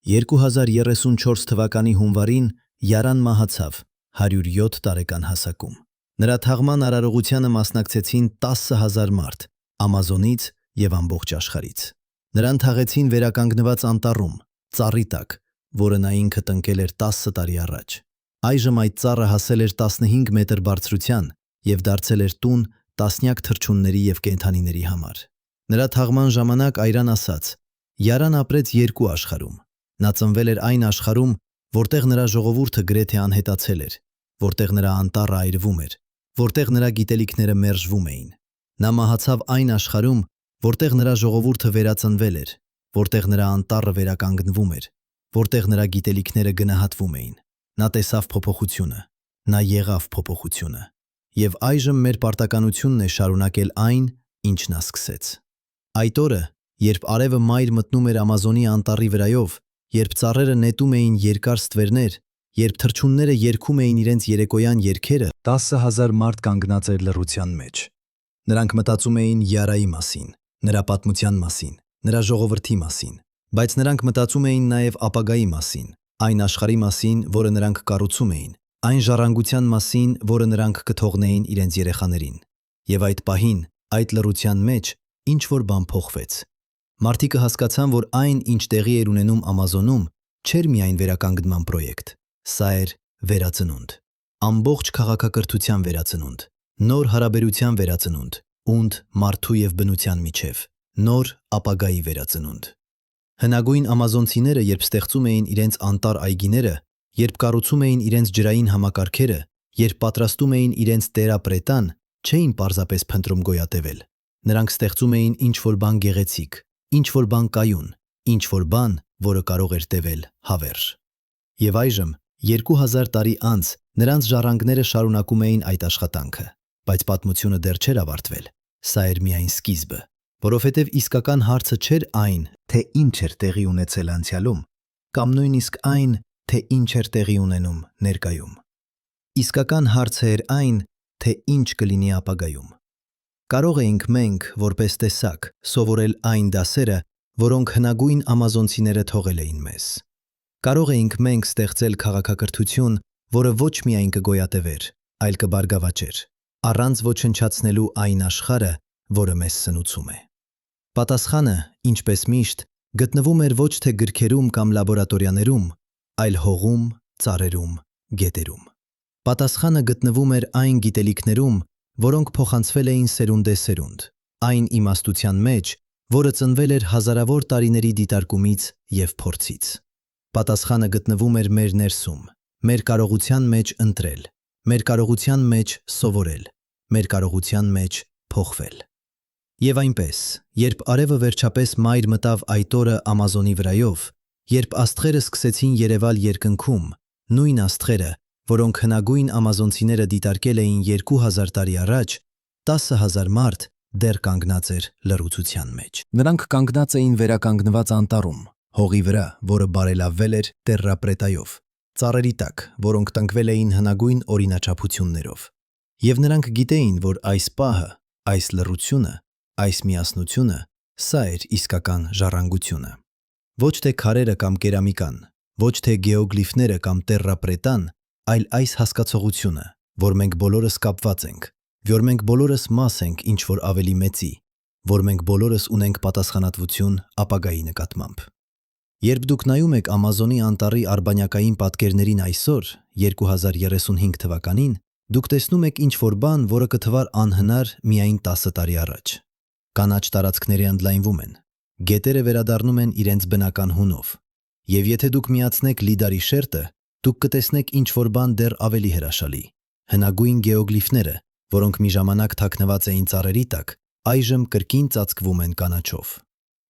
2034 թվականի հունվարին Յարան մահացավ 107 տարեկան հասակում։ Նրա թաղման արարողությանը մասնակցեցին 10,000 մարդ Ամազոնից եւ ամբողջ աշխարհից։ Նրան թաղեցին վերականգնված անտառում, ծառի տակ, որը նա ինքը տնկել էր 10 տարի առաջ։ Այժմ այդ ծառը հասել էր 15 մետր բարձրության եւ դարձել էր տուն տասնյակ թռչունների եւ կենդանիների համար։ Նրա թաղման ժամանակ Այրան ասաց. «Յարան ապրեց երկու աշխարհում։ Նա ծնվել էր այն աշխարհում, որտեղ նրա ժողովուրդը գրեթե անհետացել էր, որտեղ նրա անտառը այրվում էր, որտեղ նրա գիտելիքները մերժվում էին։ Նա մահացավ այն աշխարհում, որտեղ նրա ժողովուրդը վերածնվել էր, որտեղ նրա անտառը վերականգնվում էր, որտեղ նրա գիտելիքները գնահատվում էին։ Նա տեսավ փոփոխությունը, նա եղավ փոփոխությունը։ Եվ այժմ մեր պարտականությունն է շարունակել այն, ինչ նա սկսեց»։ Այդ օրը, երբ արևը մայր մտնում էր Ամազոնի անտառի վրայով, երբ ծառերը նետում էին երկար ստվերներ, երբ թռչունները երգում էին իրենց երեկոյան երգերը, 10,000 մարդ կանգնած էր լռության մեջ։ Նրանք մտածում էին Յարայի մասին, նրա պատմության մասին, նրա ժողովրդի մասին, բայց նրանք մտածում էին նաև ապագայի մասին, այն աշխարհի մասին, որը նրանք կառուցում էին, այն ժառանգության մասին, որը նրանք կթողնեին իրենց երեխաներին։ Եվ այդ պահին, այդ լռության մեջ, ինչ-որ բան փոխվեց։ Մարդիկը հասկացան, որ այն, ինչ տեղի էր ունենում Ամազոնում, չէր միայն վերականգնման պրոյեկտ, սա էր վերածնունդ։ Ամբողջ քաղաքակրթության վերածնունդ, նոր հարաբերության վերածնունդ, ունդ մարդու եւ բնության միջև, նոր ապագայի վերածնունդ։ Հնագույն ամազոնցիները, երբ ստեղծում էին իրենց անտառ այգիները, երբ կառուցում էին իրենց ջրային համակարգերը, երբ պատրաստում էին իրենց տերապրետան, չէին պարզապես փնտրում գոյատևել։ Նրանք ստեղծում էին ինչ-որ բան գեղեցիկ, ինչ-որ բան կայուն, ինչ-որ բան, որը կարող էր տևել հավերժ։ Եվ այժմ, 2000 տարի անց, նրանց ժառանգները շարունակում էին այդ աշխատանքը, բայց պատմությունը դեռ չէր ավարտվել։ Սա էր միայն սկիզբը, որովհետև իսկական հարցը չէր այն, թե ինչ էր տեղի ունեցել անցյալում, կամ նույնիսկ այն, թե ինչ էր տեղի ունենում ներկայում։ Իսկական հարցը էր այն, թե ինչ կլինի ապագայում։ Կարող էինք մենք, որպես տեսակ, սովորել այն դասերը, որոնք հնագույն ամազոնցիները թողել էին մեզ։ Կարող էինք մենք ստեղծել քաղաքակրթություն, որը ոչ միայն կգոյատևեր, այլ կբարգավաճեր, առանց ոչնչացնելու այն աշխարհը, որը մեզ սնուցում է։ Պատասխանը, ինչպես միշտ, գտնվում էր ոչ թե գրքերում կամ լաբորատորիաներում, այլ հողում, ծառերում, գետերում։ Պատասխանը գտնվում էր այն գիտելիքներում, որոնք փոխանցվել էին սերունդեսերունդ, այն իմաստության մեջ, որը ծնվել էր հազարավոր տարիների դիտարկումից և փորձից։ Պատասխանը գտնվում էր մեր ներսում, մեր կարողության մեջ ընտրել, մեր կարողության մեջ սովորել, մեր կարողության մեջ փոխվել։ Եվ այնպես, երբ արևը վերջապես մայր մտավ այդ օրը Ամազոնի վրայով, երբ աստղերը սկսեցին երևալ երկնքում, նույն աստղերը, որոնք հնագույն ամազոնցիները դիտարկել էին 2000 տարի առաջ, 10,000 մարդ դեռ կանգնած էր լռության մեջ։ Նրանք կանգնած էին վերականգնված անտառում, հողի վրա, որը բարելավվել էր տերրապրետայով, ծառերի տակ, որոնք տնկվել էին հնագույն օրինաչափություններով։ Եվ նրանք գիտեին, որ այս պահը, այս լռությունը, այս միասնությունը, սա էր իսկական ժառանգությունը։ Ոչ թե քարերը կամ կերամիկան, ոչ թե գեոգլիֆները կամ տերրապրետան, այլ այս հասկացողությունը, որ մենք բոլորս կապված ենք, որ մենք բոլորս մաս ենք ինչ-որ ավելի մեծի, որ մենք բոլորս ունենք պատասխանատվություն ապագայի նկատմամբ։ Երբ դուք նայում եք Ամազոնի անտառի արբանյակային պատկերներին այսօր, 2035 թվականին, դուք տեսնում եք ինչ-որ բան, որը կթվար անհնար միայն 10 տարի առաջ։ Կանաչ տարածքները ընդլայնվում են, գետերը վերադառնում են իրենց բնական հունով, եւ եթե դուք միացնեք լիդարի շերտը, դուք կտեսնեք ինչ-որ բան դեռ ավելի հրաշալի։ Հնագույն գեոգլիֆները, որոնք մի ժամանակ թաքնված էին ծառերի տակ, այժմ կրկին ծածկվում են կանաչով։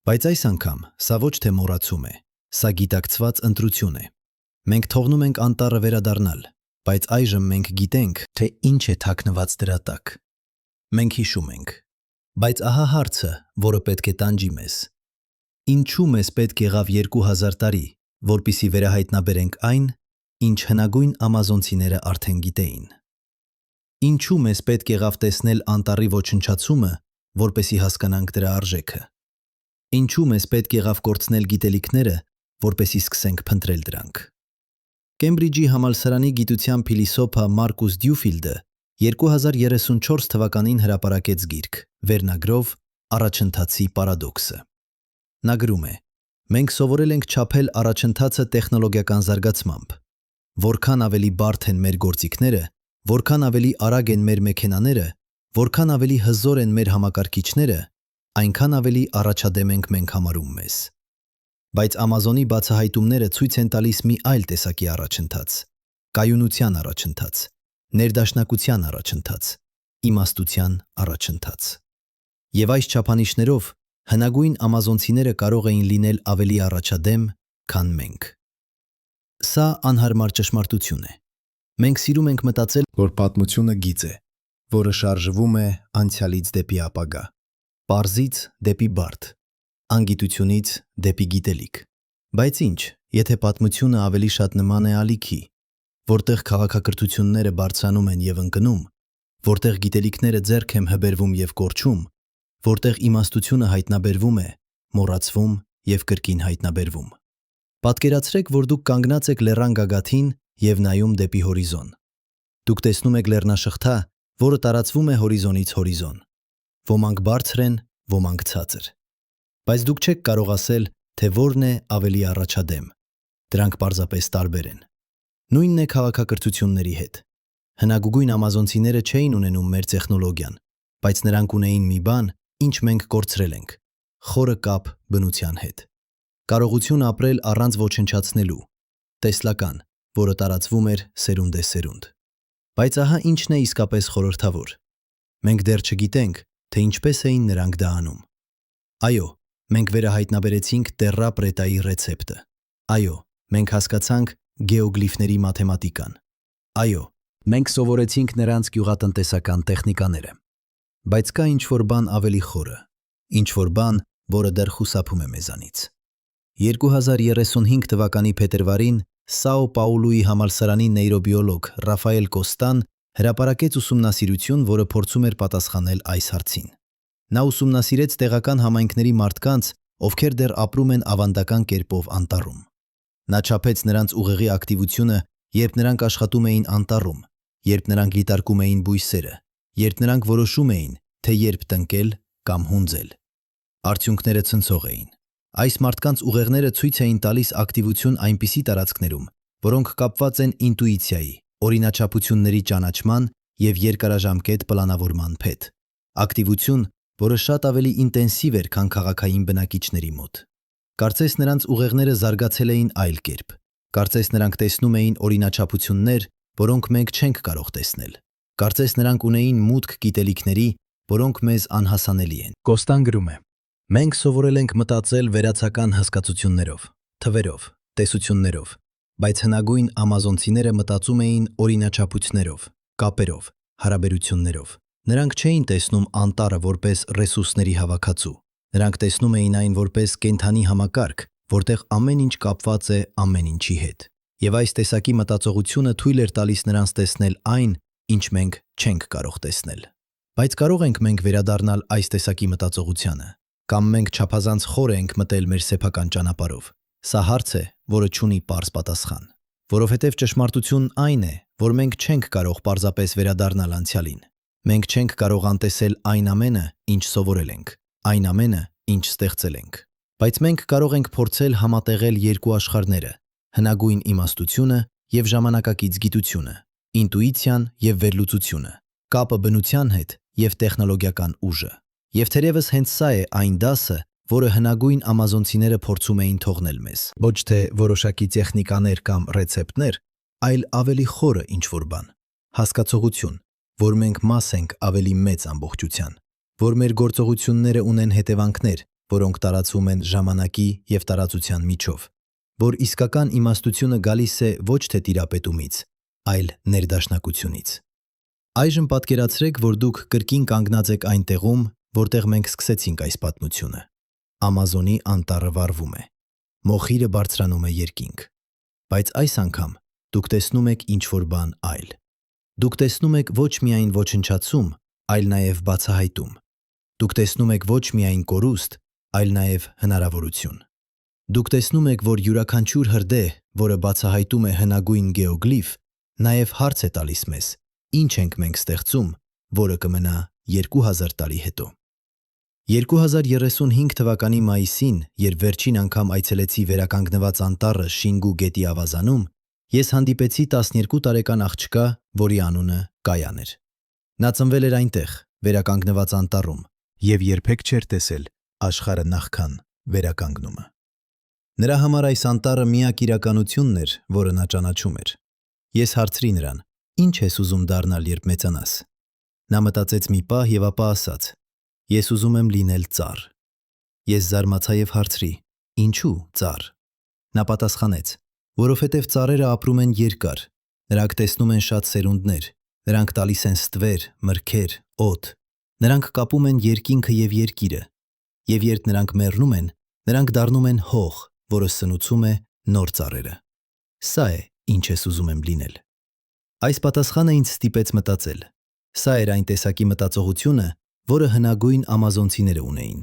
Բայց այս անգամ սա ոչ թե մոռացում է, սա գիտակցված ընտրություն է։ Մենք թողնում ենք անտառը վերադառնալ, բայց այժմ մենք գիտենք, թե ինչ է թաքնված դրա տակ։ Մենք հիշում ենք։ Բայց ահա հարցը, որը պետք է տանջի մեզ։ Ինչու մեզ պետք եղավ 2000 տարի, որպիսի վերահայտնաբերենք այն, ինչ հնագույն ամազոնցիները արդեն գիտեին։ Ինչու մեզ պետք եղավ տեսնել անտառի ոչնչացումը, որպեսի հասկանանք դրա արժեքը։ Ինչու մեզ պետք եղավ կորցնել գիտելիքները, որպեսի սկսենք փնտրել դրանք։ Կեմբրիջի համալսարանի գիտության փիլիսոփա Մարկուս Դյուֆիլդը 2034 թվականին հրապարակեց գիրք, վերնագրով «Առաջընթացի պարադոքսը»։ Նա գրում է. «Մենք սովորել ենք չափել առաջընթացը տեխնոլոգիական զարգացմամբ։ Որքան ավելի բարդ են մեր գործիքները, որքան ավելի արագ են մեր մեքենաները, որքան ավելի հզոր են մեր համակարգիչները, այնքան ավելի առաջադեմ ենք մենք համարում մեզ։ Բայց Ամազոնի բացահայտումները ցույց են տալիս մի այլ տեսակի առաջընթաց՝ կայունության առաջընթաց, ներդաշնակության առաջընթաց, իմաստության առաջընթաց։ Եվ այս չափանիշներով հնագույն ամազոնցիները կարող էին լինել ավելի առաջադեմ, քան մենք։ Սա անհարմար ճշմարտություն է։ Մենք սիրում ենք մտածել, որ պատմությունը գիծ է, որը շարժվում է անցյալից դեպի ապագա, պարզից դեպի բարդ, անգիտությունից դեպի գիտելիք։ Բայց ինչ, եթե պատմությունը ավելի շատ նման է ալիքի, որտեղ քաղաքակրթությունները բարձրանում են եւ ընկնում, որտեղ գիտելիքները ձեռք են հբերվում եւ կորչում, որտեղ իմաստությունը հայտնաբերվում է, մոռացվում եւ կրկին հայտնաբերվում։ Պատկերացրեք, որ դուք կանգնած եք լեռան գագաթին եւ նայում դեպի հորիզոն։ Դուք տեսնում եք լեռնաշղթա, որը տարածվում է հորիզոնից հորիզոն։ Ոմանք բարձր են, ոմանք ցածր։ Բայց դուք չեք կարող ասել, թե որն է ավելի առաջադեմ։ Դրանք պարզապես տարբեր են։ Նույնն է քաղաքակրթությունների հետ։ Հնագույն ամազոնցիները չէին ունենում մեր տեխնոլոգիան, բայց նրանք ունեին մի բան, ինչ մենք կորցրել ենք՝ խորը կապ բնության հետ։ Կարողություն ապրել առանց ոչնչացնելու, տեսլական, որը տարածվում էր սերունդեսերունդ։ Բայց ահա ինչն է իսկապես խորհրդավոր։ Մենք դեռ չգիտենք, թե ինչպես էին նրանք դա անում։ Այո, մենք վերահայտնաբերեցինք տերրապրետայի ռեցեպտը։ Այո, մենք հասկացանք գեոգլիֆների մաթեմատիկան։ Այո, մենք սովորեցինք նրանց գյուղատնտեսական տեխնիկաները։ Բայց կա ինչ-որ բան ավելի խորը, ինչ-որ բան, որը դեռ խուսափում է մեզանից։ 2035 թվականի փետրվարին Սաո Պաուլոյի համալսարանի նեյրոբիոլոգ Ռաֆայել Կոստան հրապարակեց ուսումնասիրություն, որը փորձում էր պատասխանել այս հարցին։ Նա ուսումնասիրեց տեղական համայնքների մարդկանց, ովքեր դեռ ապրում են ավանդական կերպով անտառում։ Նա չափեց նրանց ուղեղի ակտիվությունը, երբ նրանք աշխատում էին անտառում, երբ նրանք դիտարկում էին բույսերը, երբ նրանք որոշում էին, թե երբ տնկել կամ հունձել։ Արդյունքները ցնցող էին։ Այս մարդկանց ուղեղները ցույց էին տալիս ակտիվություն այնպիսի տարածքներում, որոնք կապված են ինտուիցիայի, օրինաչափությունների ճանաչման և երկարաժամկետ պլանավորման հետ։ Ակտիվություն, որը շատ ավելի ինտենսիվ էր, քան քաղաքային բնակիչների մոտ։ Կարծես նրանց ուղեղները զարգացել էին այլ կերպ։ Կարծես նրանք տեսնում էին օրինաչափություններ, որոնք մենք չենք կարող տեսնել։ Կարծես նրանք ունեին մուտք գիտելիքների, որոնք մեզ անհասանելի են։ Կոստան գրում է. Մենք սովորել ենք մտածել վերացական հասկացություններով, թվերով, տեսություններով, բայց հնագույն ամազոնցիները մտածում էին օրինաչափություններով, կապերով, հարաբերություններով։ Նրանք չէին տեսնում անտառը որպես ռեսուրսների հավաքածու։ Նրանք տեսնում էին այն որպես կենդանի համակարգ, որտեղ ամեն ինչ կապված է ամեն ինչի հետ։ Եվ այս տեսակի մտածողությունը թույլ էր տալիս նրանց տեսնել այն, ինչ մենք չենք կարող տեսնել։ Բայց կարող ենք մենք վերադառնալ այս տեսակի մտածողությանը, կամ մենք չափազանց խոր ենք մտել մեր սեփական ճանապարհով, Սա հարց է, որը չունի պարզ պատասխան, որովհետև ճշմարտությունն այն է, որ մենք չենք կարող պարզապես վերադառնալ անցյալին։ Մենք չենք կարող անտեսել այն ամենը, ինչ սովորել ենք, այն ամենը, ինչ ստեղծել ենք։ Բայց մենք կարող ենք փորձել համատեղել երկու աշխարհները՝ հնագույն իմաստությունը եւ ժամանակակից գիտությունը, ինտուիցիան եւ վերլուծությունը, կապը բնության հետ եւ տեխնոլոգիական ուժը։ Եվ թերևս հենց սա է այն դասը, որը հնագույն ամազոնցիները փորձում էին թողնել մեզ։ Ոչ թե որոշակի տեխնիկաներ կամ ռեցեպտներ, այլ ավելի խորը ինչ-որ բան։ Հասկացողություն, որ մենք մաս ենք ավելի մեծ ամբողջության, որ մեր գործողությունները ունեն հետևանքներ, որոնք տարածվում են ժամանակի եւ տարածության միջով, որ իսկական իմաստությունը գալիս է ոչ թե տիրապետումից, այլ ներդաշնակությունից։ Այժմ պատկերացրեք, որ դուք կրկին կանգնած եք այն տեղում, որտեղ մենք սկսեցինք այս պատմությունը։ Ամազոնի անտառը վառվում է։ Մոխիրը բարձրանում է երկինք։ Բայց այս անգամ դուք տեսնում եք ինչ-որ բան այլ։ Դուք տեսնում եք ոչ միայն ոչնչացում, այլ նաև բացահայտում։ Դուք տեսնում եք ոչ միայն կորուստ, այլ նաև հնարավորություն։ Դուք տեսնում եք, որ յուրաքանչյուր հրդեհ, որը բացահայտում է հնագույն գեոգլիֆ, նաև հարց է տալիս մեզ. ինչ ենք մենք ստեղծում, որը կմնա 2000 տարի հետո։ 2035 թվականի մայիսին, երբ վերջին անգամ այցելեցի վերականգնված անտառը Շինգու գետի ավազանում, ես հանդիպեցի 12 տարեկան աղջկա, որի անունը Կայան էր։ Նա ծնվել էր այնտեղ, վերականգնված անտառում, եւ երբեք չէր տեսել աշխարհը նախքան վերականգնումը։ Նրա համար այս անտառը միակ իրականությունն էր, որը նա ճանաչում էր։ Ես հարցրի նրան. «Ինչ ես ուզում դառնալ, երբ մեծանաս»։ Նա մտածեց մի պահ եւ ապա ասաց. «Ես ուզում եմ լինել ծառ»։ Ես զարմացա եւ հարցրի. «Ինչու ծառ»։ Նա պատասխանեց. «Որովհետև ծառերը ապրում են երկար, նրանք տեսնում են շատ սերունդներ, նրանք տալիս են ստվեր, մրգեր, օդ, նրանք կապում են երկինքը եւ երկիրը, եւ երբ նրանք մեռնում են, նրանք դառնում են հող, որը սնուցում է նոր ծառերը։ Սա է, ինչ ես ուզում եմ լինել»։ Այս պատասխանը ինձ ստիպեց մտածել։ Սա էր այն տեսակի մտածողությունը, որը հնագույն ամազոնցիները ունեին։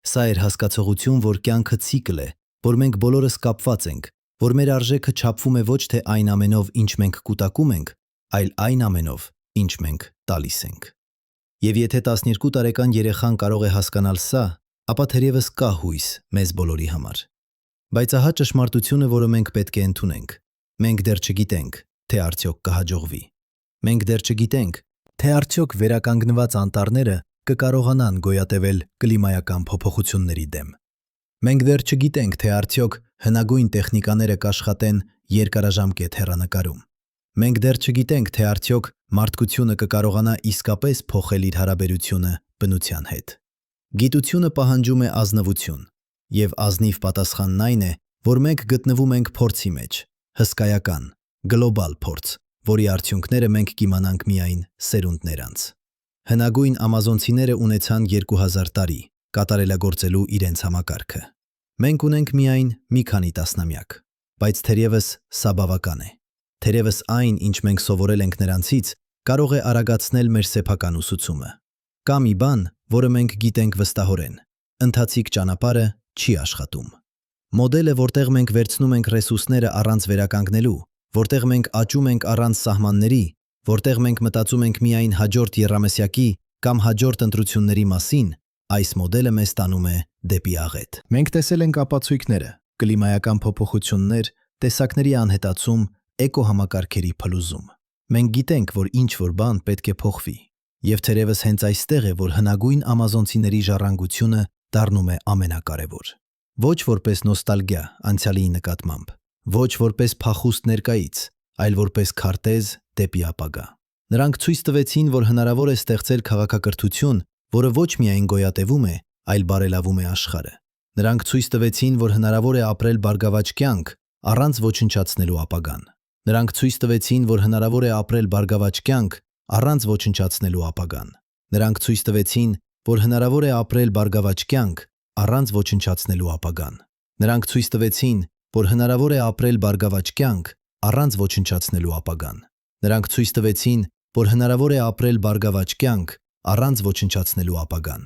Սա էր հասկացողություն, որ կյանքը ցիկլ է, որ մենք բոլորս կապված ենք, որ մեր արժեքը չափվում է ոչ թե այն ամենով, ինչ մենք կուտակում ենք, այլ այն ամենով, ինչ մենք տալիս ենք։ Եվ եթե 12 տարեկան երեխան կարող է հասկանալ սա, ապա թերևս կա հույս մեզ բոլորի համար։ Բայց ահա ճշմարտությունը, որը մենք պետք է ընդունենք։ Մենք դեռ չգիտենք, թե արդյոք կհաջողվի։ Մենք դեռ չգիտենք, թե արդյոք վերականգնված անտառները կկարողանան գոյատևել կլիմայական փոփոխությունների դեմ։ Մենք դեռ չգիտենք, թե արդյոք հնագույն տեխնիկաները կաշխատեն երկարաժամկետ հեռանկարում։ Մենք դեռ չգիտենք, թե արդյոք մարդկությունը կկարողանա իսկապես փոխել իր հարաբերությունը բնության հետ։ Գիտությունը պահանջում է ազնվություն, եւ ազնիվ պատասխանն այն է, որ մենք գտնվում ենք փորձի մեջ, հսկայական, գլոբալ փորձ, որի արդյունքները մենք կիմանանք միայն սերունդներ անց։ Հնագույն ամազոնցիները ունեցան 2000 տարի կատարելագործելու իրենց համակարգը։ Մենք ունենք միայն մի քանի տասնամյակ, բայց թերևս սա բավական է։ Թերևս այն, ինչ մենք սովորել ենք նրանցից, կարող է արագացնել մեր սեփական ուսուցումը։ Կա մի բան, որը մենք գիտենք վստահորեն. ընթացիկ ճանապարհը չի աշխատում։ Մոդելը, որտեղ մենք վերցնում ենք ռեսուրսները առանց վերականգնելու, որտեղ մենք աճում ենք առանց սահմանների, որտեղ մենք մտածում ենք միայն հաջորդ եռամսյակի կամ հաջորդ ընտրությունների մասին, այս մոդելը մեզ տանում է դեպի աղետ։ Մենք տեսել ենք ապացույցները, կլիմայական փոփոխություններ, տեսակների անհետացում, էկոհամակարգերի փլուզում։ Մենք գիտենք, որ ինչ-որ բան պետք է փոխվի, եւ թերևս հենց այստեղ է, որ հնագույն ամազոնցիների ժառանգությունը դառնում է ամենակարևոր։ Ոչ որպես նոստալգիա անցյալի նկատմամբ, ոչ որպես փախուստ ներկայից, այլ որպես քարտեզ դեպի ապագա։ Նրանք ցույց տվեցին, որ հնարավոր է ստեղծել քաղաքակրթություն, որը ոչ միայն գոյատևում է, այլ բարելավում է աշխարհը։ Նրանք ցույց տվեցին, որ հնարավոր է ապրել բարգավաճ կյանք առանց ոչնչացնելու ապագան։ Նրանք ցույց տվեցին, որ հնարավոր է ապրել բարգավաճ կյանք առանց ոչնչացնելու ապագան։ Նրանք ցույց տվեցին, որ հնարավոր է ապրել բարգավաճ կյանք առանց ոչնչացնելու ապագան։ Նրանք ցույց տվեցին, որ հնարավոր է ապրել բարգավաճ կյանք առանց ոչնչացնելու ապագան։ Նրանք ցույց տվեցին, որ հնարավոր է ապրել բարգավաճ կյանք առանց ոչնչացնելու ապագան։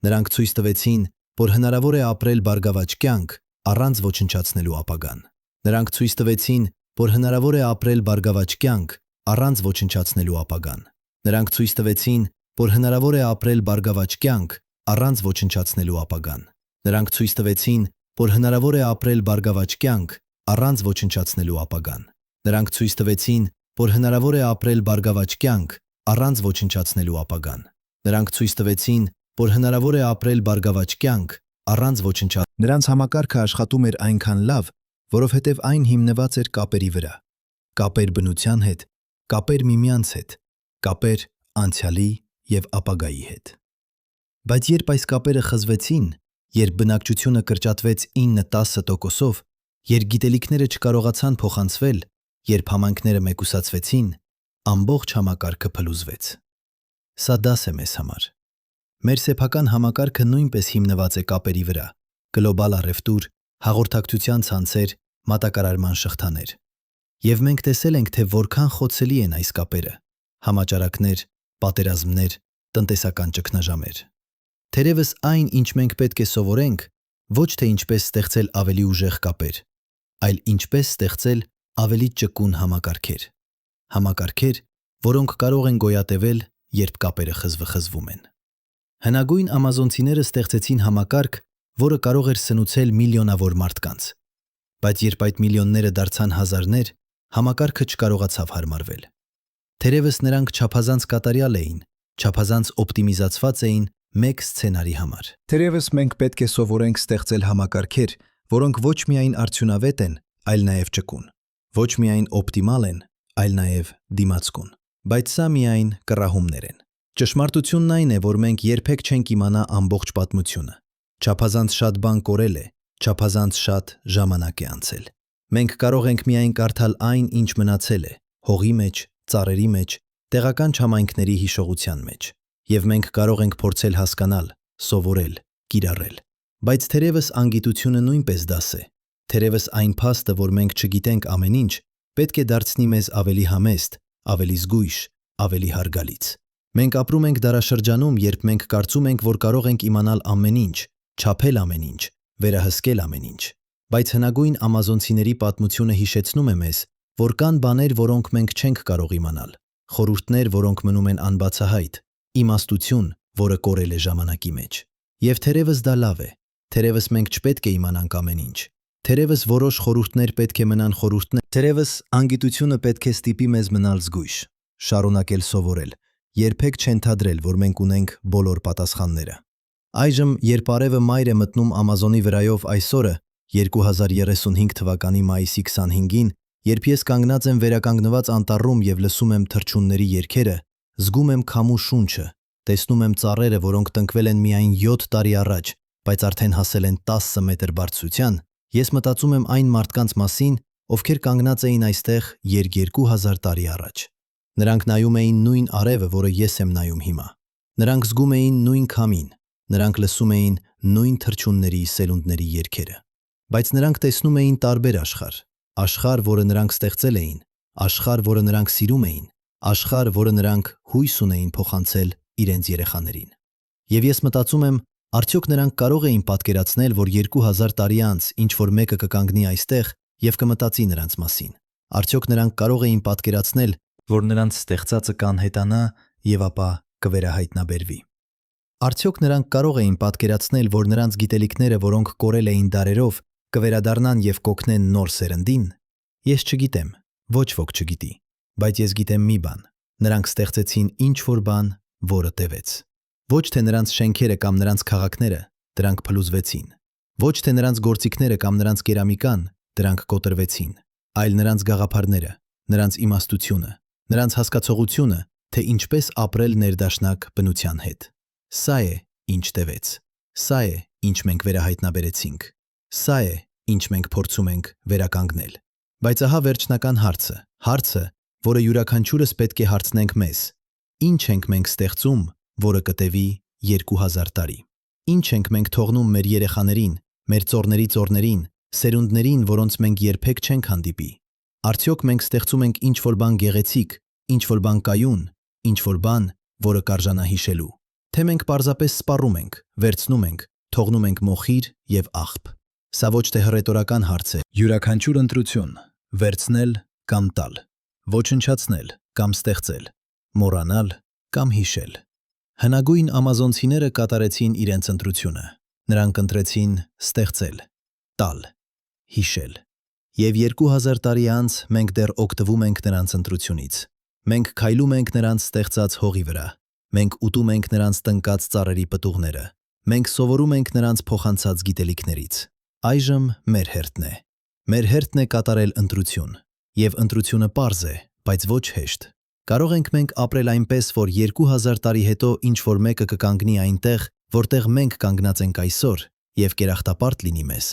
Նրանք ցույց տվեցին, որ հնարավոր է ապրել բարգավաճ կյանք առանց ոչնչացնելու ապագան։ Նրանք ցույց տվեցին, որ հնարավոր է ապրել բարգավաճ կյանք առանց ոչնչացնելու ապագան։ Նրանք ցույց տվեցին, որ հնարավոր է ապրել բարգավաճ կյանք առանց ոչնչացնելու ապագան։ Նրանք ցույց տվեցին, որ հնարավոր է ապրել բարգավաճ կյանք առանց ոչնչացնելու ապագան։ Նրանք ցույց տվեցին, որ հնարավոր է ապրել բարգավաճ կյանք առանց ոչնչացնելու ապագան։ Նրանք ցույց տվեցին, որ հնարավոր է ապրել բարգավաճ կյանք առանց ոչնչացնելու։ Նրանց համակարգը աշխատում էր այնքան լավ, որովհետև այն հիմնված էր կապերի վրա։ Կապեր բնության հետ, կապեր միմյանց հետ, կապեր անցյալի և ապագայի հետ։ Բայց երբ այս կապերը խզվեցին, երբ բնակչությունը կրճատվեց 9-10%-ով, երբ գիտելիքները չկարողացան փոխանցվել, երբ համայնքները մեկուսացվեցին, ամբողջ համակարգը փլուզվեց։ Սա դաս է մեզ համար։ Մեր սեփական համակարգը նույնպես հիմնված է կապերի վրա՝ գլոբալ առևտուր, հաղորդակցության ցանցեր, մատակարարման շղթաներ։ Եվ մենք տեսել ենք, թե որքան խոցելի են այս կապերը՝ համաճարակներ, պատերազմներ, տնտեսական ճգնաժամեր։ Թերևս այն, ինչ մենք պետք է սովորենք, ոչ թե ինչպես ստեղծել ավելի ուժեղ կապեր, այլ ինչպես ստեղծել ավելի ճկուն համակարգեր։ Համակարգեր, որոնք կարող են գոյատևել, երբ կապերը խզվում են։ Հնագույն ամազոնցիները ստեղծեցին համակարգ, որը կարող էր սնուցել միլիոնավոր մարդկանց։ Բայց երբ այդ միլիոնները դարձան հազարներ, համակարգը չկարողացավ հարմարվել։ Թերևս նրանք չափազանց կատարյալ էին, չափազանց օպտիմիզացված էին մեկ սցենարի համար։ Թերևս մենք պետք է սովորենք ստեղծել համակարգեր, որոնք ոչ միայն արդյունավետ են, այլ նաև ճկուն, ոչ միայն օպտիմալ են, այլ նաև դիմացկուն։ Բայց սա միայն կռահումներ են։ Ճշմարտությունն այն է, որ մենք երբեք չենք իմանա ամբողջ պատմությունը։ Չափազանց շատ բան կորել է, չափազանց շատ ժամանակ է անցել։ Մենք կարող ենք միայն կարդալ այն, ինչ մնացել է՝ հողի մեջ, ծառերի մեջ, տեղական չհամայնքների հիշողության մեջ։ Եվ մենք կարող ենք փորձել հասկանալ, սովորել, կիրառել։ Բայց թերևս անգիտությունը նույնպես դաս է։ Թերևս այն փաստը, որ մենք չգիտենք ամեն ինչ, պետք է դարձնի մեզ ավելի համեստ, ավելի զգույշ, ավելի հարգալից։ Մենք ապրում ենք դարաշրջանում, երբ մենք կարծում ենք, որ կարող ենք իմանալ ամեն ինչ, չափել ամեն ինչ, վերահսկել ամեն ինչ։ Բայց հնագույն ամազոնցիների պատմությունը հիշեցնում է մեզ, որ կան բաներ, որոնք մենք չենք կարող իմանալ, խորհուրդներ, որոնք մնում են անբացահայտ, իմաստություն, որը կորել է ժամանակի մեջ։ Եվ թերևս դա լավ է, թերևս մենք չպետք է իմանանք ամեն ինչ, թերևս որոշ խորհուրդներ պետք է մնան խորհուրդներ, թերևս անգիտությունը պետք է ստիպի մեզ մնալ զգույշ, շարունակել սովորել, երբեք չընդհանրել, որ մենք ունենք բոլոր պատասխանները։ Այժմ, երբ արևը մայր է մտնում Ամազոնի վրայով այսօրը, 2035 թվականի մայիսի 25-ին, երբ ես կանգնած եմ վերականգնված անտառում և լսում եմ թռչունների երգերը, զգում եմ քամու շունչը, տեսնում եմ ծառերը, որոնք տնկվել են միայն 7 տարի առաջ, բայց արդեն հասել են 10 մետր բարձրության, ես մտածում եմ այն մարդկանց մասին, ովքեր կանգնած էին այստեղ 2000 տարի առաջ։ Նրանք նայում էին նույն արևը, որը ես եմ նայում հիմա։ Նրանք զգում էին նույն քամին, նրանք լսում էին նույն թռչունների սելունդների երգերը։ Բայց նրանք տեսնում էին տարբեր աշխարհ, աշխարհ, որը նրանք ստեղծել էին, աշխարհ, որը նրանք սիրում էին, աշխարհ, որը նրանք հույս ունեին փոխանցել իրենց երեխաներին։ Եվ ես մտածում եմ, արդյոք նրանք կարող էին պատկերացնել, որ 2000 տարի անց ինչ-որ մեկը կկանգնի այստեղ և կմտածի նրանց մասին։ Արդյոք նրանք կարող էին պատկերացնել, որ նրանց ստեղծածը կանհետանա և ապա կվերահայտնաբերվի։ Արդյոք նրանք կարող էին պատկերացնել, որ նրանց գիտելիքները, որոնք կորել էին դարերով, կվերադառնան և կօգնեն նոր սերնդին։ Ես չգիտեմ, ոչ ոք չգիտի, բայց ես գիտեմ մի բան. նրանք ստեղծեցին ինչ-որ բան, որը տևեց։ Ոչ թե նրանց շենքերը կամ նրանց քաղաքները, դրանք փլուզվեցին։ Ոչ թե նրանց գործիքները կամ նրանց կերամիկան, դրանք կոտրվեցին, այլ նրանց գաղափարները, նրանց իմաստությունը, նրանց հասկացողությունը, թե ինչպես ապրել ներդաշնակ բնության հետ։ Սա է, ինչ տևեց։ Սա է, ինչ մենք վերահայտնաբերեցինք։ Սա է, ինչ մենք փորձում ենք վերականգնել։ Բայց ահա վերջնական հարցը, որը յուրաքանչյուրս պետք է հարցնենք մեզ. ինչ ենք մենք ստեղծում, որը կտևի 2000 տարի։ Ինչ ենք մենք թողնում մեր երեխաներին, մեր ծոռների ծոռներին, սերունդներին, որոնց մենք երբեք չենք հանդիպի։ Արդյոք մենք ստեղծում ենք ինչ-որ բան գեղեցիկ, ինչ-որ բան կայուն, ինչ-որ բան, որը կարժանա հիշելու։ Թե մենք պարզապես սպառում ենք, վերցնում ենք, թողնում ենք մոխիր և աղբ։ Սա ոչ թե հռետորական հարց է։ Յուրաքանչյուր ընտրություն՝ վերցնել կամ տալ, ոչնչացնել կամ ստեղծել, մոռանալ կամ հիշել։ Հնագույն ամազոնցիները կատարեցին իրենց ընտրությունը։ Նրանք ընտրեցին ստեղծել, տալ, հիշել։ Եվ 2000 տարի անց մենք դեռ օգտվում ենք նրանց ընտրությունից։ Մենք քայլում ենք նրանց ստեղծած հողի վրա։ Մենք ուտում ենք նրանց տնկած ծառերի պտուղները։ Մենք սովորում ենք նրանց փոխանցած գիտելիքներից։ Այժմ մեր հերթն է։ Մեր հերթն է կատարել ընտրություն։ Եվ ընտրությունը պարզ է, բայց ոչ հեշտ։ Կարող ենք մենք ապրել այնպես, որ 2000 տարի հետո ինչ-որ մեկը կկանգնի այնտեղ, որտեղ մենք կանգնած ենք այսօր, և կերախտապարտ լինի մեզ։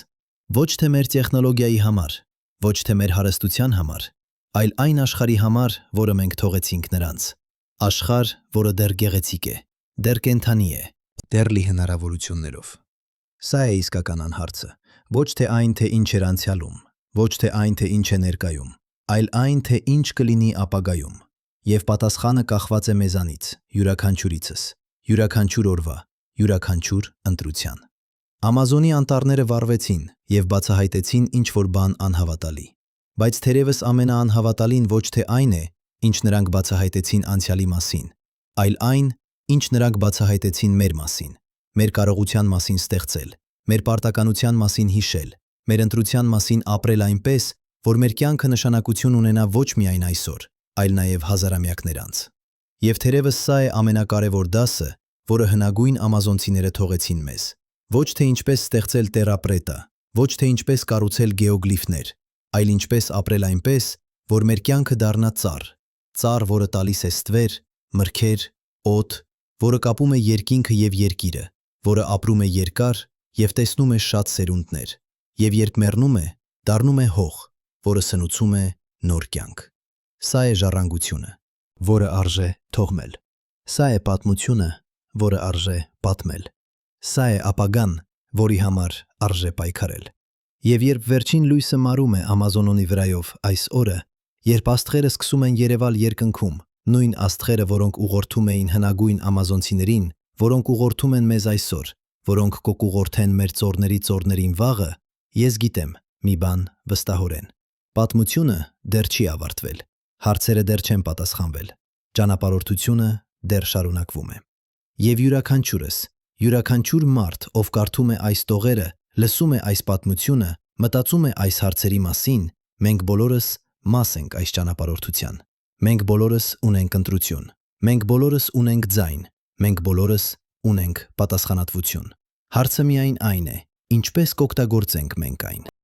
Ոչ թե մեր տեխնոլոգիայի համար, ոչ թե մեր հարստության համար, այլ այն աշխարհի համար, որը մենք թողեցինք նրանց։ Աշխարհ, որը դեռ գեղեցիկ է, դեռ կենդանի է, դեռ լի հնարավորություններով։ Սա է իսկական անհարցը, ոչ թե այն, թե ինչ էր անցյալում, ոչ թե այն, թե ինչ է ներկայում, այլ այն, թե ինչ կլինի ապագայում։ Եվ պատասխանը կախված է մեզանից, յուրաքանչյուրիցս, յուրաքանչյուր օրվա, յուրաքանչյուր ընտրության։ Ամազոնի անտառները վառվեցին և բացահայտեցին ինչ-որ բան անհավատալի։ Բայց թերևս ամենաանհավատալին ոչ թե այն է, ինչ նրանք բացահայտեցին անցյալի մասին, այլ այն, ինչ նրանք բացահայտեցին մեր մասին, մեր կարողության մասին ստեղծել, մեր պարտականության մասին հիշել, մեր ընտրության մասին ապրել այնպես, որ մեր կյանքը նշանակություն ունենա ոչ միայն այսօր, այլ նաև հազարամյակներ անց։ Եվ թերևս սա է ամենակարևոր դասը, որը հնագույն ամազոնցիները թողեցին մեզ։ Ոչ թե ինչպես ստեղծել տերապրետա, ոչ թե ինչպես կառուցել գեոգլիֆներ, այլ ինչպես ապրել այնպես, որ մեր կյանքը դառնա ծառ, որը տալիս է ստվեր, մրգեր, օդ, որը կապում է երկինքը և երկիրը, որը ապրում է երկար և տեսնում է շատ սերունդներ, և երբ մեռնում է, դառնում է հող, որը սնուցում է նոր կյանք։ Սա է ժառանգությունը, որը արժե թողնել։ Սա է պատմությունը, որը արժե պատմել։ Սա է ապագան, որի համար արժե պայքարել։ Եվ երբ վերջին լույսը մարում է Ամազոնի վրայով այս օրը, երբ աստղերը սկսում են երևալ երկնքում, նույն աստղերը, որոնք ուղղորդում էին հնագույն ամազոնցիներին, որոնք ուղղորդում են մեզ այսօր, որոնք կուղղորդեն մեր ծոռներին վաղը, ես գիտեմ մի բան վստահորեն։ Պատմությունը դեռ չի ավարտվել, հարցերը դեռ չեն պատասխանվել, ճանապարհորդությունը դեռ շարունակվում է։ Եվ յուրաքանչյուրս, յուրաքանչյուր մարդ, ով կարդում է այս տողերը, լսում է այս պատմությունը, մտածում է այս հարցերի մասին, մենք բոլորս մաս ենք այս ճանապարհորդության։ Մենք բոլորս ունենք ընտրություն։ Մենք բոլորս ունենք ձայն։ Մենք բոլորս ունենք պատասխանատվություն։ Հարցը միայն այն է, ինչպես կօգտագործենք մենք այն։